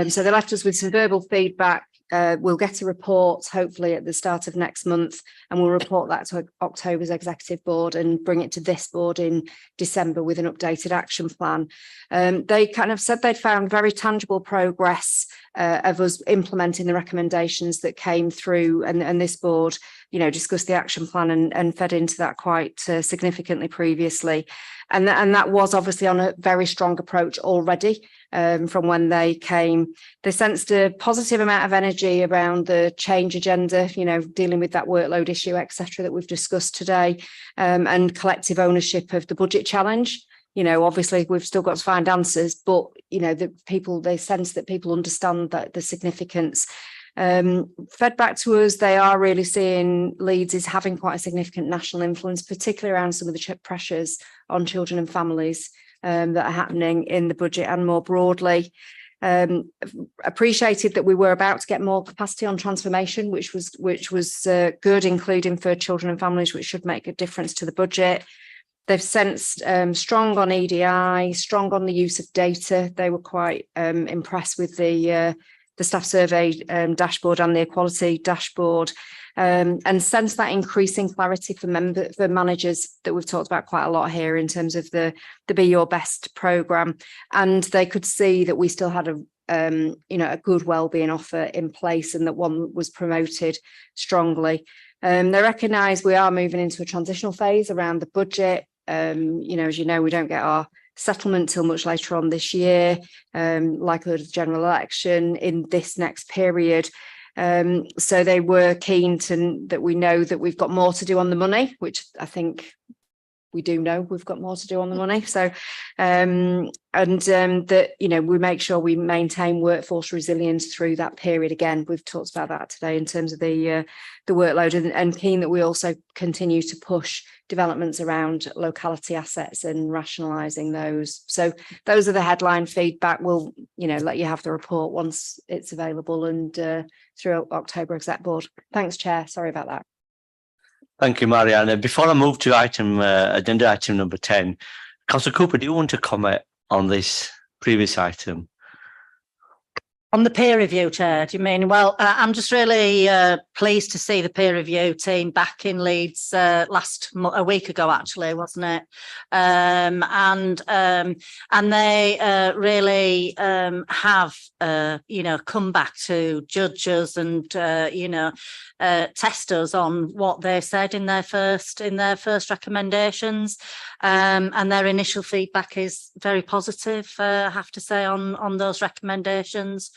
So they left us with some verbal feedback. We'll get a report hopefully at the start of next month, and we'll report that to October's executive board and bring it to this board in December with an updated action plan. They kind of said they'd found very tangible progress of us implementing the recommendations that came through, and this board, you know, discussed the action plan and fed into that quite significantly previously. And that was obviously on a very strong approach already from when they came. They sensed a positive amount of energy around the change agenda, you know, dealing with that workload issue, etc., that we've discussed today, and collective ownership of the budget challenge. You know, obviously we've still got to find answers, but, you know, they sense that people understand that the significance. Fed back to us, they are really seeing Leeds is having quite a significant national influence, particularly around some of the pressures on children and families that are happening in the budget and more broadly. Appreciated that we were about to get more capacity on transformation, which was good, including for children and families, which should make a difference to the budget. They've sensed strong on EDI, strong on the use of data. They were quite impressed with the staff survey dashboard and the equality dashboard, and sense that increasing clarity for managers that we've talked about quite a lot here in terms of the Be Your Best programme. And they could see that we still had a good wellbeing offer in place, and that one was promoted strongly. They recognise we are moving into a transitional phase around the budget. You know, as you know, we don't get our settlement till much later on this year, likelihood of general election in this next period. So they were keen that we know that we've got more to do on the money, which I think we do know we've got more to do on the money. So, that, you know, we make sure we maintain workforce resilience through that period. Again, we've talked about that today in terms of the workload, and keen that we also continue to push developments around locality assets and rationalising those. So those are the headline feedback. We'll, you know, let you have the report once it's available and through October Exec Board. Thanks, Chair. Sorry about that. Thank you, Mariana. Before I move to agenda item number 10, Councillor Cooper, do you want to comment on this previous item? On the peer review, Chair, do you mean? Well, I'm just really pleased to see the peer review team back in Leeds a week ago, actually, wasn't it? And they really have, come back to judge us and, test us on what they said in their first recommendations. And their initial feedback is very positive, I have to say, on those recommendations.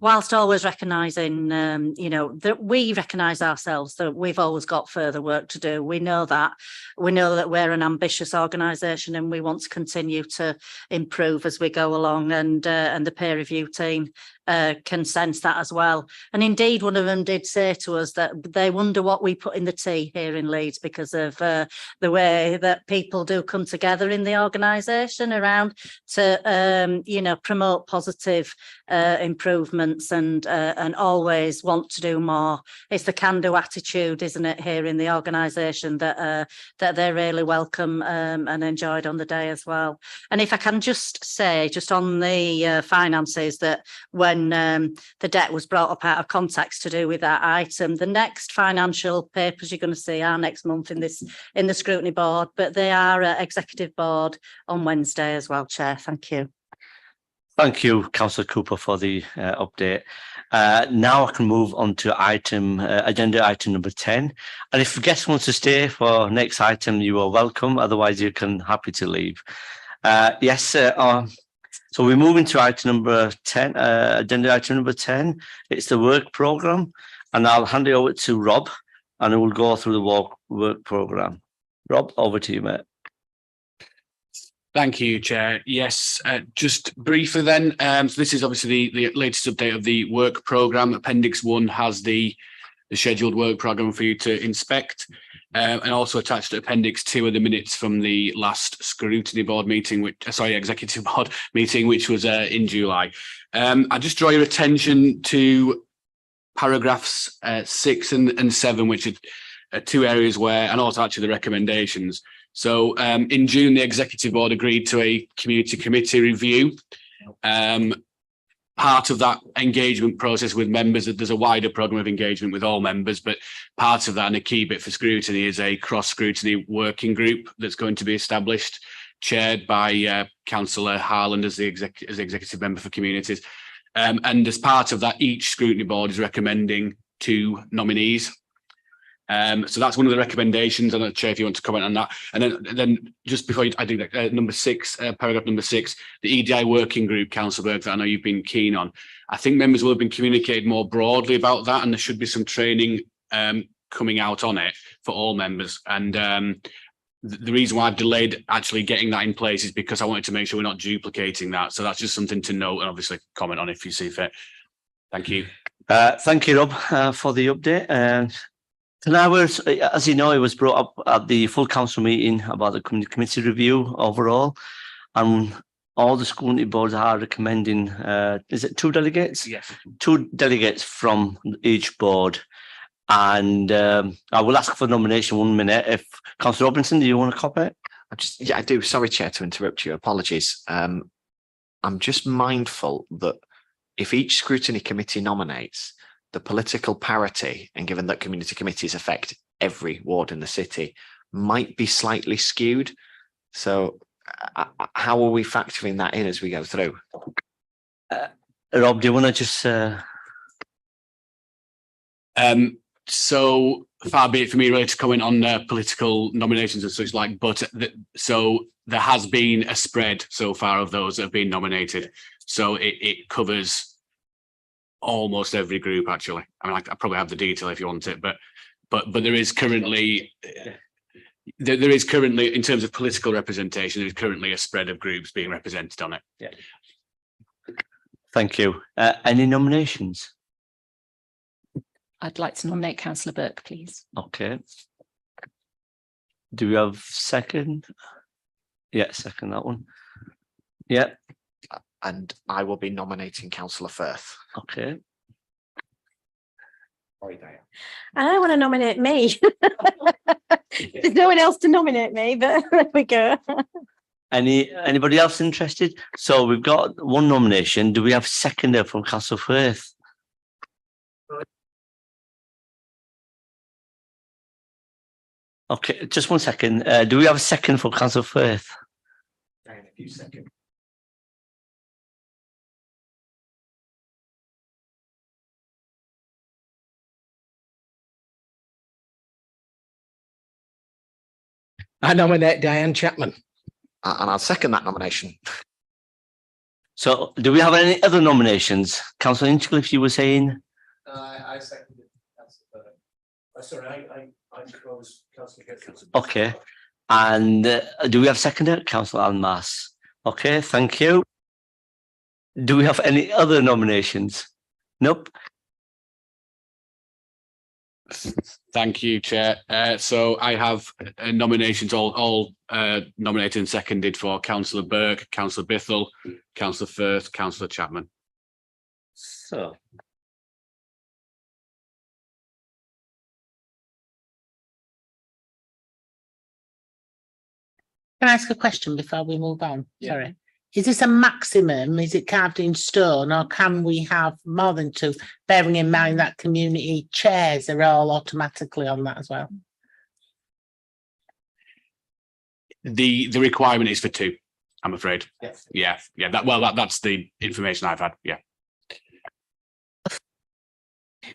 Whilst always recognising, that we recognise ourselves that we've always got further work to do. We know that we're an ambitious organisation and we want to continue to improve as we go along. And the peer review team can sense that as well. And indeed, one of them did say to us that they wonder what we put in the tea here in Leeds because of the way that people do come together in the organisation around to, promote positive improvements and always want to do more. It's the can-do attitude, isn't it, here in the organisation that they really welcome and enjoyed on the day as well. And if I can just say, just on the finances, that when the debt was brought up out of context to do with that item, the next financial papers you're going to see are next month in the scrutiny board, but they are executive board on Wednesday as well, Chair. Thank you. Thank you, Councillor Cooper, for the update. Now I can move on to agenda item number 10. And if guests want to stay for next item, you are welcome. Otherwise, you can happy to leave. So we're moving to item number 10, agenda item number 10. It's the work programme. And I'll hand it over to Rob and it will go through the work programme. Rob, over to you, mate. Thank you, Chair. Yes, just briefly then. So this is obviously the latest update of the work programme. Appendix 1 has the scheduled work programme for you to inspect. And also attached to Appendix 2 are the minutes from the last scrutiny board meeting, executive board meeting, which was in July. I just draw your attention to paragraphs 6 and 7, which are two areas where, and also actually the recommendations. So in June, the executive board agreed to a community committee review. Part of that engagement process with members, that there's a wider programme of engagement with all members, but part of that and a key bit for scrutiny is a cross-scrutiny working group that's going to be established, chaired by Councillor Harland as the executive member for communities. And as part of that, each scrutiny board is recommending 2 nominees. So that's one of the recommendations. I'm not sure if you want to comment on that. And then just before I do that, number 6, paragraph number 6, the EDI working group, Councillor Burke, that I know you've been keen on. I think members will have been communicated more broadly about that, and there should be some training coming out on it for all members. And the reason why I've delayed actually getting that in place is because I wanted to make sure we're not duplicating that. So that's just something to note and obviously comment on if you see fit. Thank you. Thank you, Rob, for the update. As you know, it was brought up at the full council meeting about the committee review overall, and all the scrutiny boards are recommending, is it 2 delegates? Yes. 2 delegates from each board. And I will ask for nomination 1 minute. If Councillor Robinson, do you want to copy it? I do. Sorry, Chair, to interrupt you. Apologies. I'm just mindful that if each scrutiny committee nominates, the political parity, and given that community committees affect every ward in the city, might be slightly skewed. So how are we factoring that in as we go through? Rob, do you want to just... So far be it for me really to comment on political nominations and such like, but so there has been a spread so far of those that have been nominated. So it covers almost every group, actually. I mean, I probably have the detail if you want it, but there is currently in terms of political representation, there is currently a spread of groups being represented on it. Yeah. Thank you. Any nominations? I'd like to nominate Councillor Burke, please. Okay. Do we have second? Yeah, second that one. Yeah. And I will be nominating Councillor Firth. Okay. I want to nominate me. There's no one else to nominate me, but there we go. Anybody else interested? So we've got one nomination. Do we have seconder from Councillor Firth? Okay, just 1 second. Do we have a second for Councillor Firth? In a few seconds. I nominate Diane Chapman. And I'll second that nomination. So do we have any other nominations? Councillor Inchcliffe, you were saying? I seconded Sorry, I propose Councillor. Okay. And do we have seconder? Councillor Almas. Okay, thank you. Do we have any other nominations? Nope. Thank you, Chair. So I have nominations all nominated and seconded for Councillor Burke, Councillor Bithell, Councillor Firth, Councillor Chapman. So. Can I ask a question before we move on? Yeah. Sorry. Is this a maximum? Is it carved in stone, or can we have more than two? Bearing in mind that community chairs are all automatically on that as well. The requirement is for two, I'm afraid. Yes. Yeah. That's the information I've had. Yeah.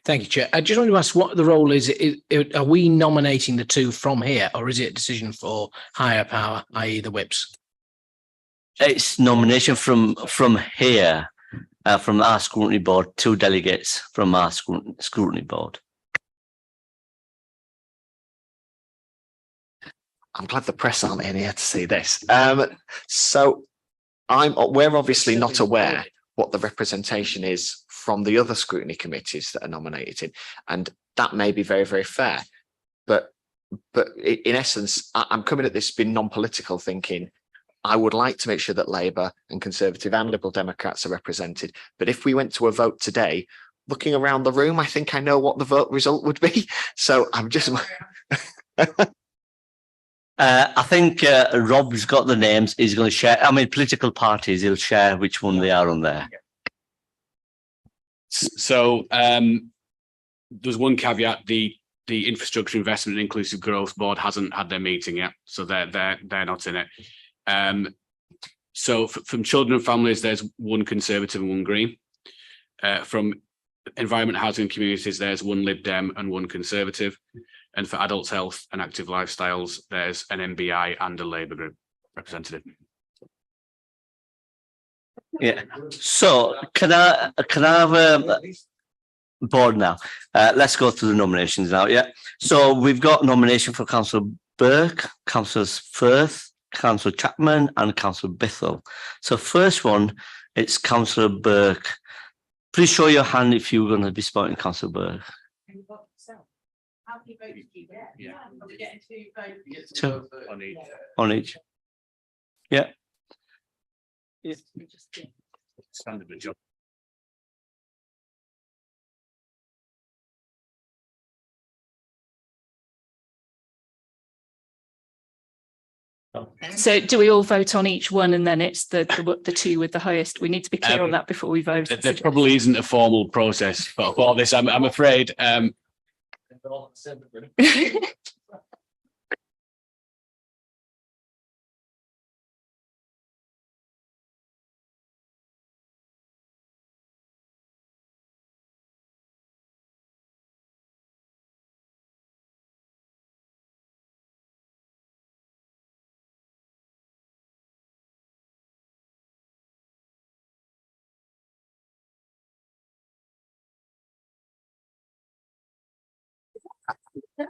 Thank you, Chair. I just want to ask what the role is. Are we nominating the two from here, or is it a decision for higher power, i.e. the whips? It's nomination from here, from our scrutiny board, two delegates from our scrutiny board. I'm glad the press aren't in here to see this. So we're obviously not aware what the representation is from the other scrutiny committees that are nominated, and that may be very, very fair. But in essence, I'm coming at this being non-political, thinking I would like to make sure that Labour and Conservative and Liberal Democrats are represented. But if we went to a vote today, looking around the room, I think I know what the vote result would be. So I'm just. I think Rob's got the names. He's going to share. I mean, political parties. He'll share which one they are on there. So there's one caveat: the Infrastructure Investment and Inclusive Growth Board hasn't had their meeting yet, so they're not in it. So from Children and Families, there's one Conservative and one Green. From Environment, Housing and Communities, there's one Lib Dem and one Conservative. And for Adults, Health and Active Lifestyles, there's an MBI and a Labour group representative. Yeah. So can I have a board now? Let's go through the nominations now. Yeah. So we've got nomination for Councillor Burke, Councillor Firth, Councillor Chapman and Councillor Bithell. So first one, it's Councillor Burke. Please show your hand if you're going to be supporting Councillor Burke. Two on each. Yeah. Standard majority. So do we all vote on each one and then it's the two with the highest? We need to be clear on that before we vote. There probably isn't a formal process for this. I'm afraid.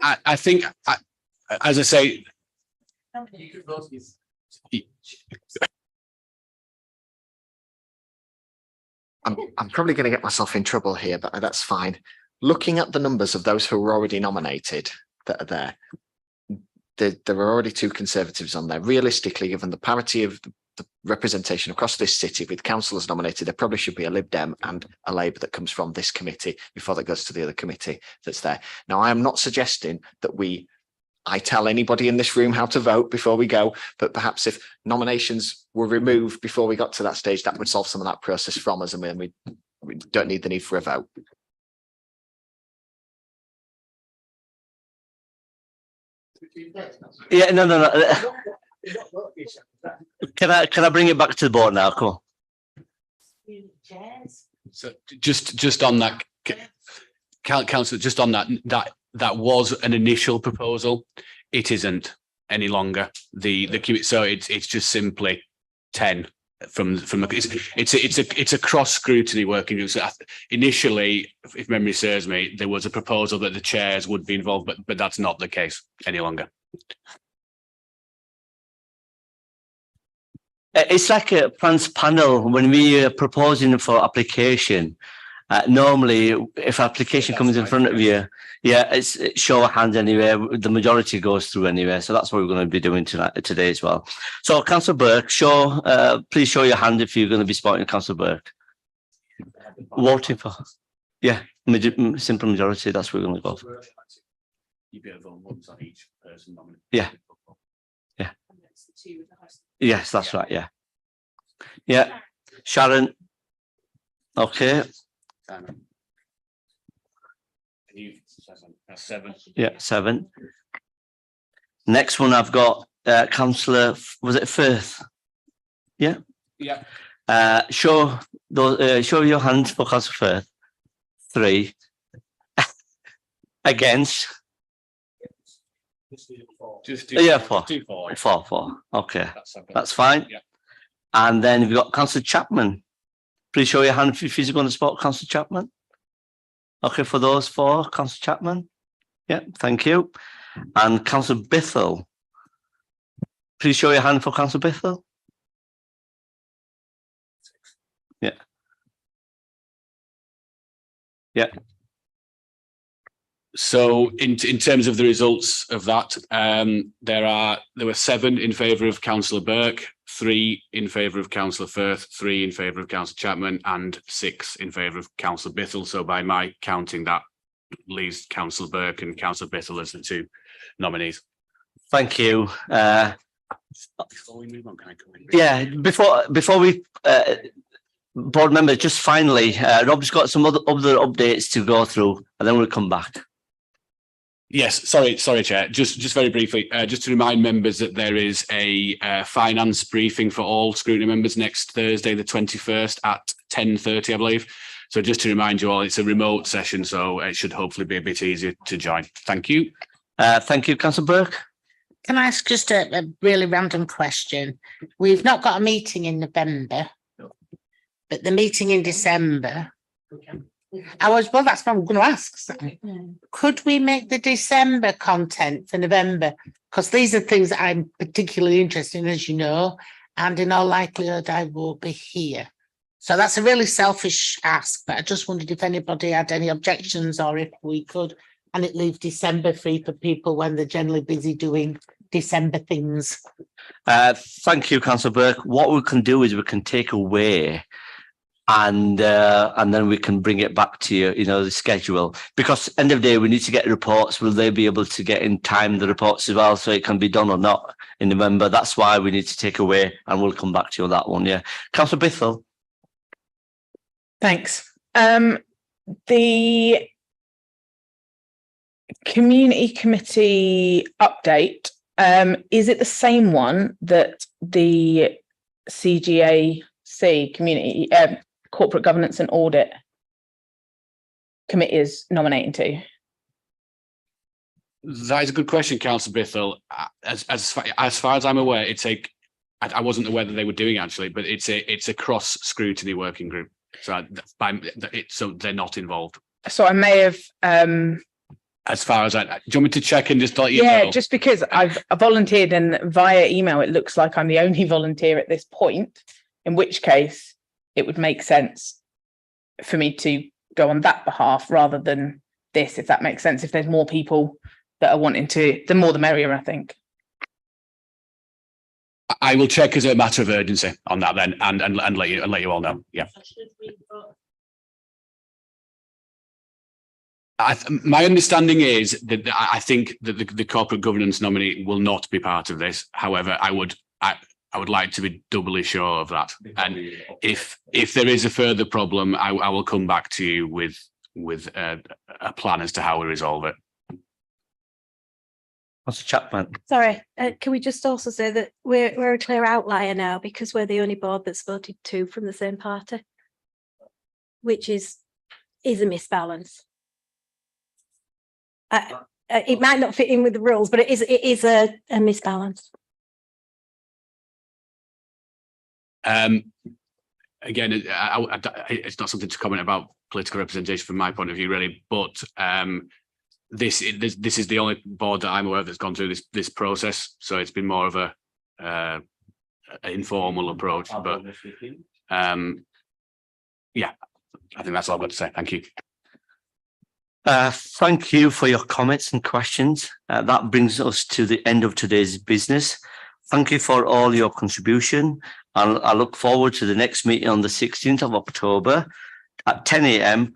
I think, as I say, I'm probably going to get myself in trouble here, but that's fine. Looking at the numbers of those who are already nominated that are there are already two Conservatives on there. Realistically, given the parity of the representation across this city with councillors nominated, there probably should be a Lib Dem and a Labour that comes from this committee before that goes to the other committee that's there. Now, I am not suggesting that we I tell anybody in this room how to vote before we go, but perhaps if nominations were removed before we got to that stage, that would solve some of that process from us, and then we don't need the need for a vote. Yeah, no. Can I bring it back to the board now? Come on. So just on that, Councillor, just on that was an initial proposal. It isn't any longer. So it's just simply 10 from it's a cross scrutiny working group. So initially, if memory serves me, there was a proposal that the chairs would be involved, but that's not the case any longer. It's like a plans panel when we are proposing for application. Normally, if application comes in front of you, it's show of hands anyway. The majority goes through anyway, so that's what we're going to be doing today as well. So, Councillor Burke, please show your hand if you're going to be supporting Councillor Burke. Voting for, simple majority. That's what we're going to go for. You get a vote once on each person nominated. Yeah. Yes, that's right. Yeah. Sharon. Okay. Seven. Yeah, 7. Next one I've got Councillor, was it Firth? Yeah. Show your hands for Councillor Firth. 3. Against. Four. Okay, that's fine. Yeah. And then we've got Councillor Chapman. Please show your hand if you're going to support Councillor Chapman. Okay, for those 4, Councillor Chapman. Yeah, thank you. And Councillor Bithell. Please show your hand for Councillor Bithell. Yeah. So in terms of the results of that, there were 7 in favour of Councillor Burke, 3 in favour of Councillor Firth, 3 in favour of Councillor Chapman, and 6 in favour of Councillor Bithell. So by my counting, that leaves Councillor Burke and Councillor Bithell as the 2 nominees. Thank you. Before we board members, just finally, Rob's got some other updates to go through, and then we'll come back. Yes, sorry, Chair. Just very briefly, just to remind members that there is a finance briefing for all scrutiny members next Thursday, the 21st at 10:30, I believe. So just to remind you all, it's a remote session, so it should hopefully be a bit easier to join. Thank you. Thank you, Councillor Burke. Can I ask just a really random question? We've not got a meeting in November, but the meeting in December. That's what I'm going to ask. Could we make the December content for November? Because these are things that I'm particularly interested in, as you know, and in all likelihood I will be here. So that's a really selfish ask, but I just wondered if anybody had any objections or if we could, and it leaves December free for people when they're generally busy doing December things. Thank you, Councillor Burke. What we can do is we can take away and then we can bring it back to you, the schedule. Because end of the day, we need to get reports. Will they be able to get in time the reports as well, so it can be done or not in November? That's why we need to take away, and we'll come back to you on that one. Yeah, Councillor Bithell. Thanks. The community committee update, is it the same one that the CGAC community corporate governance and audit committee is nominating to? That is a good question, Councillor Bithell. As far as I'm aware, I wasn't aware that they were doing actually, but it's a cross scrutiny working group. So they're not involved. So I may have. As far as do you want me to check and just let you know? Yeah, just because I've volunteered and via email, it looks like I'm the only volunteer at this point. In which case, it would make sense for me to go on that behalf rather than this, if that makes sense. If there's more people that are wanting to, the more the merrier, I think. I will check as a matter of urgency on that then, and let you all know. Yeah. My understanding is that I think that the corporate governance nominee will not be part of this. However, I would like to be doubly sure of that. And if there is a further problem, I will come back to you with a plan as to how we resolve it. Councillor Chapman. Sorry, can we just also say that we're a clear outlier now because we're the only board that's voted two from the same party, which is a misbalance. It might not fit in with the rules, but it is a misbalance. Again, it's not something to comment about political representation from my point of view, really, but this is the only board that I'm aware of that's gone through this process, so it's been more of a informal approach. But yeah, I think that's all I've got to say. Thank you. Thank you for your comments and questions. That brings us to the end of today's business. Thank you for all your contribution, and I look forward to the next meeting on the 16th of October at 10 a.m.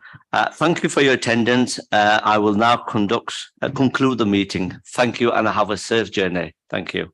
Thank you for your attendance. I will now conclude the meeting. Thank you, and have a safe journey. Thank you.